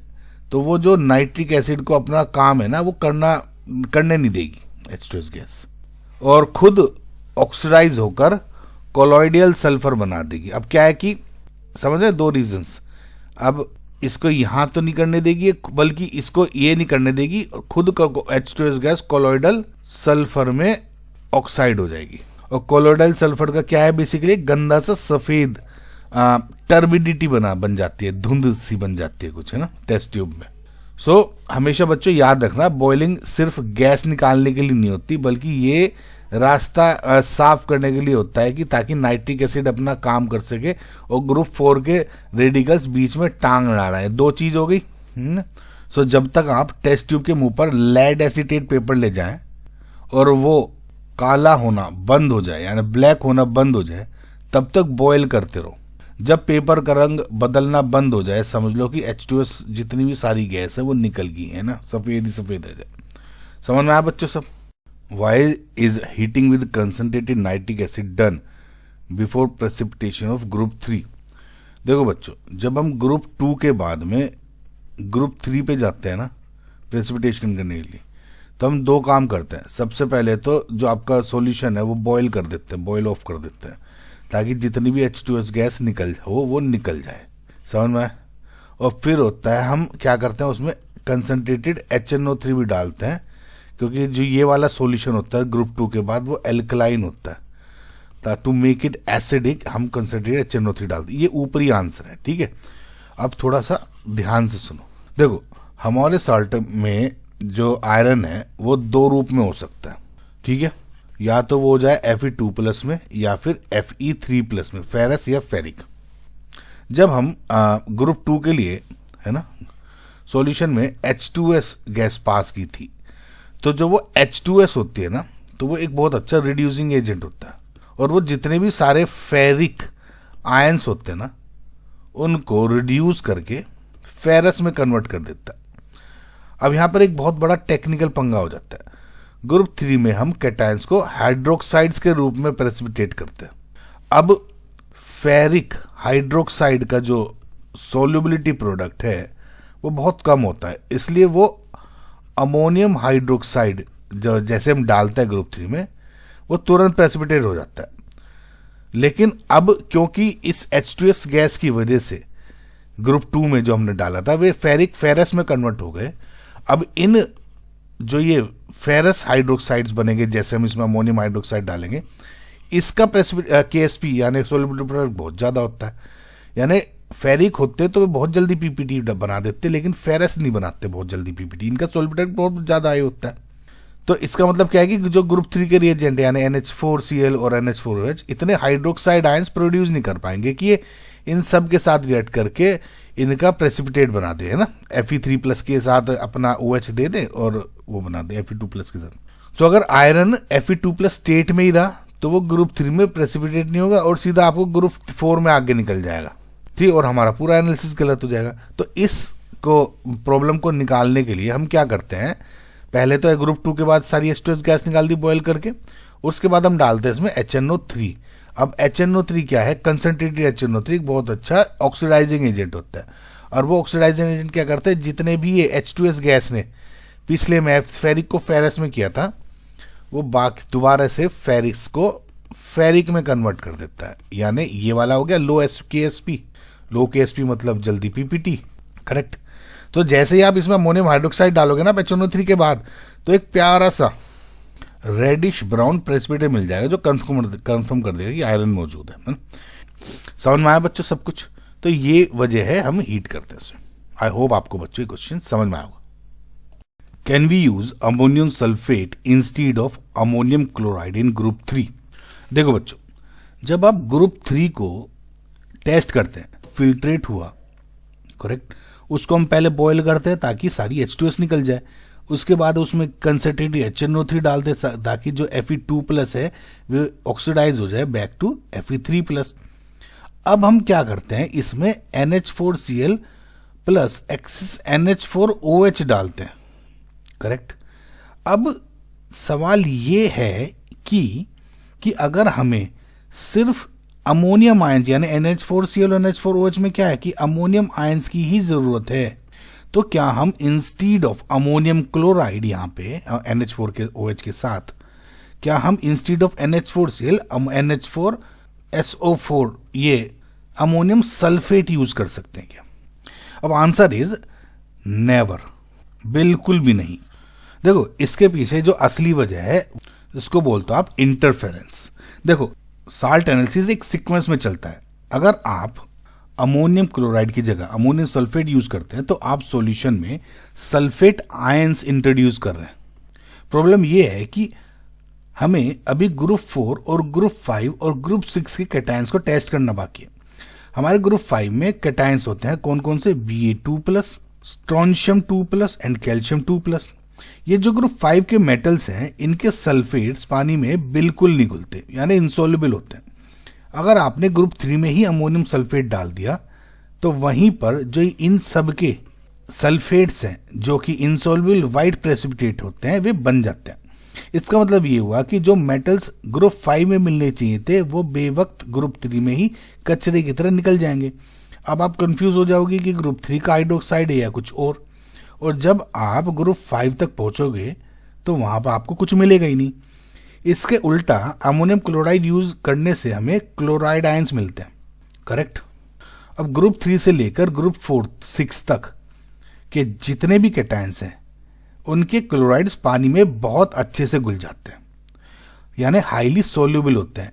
तो वो जो नाइट्रिक एसिड को अपना काम है ना वो करने नहीं देगी H2S गैस, और खुद ऑक्सीडाइज होकर कोलॉइडियल सल्फर बना देगी। अब क्या है कि समझ रहे, दो रीजंस। अब इसको यहाँ तो नहीं करने देगी, बल्कि इसको ये नहीं करने देगी, खुद का H2S गैस कोलॉइडल सल्फर में ऑक्साइड हो जाएगी। और कोलॉइडल सल्फर का क्या है, बेसिकली गंदा सा सफेद टर्बिडिटी बन जाती है, धुंध सी बन जाती है कुछ, है ना, टेस्ट ट्यूब में। सो हमेशा बच्चों याद रखना, बॉइलिंग सिर्फ गैस निकालने के लिए नहीं होती, बल्कि ये रास्ता साफ करने के लिए होता है कि ताकि नाइट्रिक एसिड अपना काम कर सके और ग्रुप 4 के रेडिकल्स बीच में टांग ना रहे। दो चीज हो गई। सो जब तक आप टेस्ट ट्यूब के मुंह पर लेड एसीटेट पेपर ले जाएं और वो काला होना बंद हो जाए यानी ब्लैक होना बंद हो जाए, तब तक बॉयल करते रहो। जब पेपर का रंग बदलना बंद हो जाए, समझ लो कि H2S जितनी भी सारी गैस है वो निकल गई है ना, सफेद ही सफेद रह जाए। समझ में आया बच्चों सब? Why is heating with concentrated nitric acid done before precipitation of group 3? देखो बच्चों, जब हम ग्रुप 2 के बाद में ग्रुप 3 पे जाते हैं ना प्रेसिपिटेशन करने के लिए, तो हम दो काम करते हैं। सबसे पहले तो जो आपका सॉल्यूशन है वो बॉयल कर देते हैं, बॉयल ऑफ कर देते हैं, ताकि जितनी भी H2S गैस निकल हो वो निकल जाए। समझ में? और फिर होता है, हम क्या करते हैं, उसमें कंसंट्रेटेड HNO3 भी डालते हैं, क्योंकि जो ये वाला सॉल्यूशन होता है ग्रुप 2 के बाद वो एल्कलाइन होता है। टू मेक इट एसिडिक हम कंसंट्रेटेड HNO3 डालते हैं। ये ऊपरी आंसर है, ठीक है। अब थोड़ा सा ध्यान से सुनो। देखो, हमारे साल्ट में जो आयरन है वो दो रूप में हो सकता है, ठीक है। या तो वो हो जाए Fe2+ में या फिर Fe3+ में, फेरस या फेरिक। जब हम ग्रुप 2 के लिए, है ना, सॉल्यूशन में H2S गैस पास की थी, तो जो वो H2S होती है ना, तो वो एक बहुत अच्छा रिड्यूसिंग एजेंट होता है, और वो जितने भी सारे फेरिक आयंस होते हैं ना उनको रिड्यूस करके फेरस में कन्वर्ट कर देता है। अब यहाँ पर एक बहुत बड़ा टेक्निकल पंगा हो जाता है। ग्रुप 3 में हम कैटायंस को हाइड्रोक्साइड्स के रूप में प्रेसिपिटेट करते हैं। अब फेरिक हाइड्रोक्साइड का जो सोल्युबिलिटी प्रोडक्ट है वो बहुत कम होता है, इसलिए वो अमोनियम हाइड्रोक्साइड जो जैसे हम डालते हैं ग्रुप 3 में वो तुरंत प्रेसिपिटेट हो जाता है। लेकिन अब क्योंकि इस H2S गैस की वजह से ग्रुप 2 में जो हमने डाला था वे फेरस में कन्वर्ट हो गए। अब इन जो ये फेरस हाइड्रोक्साइड्स बनेंगे, जैसे हम इसमें अमोनियम हाइड्रोक्साइड डालेंगे, इसका KSP यानी सोल्युबिलिटी प्रोडक्ट बहुत ज़्यादा होता है। यानी फेरिक होते तो वे बहुत जल्दी PPT बना देते, लेकिन फेरस नहीं बनाते बहुत जल्दी PPT, इनका सोल्युबिलिटी बहुत ज़्यादा हाई होता है। तो इसका मतलब क्या है कि जो ग्रुप 3 के रिएजेंट यानी NH4Cl और NH4OH इतने हाइड्रोक्साइड आयंस प्रोड्यूस नहीं कर पाएंगे कि ये इन सब के साथ रिएक्ट करके इनका प्रेसिपिटेट बना दे, है ना, Fe3+ के साथ अपना OH दे दे और वो बना दे Fe2+ के साथ। तो अगर आयरन Fe2+ स्टेट में ही रहा तो वो ग्रुप 3 में प्रेसिपिटेट नहीं होगा और सीधा आपको ग्रुप 4 में आगे निकल जाएगा, ठीक, और हमारा पूरा एनालिसिस गलत हो जाएगा। तो इस प्रॉब्लम को निकालने के लिए हम क्या करते हैं, पहले तो ग्रुप 2 के बाद सारी H2S गैस निकाल दी बॉयल करके, उसके बाद हम डालते हैं इसमें HNO3। अब HNO3 क्या है, कंसंट्रेटेड HNO3 बहुत अच्छा ऑक्सीडाइजिंग एजेंट होता है, और वो ऑक्सीडाइजिंग एजेंट क्या करते हैं, जितने भी ये H2S गैस ने पिछले में फेरिक को फेरस में किया था वो बाकी दोबारा से फेरिक्स को फेरिक में कन्वर्ट कर देता है। यानी ये वाला हो गया लो KSP, लो KSP मतलब जल्दी PPT, करेक्ट। तो जैसे ही आप इसमें अमोनियम हाइड्रोक्साइड डालोगे ना HNO3 के बाद, तो एक प्यारा सा रेडिश ब्राउन प्रेसिपिटेट मिल जाएगा जो कंफर्म कर देगा कि आयरन मौजूद है ना। समझ में आया बच्चों सब कुछ? तो ये वजह है हम हीट करते हैं इसे। आई होप आपको बच्चों ये क्वेश्चन समझ में आएगा। Can we use ammonium sulphate instead of ammonium chloride in group 3? देखो बच्चों, जब आप ग्रुप 3 को टेस्ट करते हैं, फिल्ट्रेट हुआ, करेक्ट, उसको हम पहले बॉयल करते हैं ताकि सारी H2S निकल जाए। उसके बाद उसमें कंसनट्रेटेड HNO3 डालते हैं ताकि जो Fe2+ है वो ऑक्सीडाइज हो जाए बैक टू Fe3+। अब हम क्या करते हैं, इसमें NH4Cl प्लस एक्सिस NH4OH डालते हैं, करेक्ट। अब सवाल ये है कि अगर हमें सिर्फ अमोनियम आयंस यानी NH4Cl और NH4OH में क्या है कि अमोनियम आयंस की ही जरूरत है, तो क्या हम इंस्टीड ऑफ अमोनियम क्लोराइड यहाँ पे NH4 के OH के साथ, क्या हम इंस्टीड ऑफ NH4Cl NH4SO4 ये अमोनियम सल्फेट यूज कर सकते हैं क्या? अब आंसर इज नेवर, बिल्कुल भी नहीं। देखो, इसके पीछे जो असली वजह है इसको बोलते हो आप इंटरफेरेंस। देखो, साल्ट एनालिसिस एक सीक्वेंस में चलता है। अगर आप अमोनियम क्लोराइड की जगह अमोनियम सल्फेट यूज करते हैं तो आप सॉल्यूशन में सल्फेट आयंस इंट्रोड्यूस कर रहे हैं। प्रॉब्लम यह है कि हमें अभी ग्रुप 4 और ग्रुप 5 और ग्रुप 6 के कैटायंस को टेस्ट करना बाकी है। हमारे ग्रुप 5 में कैटायंस होते हैं कौन कौन से? Ba2+, strontium 2+ and calcium 2+। ये जो ग्रुप 5 के मेटल्स हैं, इनके सल्फेट्स पानी में बिल्कुल नहीं घुलते, यानी इंसॉल्युबल होते हैं। अगर आपने ग्रुप 3 में ही अमोनियम सल्फेट डाल दिया तो वहीं पर जो इन सब के सल्फेट्स हैं जो कि इंसॉल्युबल वाइट प्रेसिपिटेट होते हैं, वे बन जाते हैं। इसका मतलब ये हुआ कि जो मेटल्स ग्रुप 5 में मिलने चाहिए थे वो बेवक्त ग्रुप 3 में ही कचरे की तरह निकल जाएंगे। अब आप कंफ्यूज हो जाओगे कि ग्रुप 3 का हाइड्रोक्साइड है या कुछ और जब आप ग्रुप 5 तक पहुंचोगे तो वहां पर आपको कुछ मिलेगा ही नहीं। इसके उल्टा अमोनियम क्लोराइड यूज करने से हमें क्लोराइड आयंस मिलते हैं, करेक्ट। अब ग्रुप 3 से लेकर ग्रुप 4, 6 तक के जितने भी कैटायंस हैं उनके क्लोराइड्स पानी में बहुत अच्छे से घुल जाते हैं, यानी हाईली सोल्यूबल होते हैं।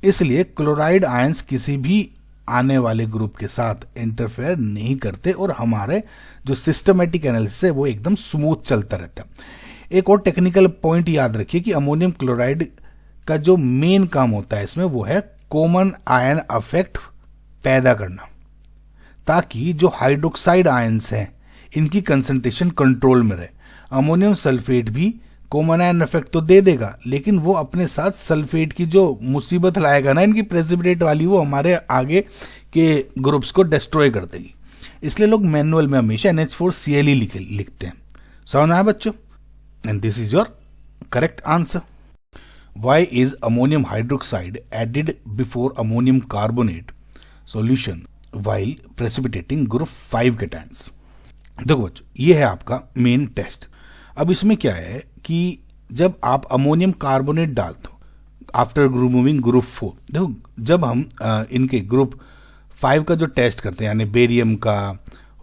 इसलिए क्लोराइड आयंस किसी भी आने वाले ग्रुप के साथ इंटरफेयर नहीं करते और हमारे जो सिस्टमेटिक एनालिसिस है वो एकदम स्मूथ चलता रहता है। एक और टेक्निकल पॉइंट याद रखिए कि अमोनियम क्लोराइड का जो मेन काम होता है इसमें वो है कॉमन आयन इफेक्ट पैदा करना, ताकि जो हाइड्रोक्साइड आयंस हैं इनकी कंसंट्रेशन कंट्रोल में रहे। अमोनियम सल्फेट भी कॉमन आयन इफेक्ट तो दे देगा, लेकिन वो अपने साथ सल्फेट की जो मुसीबत लाएगा ना इनकी प्रेसिपिटेट वाली, वो हमारे आगे के ग्रुप्स को डिस्ट्रॉय कर देगी। इसलिए लोग मैनुअल में हमेशा NH4Cl ही लिखते हैं। समझ आया बच्चों? And this is your correct answer. Why is ammonium hydroxide added before ammonium carbonate solution while precipitating group 5 cations? देखो बच्चों, ये है आपका मेन टेस्ट। अब इसमें क्या है कि जब आप अमोनियम कार्बोनेट डालते हो आफ्टर रिमूविंग ग्रुप 4, देखो जब हम इनके ग्रुप 5 का जो टेस्ट करते हैं, यानी बेरियम का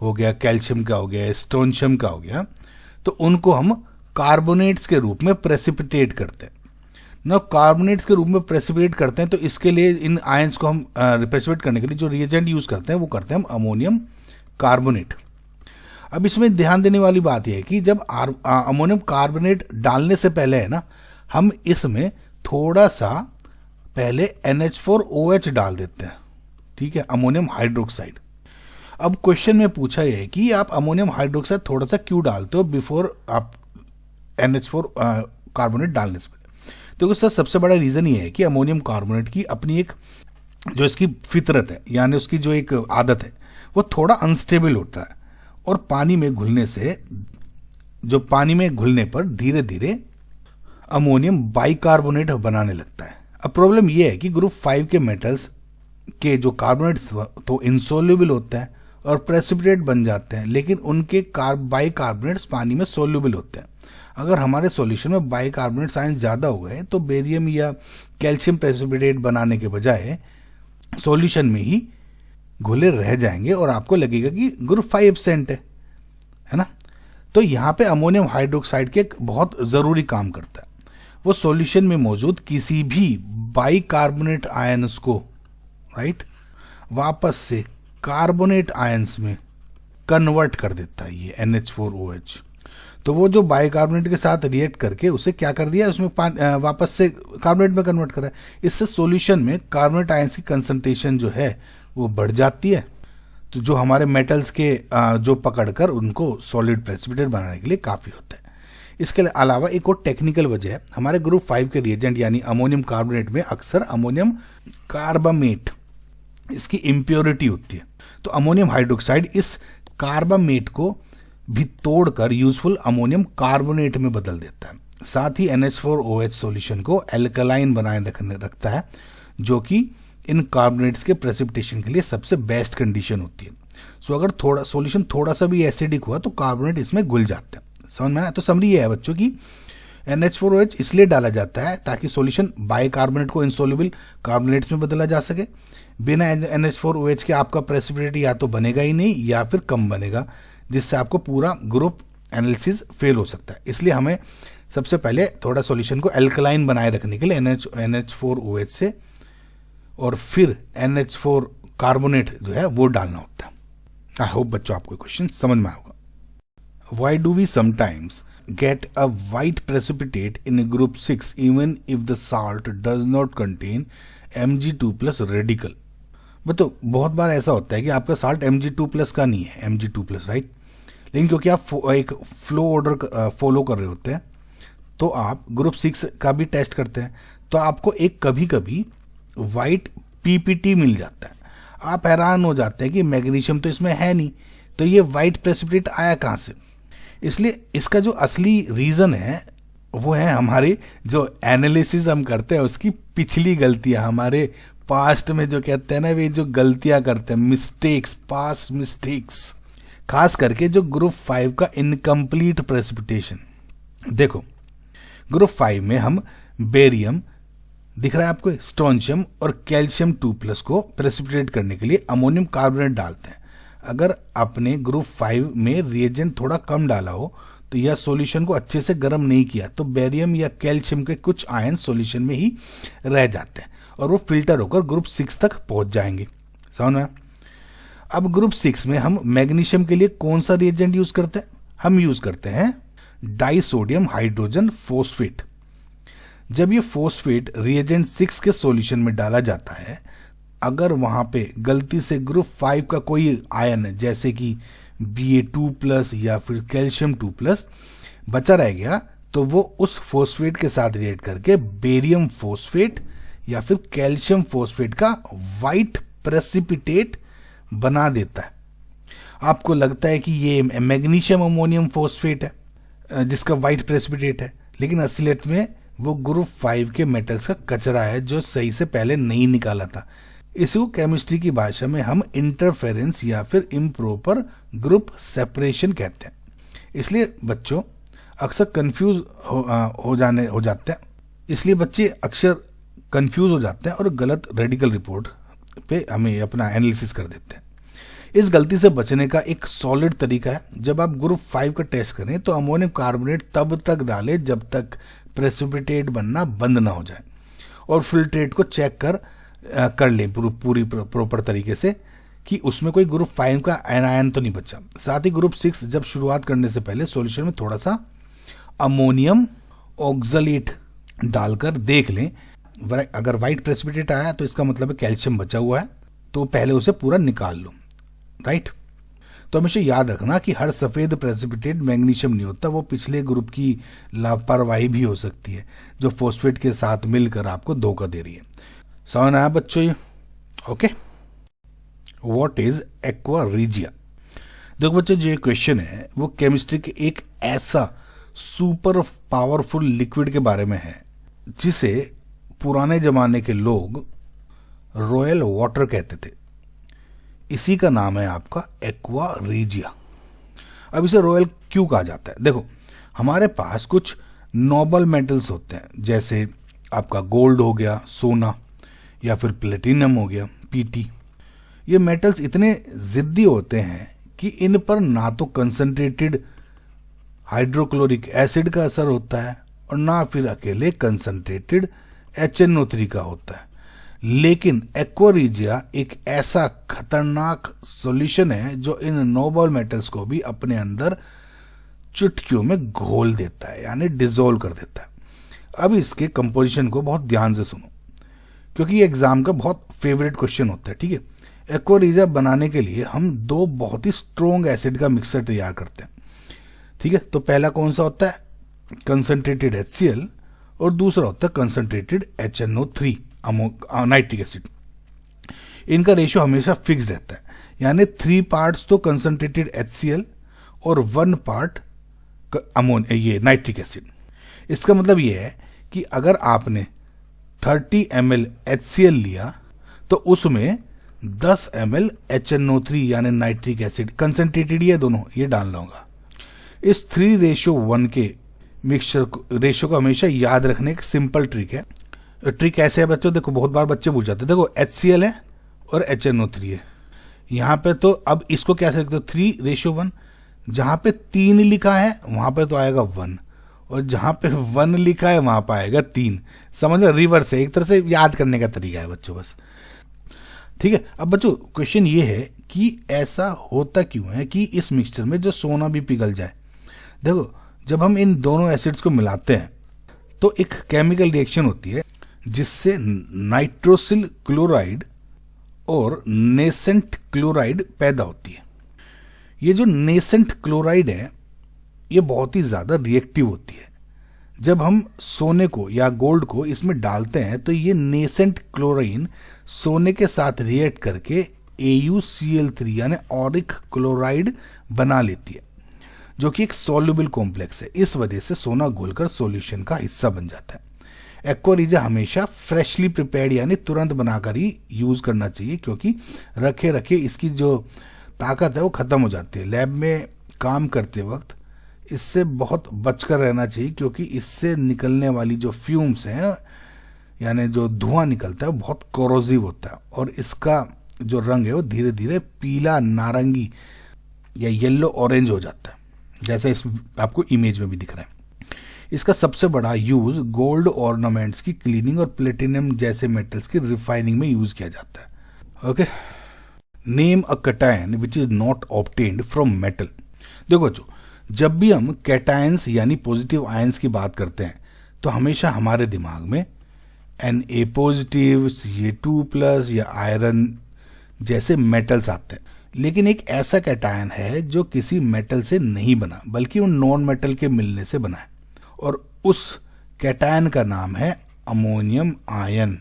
हो गया, कैल्शियम का हो गया, स्ट्रोंशियम का हो गया, तो उनको हम कार्बोनेट्स के रूप में प्रेसिपिटेट करते हैं ना। कार्बोनेट्स के रूप में प्रेसिपिटेट करते हैं तो इसके लिए इन आयंस को हम प्रेसिपिटेट करने के लिए जो रिएजेंट यूज करते हैं वो करते हैं हम अमोनियम कार्बोनेट। अब इसमें ध्यान देने वाली बात यह है कि जब अमोनियम कार्बोनेट डालने से पहले है ना, हम इसमें थोड़ा सा पहले NH4OH डाल देते हैं, ठीक है, अमोनियम हाइड्रोक्साइड। अब क्वेश्चन में पूछा यह है कि आप अमोनियम हाइड्रोक्साइड थोड़ा सा क्यों डालते हो बिफोर आप NH4 कार्बोनेट डालने से पहले? तो सर सबसे बड़ा रीजन ये है कि अमोनियम कार्बोनेट की अपनी एक जो इसकी फितरत है, यानी उसकी जो एक आदत है, वो थोड़ा अनस्टेबल होता है और पानी में घुलने से, जो पानी में घुलने पर धीरे धीरे अमोनियम बाइकार्बोनेट बनाने लगता है। अब प्रॉब्लम यह है कि ग्रुप 5 के मेटल्स के जो कार्बोनेट्स तो इंसोल्यूबल होते हैं और प्रेसिपिटेट बन जाते हैं, लेकिन उनके बाइकार्बोनेट्स पानी में सोल्यूबल होते हैं। अगर हमारे सॉल्यूशन में बाइकार्बोनेट आयंस ज़्यादा हो गए तो बेरियम या कैल्शियम प्रेसिपिटेट बनाने के बजाय सॉल्यूशन में ही घुले रह जाएंगे और आपको लगेगा कि ग्रुप 5 एब्सेंट है ना। तो यहाँ पे अमोनियम हाइड्रोक्साइड के एक बहुत ज़रूरी काम करता है, वो सॉल्यूशन में मौजूद किसी भी बाइकार्बोनेट आयंस को वापस से कार्बोनेट आयंस में कन्वर्ट कर देता है ये NH4OH। तो वो जो बाइकार्बोनेट के साथ रिएक्ट करके उसे क्या कर दिया, उसमें वापस से कार्बोनेट में कन्वर्ट करा है। इससे सॉल्यूशन में कार्बोनेट आयंस की कंसंट्रेशन जो है वो बढ़ जाती है, तो जो हमारे मेटल्स के जो पकड़कर उनको सॉलिड प्रेसिपिटेट बनाने के लिए काफ़ी होता है। इसके अलावा एक और टेक्निकल वजह है, हमारे ग्रुप 5 के रिएजेंट यानी अमोनियम कार्बोनेट में अक्सर अमोनियम कार्बामेट इसकी इम्प्योरिटी होती है। तो अमोनियम हाइड्रोक्साइड इस कार्बामेट को भी तोड़कर यूजफुल अमोनियम कार्बोनेट में बदल देता है। साथ ही NH4OH सॉल्यूशन को एल्कलाइन बनाए रखता है, जो कि इन कार्बोनेट्स के प्रेसिपिटेशन के लिए सबसे बेस्ट कंडीशन होती है। सो अगर सॉल्यूशन थोड़ा सा भी एसिडिक हुआ तो कार्बोनेट इसमें घुल जाते हैं। समझ में आया? तो समरी ये है बच्चों की NH4OH इसलिए डाला जाता है ताकि सॉल्यूशन बाइकार्बोनेट को इंसोल्युबल कार्बोनेट्स में बदला जा सके। बिना NH4OH के आपका प्रेसिपिटेट या तो बनेगा ही नहीं या फिर कम बनेगा, जिससे आपको पूरा ग्रुप एनालिसिस फेल हो सकता है। इसलिए हमें सबसे पहले थोड़ा सॉल्यूशन को एल्कलाइन बनाए रखने के लिए NH4OH से और फिर NH4 कार्बोनेट जो है वो डालना होता है। आई होप बच्चों आपको क्वेश्चन समझ में आएगा। Why do we sometimes get a white precipitate in group 6 even if the salt does not contain Mg2+ radical? तो बहुत बार ऐसा होता है कि आपका साल्ट Mg2+ का नहीं है, Mg2+, राइट। लेकिन क्योंकि आप एक फ्लो ऑर्डर फॉलो कर रहे होते हैं तो आप ग्रुप 6 का भी टेस्ट करते हैं, तो आपको एक कभी कभी वाइट PPT मिल जाता है। आप हैरान हो जाते हैं कि मैग्नीशियम तो इसमें है नहीं, तो ये वाइट प्रेसिपिटेट आया कहाँ से। इसलिए इसका जो असली रीज़न है वो है हमारे जो एनालिसिस हम करते हैं उसकी पिछली गलतियां, हमारे पास्ट में जो कहते हैं ना, वे जो गलतियां करते हैं, मिस्टेक्स, पास्ट मिस्टेक्स, खास करके जो ग्रुप 5 का इनकम्प्लीट प्रेसिपिटेशन। देखो ग्रुप 5 में हम बेरियम दिख रहा है आपको, स्ट्रोंशियम और कैल्शियम 2+ को प्रेसिपिटेट करने के लिए अमोनियम कार्बोनेट डालते हैं। अगर आपने ग्रुप 5 में रिएजेंट थोड़ा कम डाला हो तो यह सॉल्यूशन को अच्छे से गर्म नहीं किया तो बेरियम या कैल्शियम के कुछ आयन सॉल्यूशन में ही रह जाते हैं और वो फिल्टर होकर ग्रुप 6 तक पहुंच जाएंगे। समझ में? अब ग्रुप 6 में हम मैग्नीशियम के लिए कौन सा रिएजेंट यूज करते हैं? हम यूज करते हैं डाइसोडियम हाइड्रोजन फॉस्फेट। जब ये फॉस्फेट रिएजेंट 6 के सॉल्यूशन में डाला जाता है, अगर वहां पे गलती से ग्रुप 5 का कोई आयन जैसे कि Ba2+ या फिर कैल्शियम 2+ बचा रह गया तो वो उस फॉस्फेट के साथ रिएक्ट करके बेरियम फॉस्फेट या फिर कैल्शियम फॉस्फेट का वाइट प्रेसिपिटेट बना देता है। आपको लगता है कि ये मैग्नीशियम अमोनियम फॉस्फेट है जिसका वाइट प्रेसिपिटेट है, लेकिन असलियत में वो ग्रुप 5 के मेटल्स का कचरा है जो सही से पहले नहीं निकाला था। इसी को केमिस्ट्री की भाषा में हम इंटरफेरेंस या फिर इम्प्रॉपर ग्रुप सेपरेशन कहते हैं। इसलिए बच्चों अक्सर कंफ्यूज हो जाते हैं, इसलिए बच्चे अक्सर कंफ्यूज हो जाते हैं और गलत रेडिकल रिपोर्ट पे हमें अपना एनालिसिस कर देते हैं। इस गलती से बचने का एक सॉलिड तरीका है, जब आप ग्रुप 5 का टेस्ट करें तो अमोनियम कार्बोनेट तब तक डालें जब तक प्रेसिपिटेट बनना बंद ना हो जाए और फिल्ट्रेट को चेक कर लें पूरी प्रॉपर तरीके से कि उसमें कोई ग्रुप 5 का आयन तो नहीं बचा। साथ ही ग्रुप 6 जब शुरुआत करने से पहले सॉल्यूशन में थोड़ा सा अमोनियम ऑक्सलेट डालकर देख लें। अगर वाइट प्रेसिपिटेट आया तो इसका मतलब है कैल्शियम बचा हुआ है, तो पहले उसे पूरा निकाल लो, राइट। तो हमेशा याद रखना कि हर सफ़ेद प्रेसिपिटेट मैग्नीशियम नहीं होता, वो पिछले ग्रुप की लापरवाही भी हो सकती है जो फॉस्फेट के साथ मिलकर आपको धोखा दे रही है। समझ आया बच्चों ये? Okay. What is aqua regia? देखो बच्चों, जो क्वेश्चन है वो केमिस्ट्री के एक ऐसा सुपर पावरफुल लिक्विड के बारे में है जिसे पुराने जमाने के लोग रॉयल वाटर कहते थे। इसी का नाम है आपका एक्वा रीजिया। अब इसे रॉयल क्यों कहा जाता है? देखो, हमारे पास कुछ नोबल मेटल्स होते हैं, जैसे आपका गोल्ड हो गया, सोना, या फिर प्लेटिनम हो गया, Pt। ये मेटल्स इतने जिद्दी होते हैं कि इन पर ना तो कंसंट्रेटेड हाइड्रोक्लोरिक एसिड का असर होता है और ना फिर अकेले कंसंट्रेटेड HNO3 का होता है। लेकिन एक्वारिजिया एक ऐसा खतरनाक सॉल्यूशन है जो इन नोबल मेटल्स को भी अपने अंदर चुटकियों में घोल देता है, यानी डिसॉल्व कर देता है। अब इसके कंपोजिशन को बहुत ध्यान से सुनो, क्योंकि ये एग्जाम का बहुत फेवरेट क्वेश्चन होता है। ठीक है, एक्वारिजिया बनाने के लिए हम दो बहुत ही स्ट्रॉन्ग एसिड का मिक्सर तैयार करते हैं। ठीक है, तो पहला कौन सा होता है, कंसंट्रेटेड HCl, और दूसरा होता है कंसंट्रेटेड HNO3 नाइट्रिक एसिड। इनका रेशियो हमेशा फिक्स रहता है, यानी 3 पार्ट्स तो कंसंट्रेटेड HCl और 1 पार्ट ये नाइट्रिक एसिड। इसका मतलब ये है कि अगर आपने 30 ml HCl लिया तो उसमें 10 ml HNO3 यानी नाइट्रिक एसिड, कंसंट्रेटेड ही है दोनों, ये डालना होगा। इस 3:1 के मिक्सचर रेशियो को हमेशा याद रखने एक सिंपल ट्रिक है। ट्रिक ऐसे है बच्चों, देखो बहुत बार बच्चे पूछ जाते हैं, देखो HCl है और HNO3 है यहाँ पे, तो अब इसको कैसे रखते हो, 3:1। जहाँ पे 3 लिखा है वहाँ पे तो आएगा 1, और जहाँ पे 1 लिखा है वहाँ पे आएगा 3। समझ लो, रिवर्स है, एक तरह से याद करने का तरीका है बच्चों बस। ठीक है, अब बच्चों क्वेश्चन ये है कि ऐसा होता क्यों है कि इस मिक्सचर में जो सोना भी पिघल जाए। देखो जब हम इन दोनों एसिड्स को मिलाते हैं तो एक केमिकल रिएक्शन होती है जिससे नाइट्रोसिल क्लोराइड और नेसेंट क्लोराइड पैदा होती है। ये जो नेसेंट क्लोराइड है ये बहुत ही ज़्यादा रिएक्टिव होती है। जब हम सोने को या गोल्ड को इसमें डालते हैं तो ये नेसेंट क्लोराइन सोने के साथ रिएक्ट करके AuCl3 यानी ऑरिक क्लोराइड बना लेती है, जो कि एक सॉल्युबल कॉम्प्लेक्स है। इस वजह से सोना घुलकर सॉल्यूशन का हिस्सा बन जाता है। एक्वारिजिया हमेशा फ्रेशली प्रिपेयर्ड यानी तुरंत बनाकर ही यूज करना चाहिए, क्योंकि रखे रखे इसकी जो ताकत है वो खत्म हो जाती है। लैब में काम करते वक्त इससे बहुत बचकर रहना चाहिए, क्योंकि इससे निकलने वाली जो फ्यूम्स हैं यानी जो धुआं निकलता है वो बहुत कोरोसिव होता है, और इसका जो रंग है वो धीरे धीरे पीला नारंगी या येलो ऑरेंज हो जाता है, जैसा इस आपको इमेज में भी दिख रहा है। इसका सबसे बड़ा यूज गोल्ड ऑर्नामेंट्स की क्लीनिंग और प्लेटिनम जैसे मेटल्स की रिफाइनिंग में यूज किया जाता है। Okay, name a cation which is not obtained from metal. देखो बच्चों, जब भी हम कैटायंस यानी पॉजिटिव आयंस की बात करते हैं तो हमेशा हमारे दिमाग में Na पॉजिटिव, Ca2+ या आयरन जैसे मेटल्स आते हैं। लेकिन एक ऐसा कैटायन है जो किसी मेटल से नहीं बना, बल्कि उन नॉन मेटल के मिलने से बना है, और उस कैटायन का नाम है अमोनियम आयन।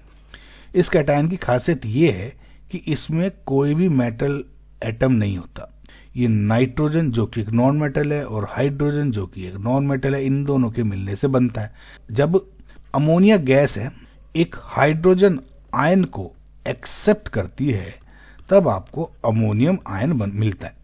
इस कैटायन की खासियत ये है कि इसमें कोई भी मेटल एटम नहीं होता। ये नाइट्रोजन जो कि एक नॉन मेटल है और हाइड्रोजन जो कि एक नॉन मेटल है, इन दोनों के मिलने से बनता है। जब अमोनिया गैस है एक हाइड्रोजन आयन को एक्सेप्ट करती है तब आपको अमोनियम आयन मिलता है।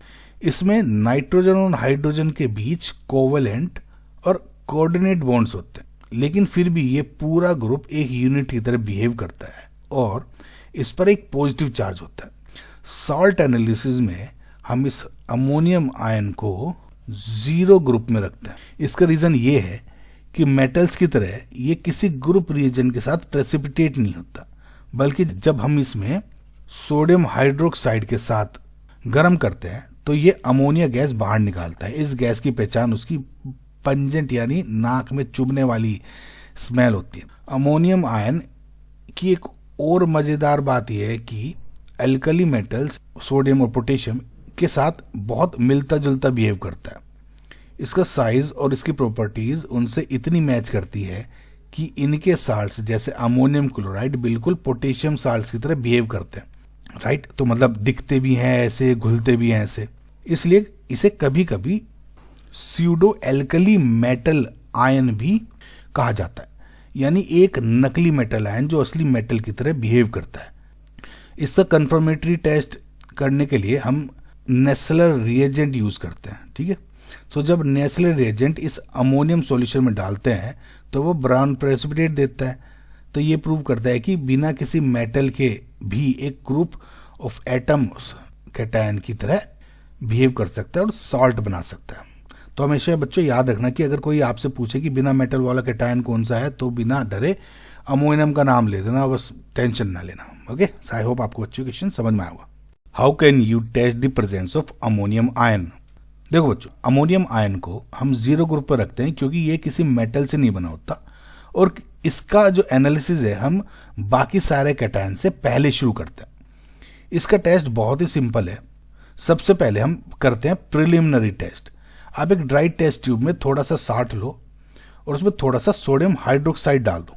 इसमें नाइट्रोजन और हाइड्रोजन के बीच कोवेलेंट और कोऑर्डिनेट बॉन्ड्स होते हैं, लेकिन फिर भी ये पूरा ग्रुप एक यूनिट की तरह बिहेव करता है और इस पर एक पॉजिटिव चार्ज होता है। सॉल्ट एनालिसिस में हम इस अमोनियम आयन को 0 ग्रुप में रखते हैं। इसका रीजन ये है कि मेटल्स की तरह ये किसी ग्रुप रिएजेंट के साथ प्रेसिपिटेट नहीं होता, बल्कि जब हम इसमें सोडियम हाइड्रोक्साइड के साथ गर्म करते हैं तो ये अमोनिया गैस बाहर निकालता है। इस गैस की पहचान उसकी पंजेंट यानी नाक में चुभने वाली स्मेल होती है। अमोनियम आयन की एक और मजेदार बात यह है कि एल्कली मेटल्स सोडियम और पोटेशियम के साथ बहुत मिलता जुलता बिहेव करता है। इसका साइज और इसकी प्रॉपर्टीज उनसे इतनी मैच करती है कि इनके साल्ट्स जैसे अमोनियम क्लोराइड बिल्कुल पोटेशियम साल्ट्स की तरह बिहेव करते हैं, राइट। तो मतलब दिखते भी हैं ऐसे, घुलते भी हैं ऐसे, इसलिए इसे कभी कभी स्यूडो एल्कली मेटल आयन भी कहा जाता है, यानी एक नकली मेटल आयन जो असली मेटल की तरह बिहेव करता है। इसका कंफर्मेटरी टेस्ट करने के लिए हम नेस्लर रिएजेंट यूज करते हैं, ठीक है। तो जब नेस्लर रिएजेंट इस अमोनियम सॉल्यूशन में डालते हैं तो वो ब्राउन प्रेसिपिटेट देता है। तो ये प्रूव करता है कि बिना किसी मेटल के भी एक ग्रुप ऑफ एटम्स कैटायन की तरह बिहेव कर सकता है और सॉल्ट बना सकता है। तो हमेशा बच्चों याद रखना कि अगर कोई आपसे पूछे कि बिना मेटल वाला कैटायन कौन सा है तो बिना डरे अमोनियम का नाम ले देना, बस टेंशन ना लेना। ओके, आई होप आपको बच्चों क्वेश्चन समझ में आएगा। How can you test the presence of ammonium ion. देखो बच्चों, अमोनियम आयन को हम 0 ग्रुप पर रखते हैं क्योंकि ये किसी मेटल से नहीं बना होता, और इसका जो एनालिसिस है हम बाकी सारे कैटायन से पहले शुरू करते हैं। इसका टेस्ट बहुत ही सिंपल है। सबसे पहले हम करते हैं प्रिलिमिनरी टेस्ट। आप एक ड्राई टेस्ट ट्यूब में थोड़ा सा साल्ट लो और उसमें थोड़ा सा सोडियम हाइड्रोक्साइड डाल दो,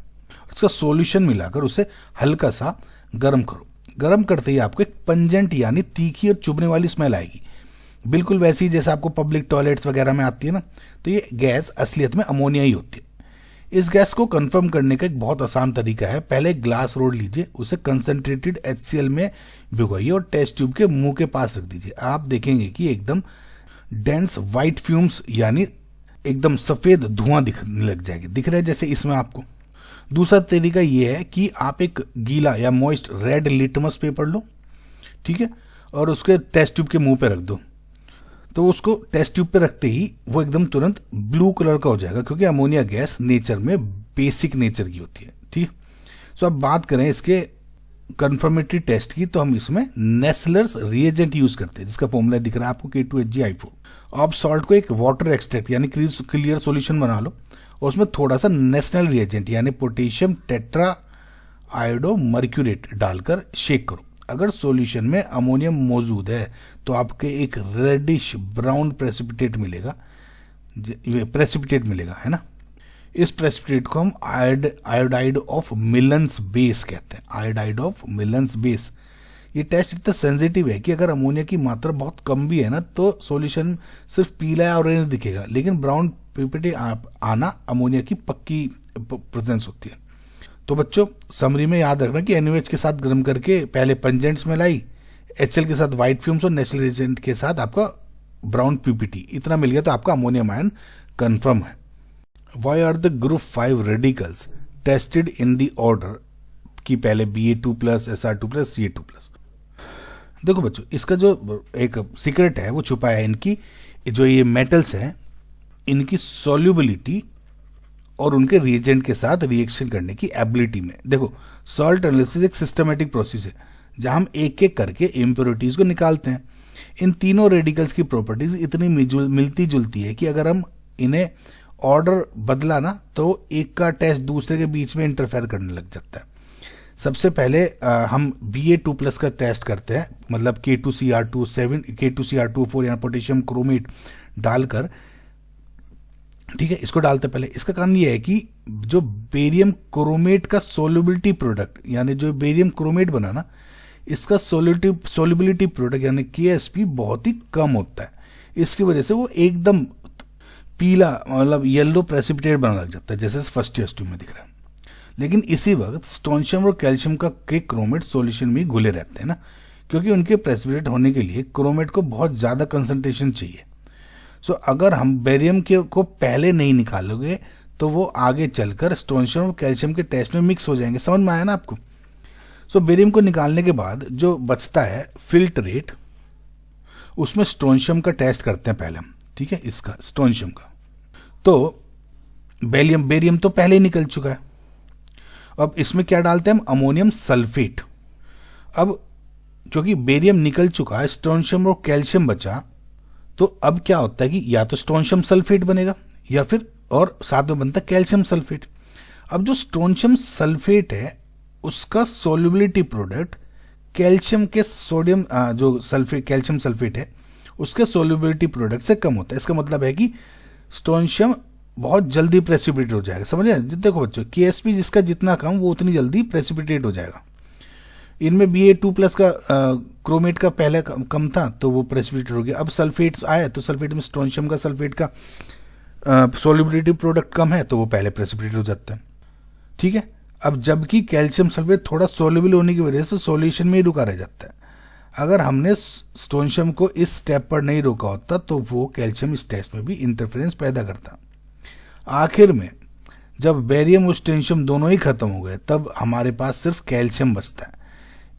उसका सॉल्यूशन मिलाकर उसे हल्का सा गर्म करो। गर्म करते ही आपको एक पंजेंट यानी तीखी और चुभने वाली स्मेल आएगी, बिल्कुल वैसी जैसे आपको पब्लिक टॉयलेट्स वगैरह में आती है ना। तो ये गैस असलियत में अमोनिया ही होती है। इस गैस को कंफर्म करने का एक बहुत आसान तरीका है। पहले एक ग्लास रोड लीजिए, उसे कंसंट्रेटेड HCl में भिगोइए और टेस्ट ट्यूब के मुंह के पास रख दीजिए। आप देखेंगे कि एकदम डेंस वाइट फ्यूम्स यानी एकदम सफेद धुआं दिखने लग जाएगी। दिख रहा है जैसे इसमें आपको। दूसरा तरीका यह है कि आप एक गीला या मॉइस्ट रेड लिटमस पेपर लो, ठीक है, और उसके टेस्ट ट्यूब के मुंह पे रख दो। तो उसको टेस्ट ट्यूब पे रखते ही वो एकदम तुरंत ब्लू कलर का हो जाएगा, क्योंकि अमोनिया गैस नेचर में बेसिक नेचर की होती है, ठीक। सो अब बात करें इसके कंफर्मेटरी टेस्ट की, तो हम इसमें नेस्लर्स रिएजेंट यूज करते हैं, जिसका फॉर्मूला दिख रहा है आपको K2HgI4। आप सॉल्ट को एक वाटर एक्सट्रैक्ट यानी क्लियर सॉल्यूशन बना लो और उसमें थोड़ा सा नेशनल रिएजेंट यानी पोटेशियम टेट्रा आयोडो मर्क्यूरेट डालकर शेक करो। अगर सॉल्यूशन में अमोनियम मौजूद है तो आपके एक रेडिश ब्राउन प्रेसिपिटेट मिलेगा, है ना। इस प्रेसिपिटेट को हम आयोडाइड ऑफ मिलन्स बेस कहते हैं, आयोडाइड ऑफ मिलन्स बेस। ये टेस्ट इतना सेंसिटिव है कि अगर अमोनिया की मात्रा बहुत कम भी है ना तो सॉल्यूशन सिर्फ पीला या ऑरेंज दिखेगा, लेकिन ब्राउन पिपिटी आना अमोनिया की पक्की प्रेजेंस होती है। तो बच्चों समरी में याद रखना कि NaOH के साथ गर्म करके पहले पंजेंट्स में लाई, HCl के साथ व्हाइट फ्यूम्स और नेचुरल एजेंट के साथ आपका ब्राउन पीपीटी, इतना मिल गया तो आपका अमोनियम आयन कंफर्म है। Why are the group 5 radicals tested in the order कि पहले Ba2+, Sr2+, Ca2+। देखो बच्चों, इसका जो एक सीक्रेट है वो छुपा है इनकी जो ये मेटल्स हैं इनकी सॉल्युबिलिटी और उनके रिएजेंट के साथ रिएक्शन करने की एबिलिटी में। देखो, सॉल्ट एनालिसिस एक सिस्टमेटिक प्रोसेस है जहां हम एक एक करके इम्प्योरिटीज को निकालते हैं। इन तीनों रेडिकल्स की प्रॉपर्टीज इतनी मिलती जुलती है कि अगर हम इन्हें ऑर्डर बदला ना तो एक का टेस्ट दूसरे के बीच में इंटरफेयर करने लग जाता है। सबसे पहले हम Ba2+ का टेस्ट करते हैं, मतलब K2Cr2 K2Cr2O4 या पोटेशियम क्रोमेट डालकर, ठीक है, इसको डालते पहले। इसका कारण ये है कि जो बेरियम क्रोमेट का सोल्युबिलिटी प्रोडक्ट यानी जो बेरियम क्रोमेट बना ना, इसका सोल्युबिलिटी प्रोडक्ट यानी KSP बहुत ही कम होता है। इसकी वजह से वो एकदम पीला मतलब येलो प्रेसिपिटेट बनने लग जाता है, जैसे फर्स्ट टेस्ट ट्यूब में दिख रहा है। लेकिन इसी वक्त स्टोनशियम और कैल्शियम का के क्रोमेट सॉल्यूशन में घुले रहते हैं ना, क्योंकि उनके प्रेसिपिटेट होने के लिए क्रोमेट को बहुत ज़्यादा कंसंट्रेशन चाहिए। सो अगर हम बेरियम के को पहले नहीं निकालोगे तो वो आगे चलकर स्टोनशियम और कैल्शियम के टेस्ट में मिक्स हो जाएंगे। समझ में आया ना आपको। सो बेरियम को निकालने के बाद जो बचता है फिल्ट्रेट, उसमें स्टोनशियम का टेस्ट करते हैं पहले हम, ठीक है, इसका स्टोनशियम का। तो बेरियम तो पहले ही निकल चुका है। अब इसमें क्या डालते हैं हम, अमोनियम सल्फेट। अब क्योंकि बेरियम निकल चुका है, स्टोनशियम और कैल्शियम बचा, तो अब क्या होता है कि या तो स्टोनशियम सल्फेट बनेगा या फिर और साथ में बनता है कैल्शियम सल्फेट। अब जो स्टोनशियम सल्फेट है उसका सोल्युबिलिटी प्रोडक्ट कैल्शियम के सोडियम जो सल्फेट कैल्शियम सल्फेट है उसके सोल्युबिलिटी प्रोडक्ट से कम होता है। इसका मतलब है कि स्टोनशियम बहुत जल्दी प्रेसिपिटेट हो जाएगा। समझ रहे हैं। देखो बच्चों, KSP जिसका जितना कम वो उतनी जल्दी प्रेसिपिटेट हो जाएगा। इनमें Ba2+ का क्रोमेट का पहले कम था तो वो प्रेसिपिटेट हो गया। अब सल्फेट आया तो सल्फेट में स्टोनशियम का सल्फेट का सोल्युबिलिटी प्रोडक्ट कम है तो वो पहले प्रेसिपिटेट हो जाता है, ठीक है। अब जबकि कैल्शियम सल्फेट थोड़ा सोल्युबल होने की वजह से सॉल्यूशन में ही रुका रह जाता है। अगर हमने स्टोनशियम को इस स्टेप पर नहीं रोका होता तो वो कैल्शियम इस टेस्ट में भी इंटरफेरेंस पैदा करता। आखिर में जब बेरियम और स्टोनशियम दोनों ही खत्म हो गए तब हमारे पास सिर्फ कैल्शियम बचता है।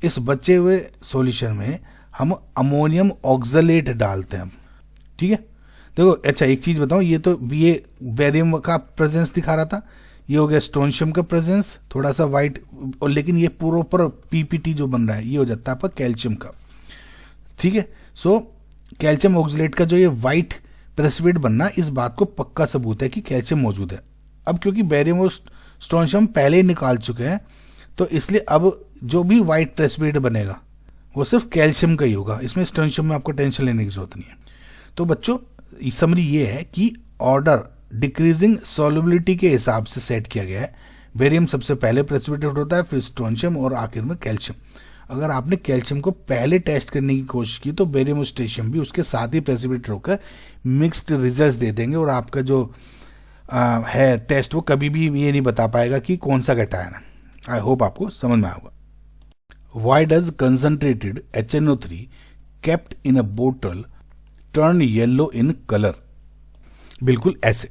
इस बचे हुए सॉल्यूशन में हम अमोनियम ऑक्सलेट डालते हैं, ठीक है। देखो अच्छा एक चीज बताऊं, ये तो बेरियम का प्रेजेंस दिखा रहा था, ये हो गया स्ट्रोंशियम का प्रेजेंस, थोड़ा सा वाइट, और लेकिन ये प्रॉपर पीपीटी जो बन रहा है ये हो जाता है आपका कैल्शियम का। ठीक है, सो कैल्शियम ऑक्सलेट का जो ये वाइट प्रेसिपिटेट बनना, इस बात को पक्का सबूत है कि कैल्शियम मौजूद है। अब क्योंकि बेरियम और स्ट्रोंशियम पहले ही निकाल चुके हैं, तो इसलिए अब जो भी वाइट प्रेसिपिटेट बनेगा वो सिर्फ कैल्शियम का ही होगा, इसमें स्ट्रोंशियम में आपको टेंशन लेने की जरूरत नहीं है। तो बच्चों समरी ये है कि ऑर्डर डिक्रीजिंग सॉल्युबिलिटी के हिसाब से सेट किया गया है। बेरियम सबसे पहले प्रेसिपिटेट होता है, फिर स्ट्रोंशियम और आखिर में कैल्शियम। अगर आपने कैल्शियम को पहले टेस्ट करने की कोशिश की तो बेरियम और स्ट्रोंशियम भी उसके साथ ही प्रेसिपिटेट होकर मिक्स्ड रिजल्ट्स दे देंगे, और आपका जो है टेस्ट वो कभी भी ये नहीं बता पाएगा कि कौन सा कैटायन है। आई होप आपको समझ में आएगा। Why does concentrated HNO3 kept in a bottle turn yellow in color? बिल्कुल ऐसे।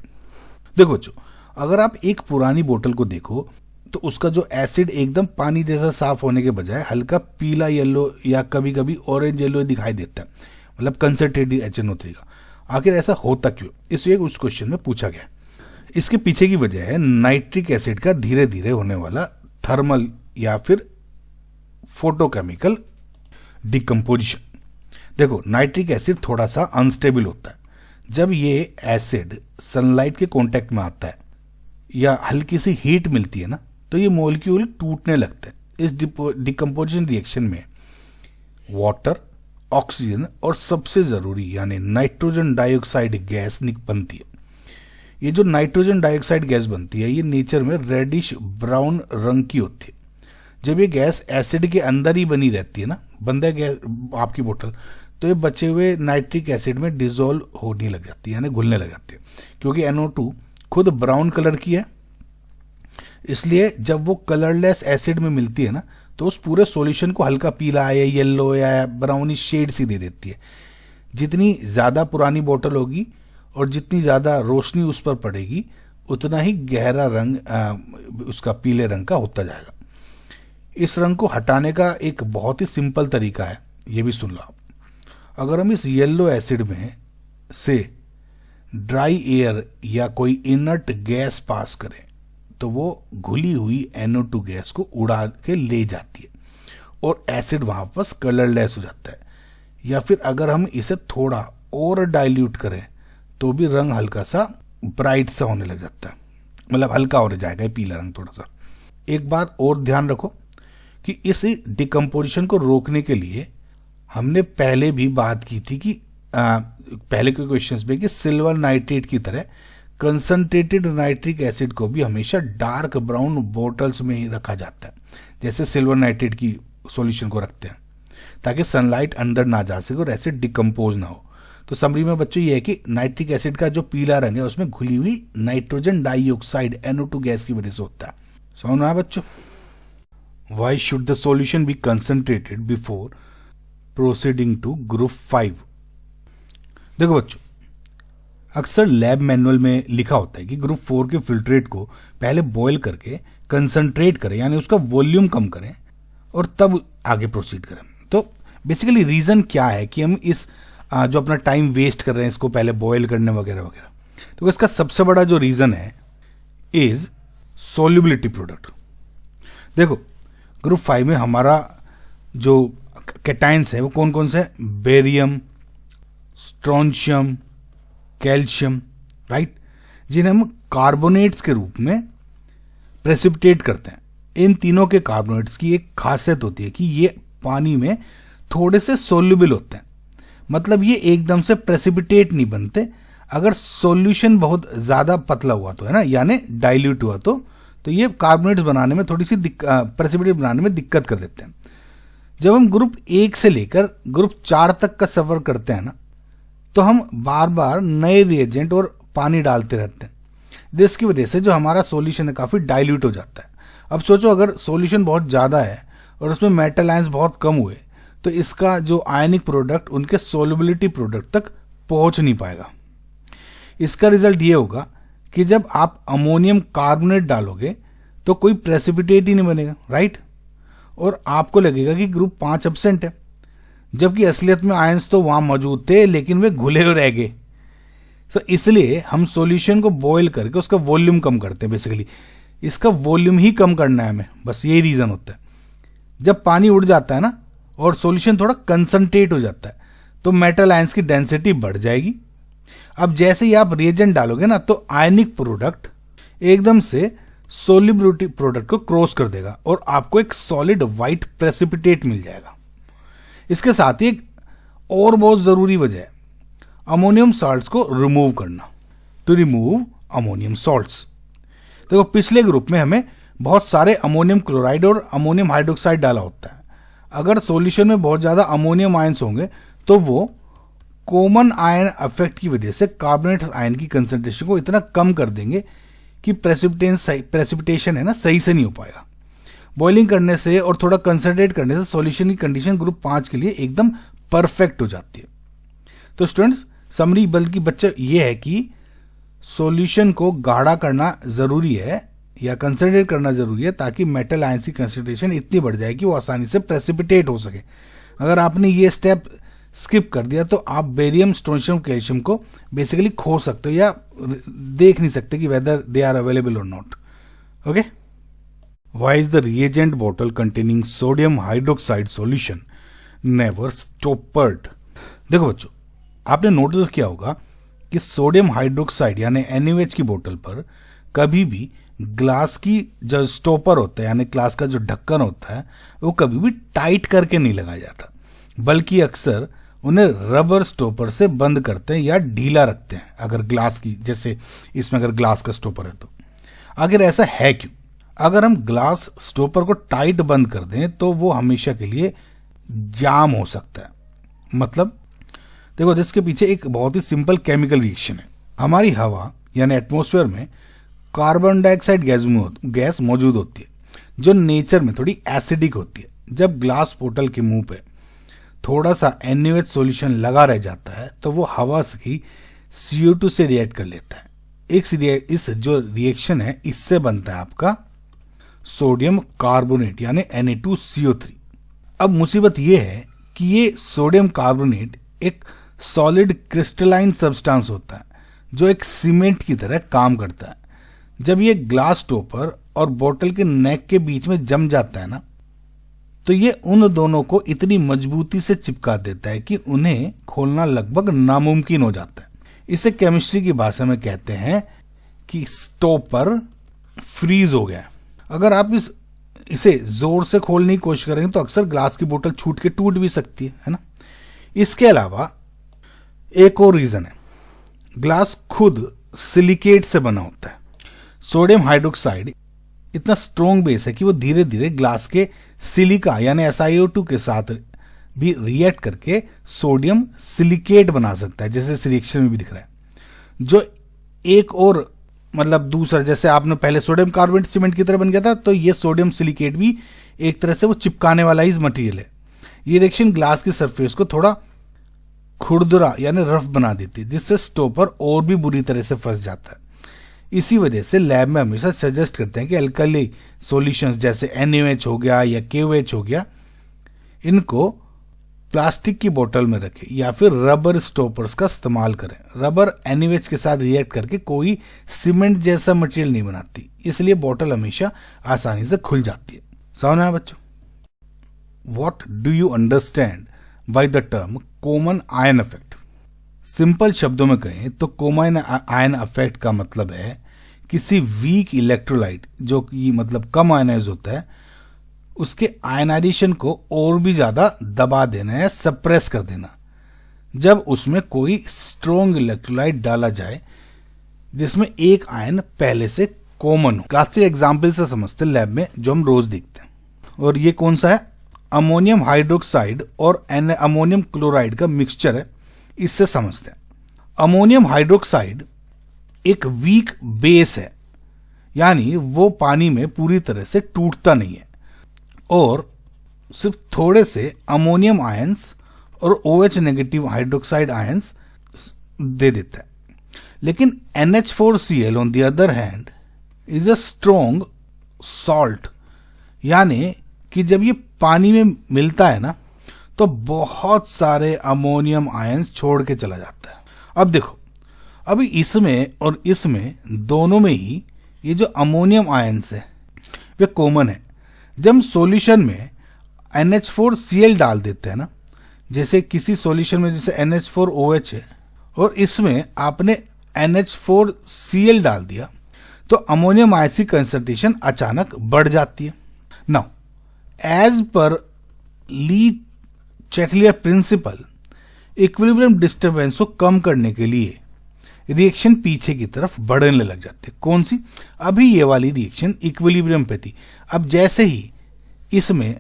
देखो बच्चों, अगर आप एक पुरानी बोतल को देखो तो उसका जो एसिड एकदम पानी जैसा साफ होने के बजाय हल्का पीला येलो या कभी कभी ऑरेंज येलो दिखाई देता है, मतलब कंसंट्रेटेड HNO3 का। आखिर ऐसा होता क्यों, इसलिए उस क्वेश्चन में पूछा गया। इसके पीछे की वजह है नाइट्रिक एसिड का धीरे धीरे होने वाला थर्मल या फिर फोटोकेमिकल डिकम्पोजिशन। देखो नाइट्रिक एसिड थोड़ा सा अनस्टेबल होता है। जब ये एसिड सनलाइट के कांटेक्ट में आता है या हल्की सी हीट मिलती है ना, तो ये मॉलिक्यूल टूटने लगते हैं। इस डिकम्पोजिशन रिएक्शन में वाटर, ऑक्सीजन और सबसे जरूरी यानी नाइट्रोजन डाइऑक्साइड गैस बनती है। ये जो नाइट्रोजन डाइऑक्साइड गैस बनती है ये नेचर में रेडिश ब्राउन रंग की होती है। जब ये गैस एसिड के अंदर ही बनी रहती है ना, बंद है गैस आपकी बोतल, तो ये बचे हुए नाइट्रिक एसिड में डिसॉल्व होने लग जाती है, यानी घुलने लग जाती है। क्योंकि NO2 खुद ब्राउन कलर की है, इसलिए जब वो कलरलेस एसिड में मिलती है ना, तो उस पूरे सॉल्यूशन को हल्का पीला या येलो या ब्राउनिश शेड सी दे देती है। जितनी ज़्यादा पुरानी बोतल होगी और जितनी ज़्यादा रोशनी उस पर पड़ेगी उतना ही गहरा रंग उसका पीले रंग का होता जाएगा। इस रंग को हटाने का एक बहुत ही सिंपल तरीका है, ये भी सुन लो आप। अगर हम इस येलो एसिड में से ड्राई एयर या कोई इनर्ट गैस पास करें तो वो घुली हुई NO2 गैस को उड़ा के ले जाती है और एसिड वापस कलरलेस हो जाता है। या फिर अगर हम इसे थोड़ा और डाइल्यूट करें तो भी रंग हल्का सा ब्राइट सा होने लग जाता है, मतलब हल्का हो जाएगा पीला रंग थोड़ा सा। एक बात और ध्यान रखो कि इस डिकम्पोजिशन को रोकने के लिए हमने पहले भी बात की थी कि पहले के क्वेश्चंस में कि सिल्वर नाइट्रेट की तरह कंसंट्रेटेड नाइट्रिक एसिड को भी हमेशा डार्क ब्राउन बोतल्स में ही रखा जाता है, जैसे सिल्वर नाइट्रेट की सॉल्यूशन को रखते हैं, ताकि सनलाइट अंदर ना जा सके और एसिड डिकम्पोज ना हो। तो समरी में बच्चों ये है कि नाइट्रिक एसिड का जो पीला रंग है उसमें घुली हुई नाइट्रोजन डाइऑक्साइड NO2 गैस की वजह से होता है। समझ में आया बच्चों? Why should the solution be concentrated before proceeding to group 5? देखो बच्चों, अक्सर लैब मैनुअल में लिखा होता है कि ग्रुप 4 के फिल्ट्रेट को पहले बॉयल करके कंसंट्रेट करें, यानी उसका वॉल्यूम कम करें और तब आगे प्रोसीड करें। तो बेसिकली रीज़न क्या है कि हम इस जो अपना टाइम वेस्ट कर रहे हैं इसको पहले बॉयल करने वगैरह वगैरह, तो इसका सबसे बड़ा जो रीज़न है इज सोल्युबिलिटी प्रोडक्ट। देखो ग्रुप 5 में हमारा जो कैटायंस है वो कौन कौन से हैं? बेरियम, स्ट्रोंशियम, कैल्शियम, राइट, जिन्हें हम कार्बोनेट्स के रूप में प्रेसिपिटेट करते हैं। इन तीनों के कार्बोनेट्स की एक खासियत होती है कि ये पानी में थोड़े से सोल्यूबल होते हैं, मतलब ये एकदम से प्रेसिपिटेट नहीं बनते। अगर सॉल्यूशन बहुत ज़्यादा पतला हुआ तो है ना, यानी डाइल्यूट हुआ तो ये कार्बोनेट्स बनाने में थोड़ी सी प्रेसिपिटेट बनाने में दिक्कत कर देते हैं। जब हम ग्रुप 1 से लेकर ग्रुप 4 तक का सफ़र करते हैं ना, तो हम बार बार नए रिएजेंट और पानी डालते रहते हैं, जिसकी वजह से जो हमारा सॉल्यूशन है काफ़ी डाइल्यूट हो जाता है। अब सोचो अगर सॉल्यूशन बहुत ज़्यादा है और उसमें मेटल आयंस बहुत कम हुए तो इसका जो आयनिक प्रोडक्ट उनके सोल्युबिलिटी प्रोडक्ट तक पहुंच नहीं पाएगा। इसका रिजल्ट ये होगा कि जब आप अमोनियम कार्बोनेट डालोगे तो कोई प्रेसिपिटेट ही नहीं बनेगा, राइट, और आपको लगेगा कि ग्रुप 5 एब्सेंट है, जबकि असलियत में आयंस तो वहाँ मौजूद थे लेकिन वे घुले हुए रह गए। तो इसलिए हम सॉल्यूशन को बॉयल करके उसका वॉल्यूम कम करते हैं बेसिकली। इसका वॉल्यूम ही कम करना है हमें, बस यही रीज़न होता है। जब पानी उड़ जाता है ना और सॉल्यूशन थोड़ा कंसंट्रेट हो जाता है तो मेटल आयंस की डेंसिटी बढ़ जाएगी। अब जैसे ही आप रिएजेंट डालोगे ना तो आयनिक प्रोडक्ट एकदम से सोल्युबिलिटी प्रोडक्ट को क्रॉस कर देगा और आपको एक सॉलिड वाइट प्रेसिपिटेट मिल जाएगा। इसके साथ ही एक और बहुत जरूरी वजह है अमोनियम सॉल्ट्स को रिमूव करना, टू रिमूव अमोनियम सॉल्ट्स। देखो पिछले ग्रुप में हमें बहुत सारे अमोनियम क्लोराइड और अमोनियम हाइड्रोक्साइड डाला होता है। अगर सॉल्यूशन में बहुत ज्यादा अमोनियम आयंस होंगे तो वो कॉमन आयन इफेक्ट की वजह से कार्बोनेट आयन की कंसंट्रेशन को इतना कम कर देंगे कि प्रेसिपिटेशन है ना सही से नहीं हो पाएगा। बॉइलिंग करने से और थोड़ा कंसंट्रेट करने से सॉल्यूशन की कंडीशन ग्रुप 5 के लिए एकदम परफेक्ट हो जाती है। तो स्टूडेंट्स समरी बल्कि बच्चे ये है कि सॉल्यूशन को गाढ़ा करना जरूरी है या कंसंट्रेट करना जरूरी है ताकि मेटल आयंस की कंसंट्रेशन इतनी बढ़ जाए कि वो आसानी से प्रेसिपिटेट हो सके। अगर आपने ये स्टेप स्किप कर दिया तो आप बेरियम, स्ट्रोंशियम, कैल्शियम को बेसिकली खो सकते हो या देख नहीं सकते कि वेदर दे आर अवेलेबल और not. Okay, why is the reagent bottle containing sodium hydroxide solution never स्टॉपर्ड? देखो बच्चों, आपने नोटिस किया होगा कि सोडियम हाइड्रोक्साइड यानी NaOH की बोतल पर कभी भी ग्लास की जो स्टॉपर होता है यानी ग्लास का जो ढक्कन होता है वो कभी भी टाइट करके नहीं लगाया जाता, बल्कि अक्सर उन्हें रबर स्टॉपर से बंद करते हैं या ढीला रखते हैं। अगर ग्लास की, जैसे इसमें अगर ग्लास का स्टॉपर है तो आखिर ऐसा है क्यों? अगर हम ग्लास स्टॉपर को टाइट बंद कर दें तो वो हमेशा के लिए जाम हो सकता है। मतलब देखो, जिसके पीछे एक बहुत ही सिंपल केमिकल रिएक्शन है। हमारी हवा यानी एटमॉस्फेयर में कार्बन डाइऑक्साइड गैस मौजूद होती है जो नेचर में थोड़ी एसिडिक होती है। जब ग्लास बोतल के मुंह पे थोड़ा सा NaOH सॉल्यूशन लगा रह जाता है तो वो हवा की CO2 से रिएक्ट कर लेता है। इस जो रिएक्शन है इससे बनता है आपका सोडियम कार्बोनेट यानी Na2CO3। अब मुसीबत ये है कि ये सोडियम कार्बोनेट एक सॉलिड क्रिस्टलाइन सब्सटेंस होता है जो एक सीमेंट की तरह काम करता है। जब ये ग्लास टॉपर और बोतल के नेक के बीच में जम जाता है ना तो ये उन दोनों को इतनी मजबूती से चिपका देता है कि उन्हें खोलना लगभग नामुमकिन हो जाता है। इसे केमिस्ट्री की भाषा में कहते हैं कि स्टॉपर फ्रीज हो गया। अगर आप इसे जोर से खोलने की कोशिश करेंगे तो अक्सर ग्लास की बोतल छूट के टूट भी सकती है ना। इसके अलावा एक और रीजन है, ग्लास खुद सिलिकेट से बना होता है। सोडियम हाइड्रोक्साइड इतना स्ट्रॉन्ग बेस है कि वो धीरे धीरे ग्लास के सिलिका यानी SiO2 के साथ भी रिएक्ट करके सोडियम सिलिकेट बना सकता है, जैसे इस रिएक्शन में भी दिख रहा है। जो एक और मतलब दूसरा, जैसे आपने पहले सोडियम कार्बोनेट सीमेंट की तरह बन गया था, तो ये सोडियम सिलिकेट भी एक तरह से वो चिपकाने वाला ही मटेरियल है। ये रिएक्शन ग्लास की सरफेस को थोड़ा खुरदुरा यानी रफ बना देती है, जिससे स्टॉपर और भी बुरी तरह से फंस जाता है। इसी वजह से लैब में हमेशा सजेस्ट करते हैं कि अल्कली सॉल्यूशंस जैसे NaOH हो गया या KOH हो गया, इनको प्लास्टिक की बोतल में रखें या फिर रबर स्टॉपर्स का इस्तेमाल करें। रबर NaOH के साथ रिएक्ट करके कोई सीमेंट जैसा मटेरियल नहीं बनाती, इसलिए बोतल हमेशा आसानी से खुल जाती है। समझ आया बच्चों? What do you understand by the term common ion effect? Simple शब्दों में कहें तो कॉमन आयन इफेक्ट का मतलब है किसी वीक इलेक्ट्रोलाइट जो कि मतलब कम आयनाइज होता है उसके आयनाइजेशन को और भी ज्यादा दबा देना या सप्रेस कर देना जब उसमें कोई स्ट्रॉन्ग इलेक्ट्रोलाइट डाला जाए जिसमें एक आयन पहले से कॉमन हो। क्लासिक एग्जाम्पल से समझते लैब में जो हम रोज देखते हैं, और ये कौन सा है? अमोनियम हाइड्रोक्साइड और अमोनियम क्लोराइड का मिक्सचर है, इससे समझते हैं। अमोनियम हाइड्रोक्साइड एक वीक बेस है, यानी वो पानी में पूरी तरह से टूटता नहीं है और सिर्फ थोड़े से अमोनियम आयंस और OH नेगेटिव हाइड्रोक्साइड आयंस दे देता है। लेकिन NH4Cl on the other hand is a strong salt, यानी कि जब ये पानी में मिलता है ना तो बहुत सारे अमोनियम आयंस छोड़ के चला जाता है। अब देखो, अभी इसमें और इसमें दोनों में ही ये जो अमोनियम आयन्स है वे कॉमन है। जब हम सॉल्यूशन में NH4Cl डाल देते हैं ना, जैसे किसी सॉल्यूशन में जैसे NH4OH है और इसमें आपने NH4Cl डाल दिया तो अमोनियम आयन की कंसंट्रेशन अचानक बढ़ जाती है। Now as per Le Chatelier principle, equilibrium disturbance को कम करने के लिए रिएक्शन पीछे की तरफ बढ़ने लग जाती है। कौन सी? अभी ये वाली रिएक्शन इक्विलिब्रियम पे थी। अब जैसे ही इसमें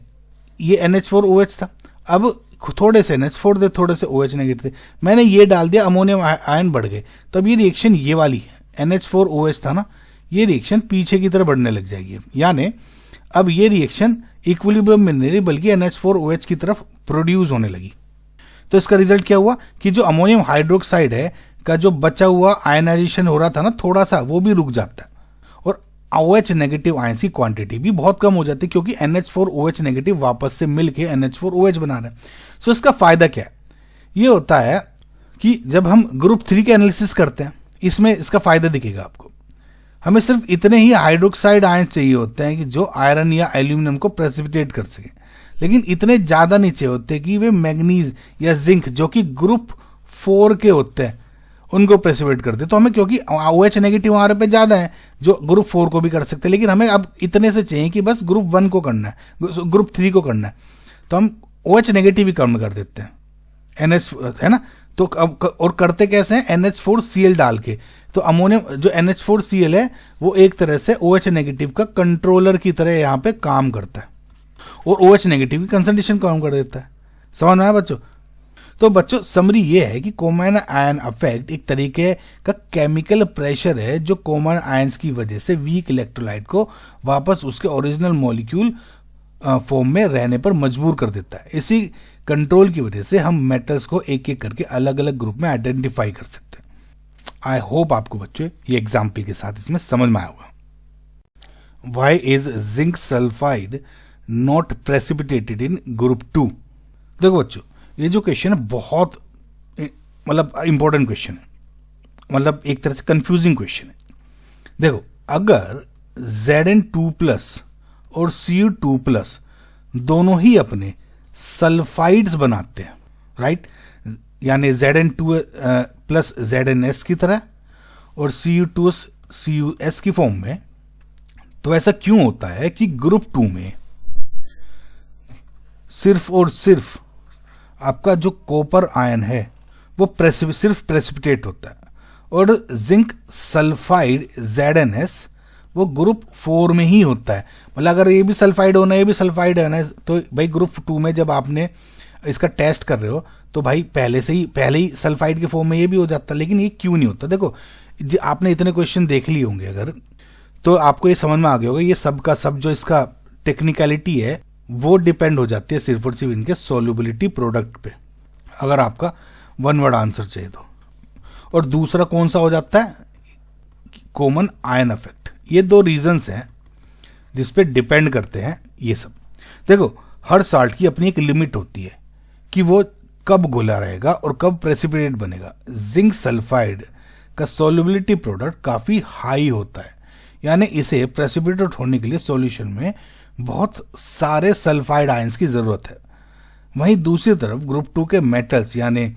ये NH4OH था, अब थोड़े से NH4 दे, थोड़े से OH नेगेटिव थे, मैंने ये डाल दिया, अमोनियम आयन बढ़ गए। तब ये रिएक्शन ये वाली है, NH4OH था ना, ये रिएक्शन पीछे की तरफ बढ़ने लग जाएगी। यानी अब ये रिएक्शन इक्विलिब्रियम में नहीं बल्कि NH4OH की तरफ प्रोड्यूस होने लगी। तो इसका रिजल्ट क्या हुआ कि जो अमोनियम हाइड्रोक्साइड है का जो बचा हुआ आयनाइजेशन हो रहा था ना थोड़ा सा, वो भी रुक जाता है और OH नेगेटिव आयन की क्वांटिटी भी बहुत कम हो जाती है, क्योंकि NH4OH नेगेटिव वापस से मिलके NH4OH बना रहे हैं। सो इसका फायदा क्या है? ये होता है कि जब हम ग्रुप 3 के एनालिसिस करते हैं, इसमें इसका फायदा दिखेगा आपको। हमें सिर्फ इतने ही हाइड्रोक्साइड आयन चाहिए होते हैं कि जो आयरन या एल्यूमिनियम को प्रेसिपिटेट कर सके, लेकिन इतने ज़्यादा नहीं चाहिए होते कि वे मैग्नीज या जिंक जो कि ग्रुप 4 के होते हैं उनको प्रेसिपिटेट करते। तो हमें क्योंकि OH नेगेटिव हमारे पे ज़्यादा है जो ग्रुप 4 को भी कर सकते हैं, लेकिन हमें अब इतने से चाहिए कि बस ग्रुप 1 को करना है, ग्रुप 3 को करना है, तो हम OH नेगेटिव ही कम कर देते हैं, NH है ना। तो अब और करते कैसे हैं? NH4Cl डाल के। तो अमोनियम जो NH4Cl है वो एक तरह से OH नेगेटिव का कंट्रोलर की तरह यहाँ पे काम करता है और OH नेगेटिव की कंसंट्रेशन कम कर देता है। समझ में आया बच्चों? तो बच्चों समरी ये है कि कॉमन आयन अफेक्ट एक तरीके का केमिकल प्रेशर है जो कॉमन आयंस की वजह से वीक इलेक्ट्रोलाइट को वापस उसके ओरिजिनल मॉलिक्यूल फॉर्म में रहने पर मजबूर कर देता है। इसी कंट्रोल की वजह से हम मेटल्स को एक एक करके अलग अलग ग्रुप में आइडेंटिफाई कर सकते हैं। आई होप आपको बच्चों ये एग्जाम्पल के साथ इसमें समझ में आया होगा। Why is zinc sulphide not precipitated in group 2? देखो बच्चों, ये जो क्वेश्चन है बहुत मतलब इंपॉर्टेंट क्वेश्चन है, मतलब एक तरह से कंफ्यूजिंग क्वेश्चन है। देखो, अगर Zn2+ और Cu2+ दोनों ही अपने सल्फाइड्स बनाते हैं, राइट, यानी Zn2+ ZnS की तरह और Cu2 CuS की फॉर्म में, तो ऐसा क्यों होता है कि ग्रुप 2 में सिर्फ और सिर्फ आपका जो कॉपर आयन है वो सिर्फ प्रेसिपिटेट होता है और जिंक सल्फाइड ZnS वो ग्रुप 4 में ही होता है। मतलब अगर ये भी सल्फाइड होना, ये भी सल्फाइड होना, तो भाई ग्रुप 2 में जब आपने इसका टेस्ट कर रहे हो तो भाई पहले ही सल्फाइड के फॉर्म में ये भी हो जाता है। लेकिन ये क्यों नहीं होता? देखो, आपने इतने क्वेश्चन देख लिए होंगे अगर, तो आपको ये समझ में आ गया होगा ये सब का सब जो इसका टेक्निकलिटी है वो डिपेंड हो जाती है सिर्फ और सिर्फ इनके सॉल्युबिलिटी प्रोडक्ट पे, अगर आपका वन वर्ड आंसर चाहिए तो। और दूसरा कौन सा हो जाता है? Common ion effect. ये दो रीजंस हैं जिस पे डिपेंड करते हैं ये सब। देखो, हर साल्ट की अपनी एक लिमिट होती है कि वो कब घुला रहेगा और कब प्रेसिपिटेट बनेगा। जिंक सल्फाइड का सॉल्युबिलिटी प्रोडक्ट काफ़ी हाई होता है, यानी इसे प्रेसिपिटेट होने के लिए सॉल्यूशन में बहुत सारे सल्फाइड आयंस की ज़रूरत है। वहीं दूसरी तरफ ग्रुप 2 के मेटल्स यानी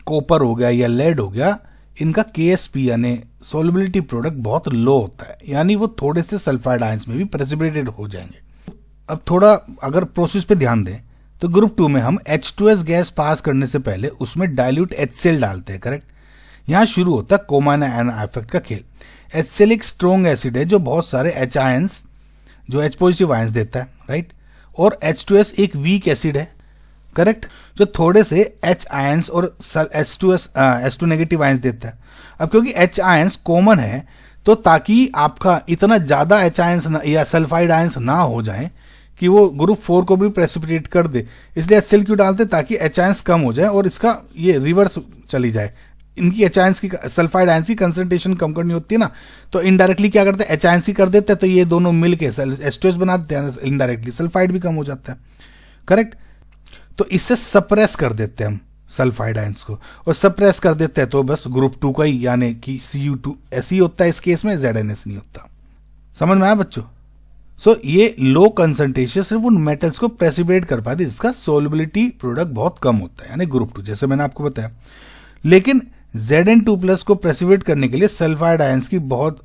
कॉपर हो गया या लेड हो गया, इनका KSP यानी सॉल्युबिलिटी प्रोडक्ट बहुत लो होता है, यानी वो थोड़े से सल्फाइड आयंस में भी प्रेसिपिटेट हो जाएंगे। अब थोड़ा अगर प्रोसेस पे ध्यान दें तो ग्रुप 2 में हम H2S गैस पास करने से पहले उसमें डाइल्यूट HCl डालते हैं, करेक्ट। यहाँ शुरू होता है कॉमन आयन इफेक्ट का खेल। HCl एक स्ट्रॉन्ग एसिड है जो बहुत सारे H आयंस जो H पॉजिटिव आयंस देता है, राइट, और H2S एक वीक एसिड है, करेक्ट, जो थोड़े से H आयंस और H2 नेगेटिव आयंस देता है। अब क्योंकि H आयंस कॉमन है तो ताकि आपका इतना ज़्यादा H आयंस या सल्फाइड आयंस ना हो जाए कि वो ग्रुप 4 को भी प्रेसिपिटेट कर दे, इसलिए HCl क्यों डालते ताकि H आयंस कम हो जाए और इसका ये रिवर्स चली जाए। इनकी H आयंस की सल्फाइड आयंस की कंसंट्रेशन कम करनी होती है ना, तो इनडायरेक्टली क्या करते हैं H आयंस की कर देते हैं, तो ये दोनों मिलके H2S बना देते हैं, इनडायरेक्टली सल्फाइड भी कम हो जाता है, करेक्ट। तो इससे सप्रेस कर देते हैं हम सल्फाइड आयंस को, और सप्रेस कर देते हैं तो बस ग्रुप 2 का ही यानी कि Cu2S ही होता है इस केस में, ZnS नहीं होता। समझ में आया बच्चों? सो ये लो कंसंट्रेशन सिर्फ उन मेटल्स को प्रेसिपिटेट कर पाती है जिसका सोलबिलिटी प्रोडक्ट बहुत कम होता है, यानी ग्रुप 2, जैसे मैंने आपको बताया। लेकिन Zn2+ को प्रेसिपिटेट करने के लिए सल्फाइड आयंस की बहुत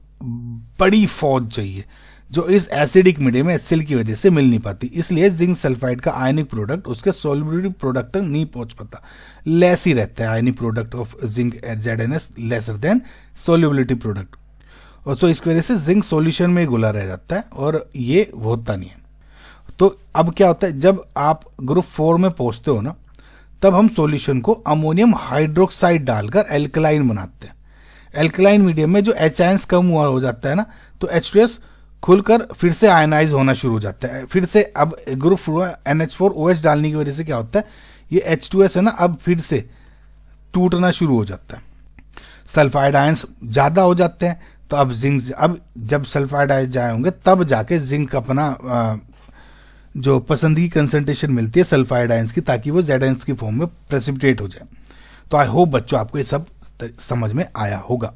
बड़ी फौज चाहिए, जो इस एसिडिक मीडियम में HCl की वजह से मिल नहीं पाती। इसलिए जिंक सल्फाइड का आयनिक प्रोडक्ट उसके सोलबिलिटी प्रोडक्ट तक नहीं पहुंच पाता, लेस ही रहता है ionic product of zinc ZnS lesser than solubility product, और तो इसकी वजह से जिंक सॉल्यूशन में घुला रह जाता है और ये होता नहीं है। तो अब क्या होता है, जब आप ग्रुप 4 में पहुंचते हो ना, तब हम सॉल्यूशन को अमोनियम हाइड्रोक्साइड डालकर एल्कलाइन बनाते हैं। एल्कलाइन मीडियम में जो H आयंस कम हुआ हो जाता है ना, तो H2S खुलकर फिर से आयनाइज होना शुरू हो जाता है। फिर से अब ग्रुप NH4OH डालने की वजह से क्या होता है, ये H2S है ना, अब फिर से टूटना शुरू हो जाता है। सल्फाइड आयंस ज़्यादा हो जाते हैं, तो अब जिंक, अब जब सल्फाइड आयंस जाए होंगे तब जाके जिंक अपना जो पसंदगी कंसंट्रेशन मिलती है सल्फाइड आयंस की, ताकि वो Zn की फॉर्म में प्रेसिपिटेट हो जाए। तो आई होप बच्चों आपको ये सब समझ में आया होगा।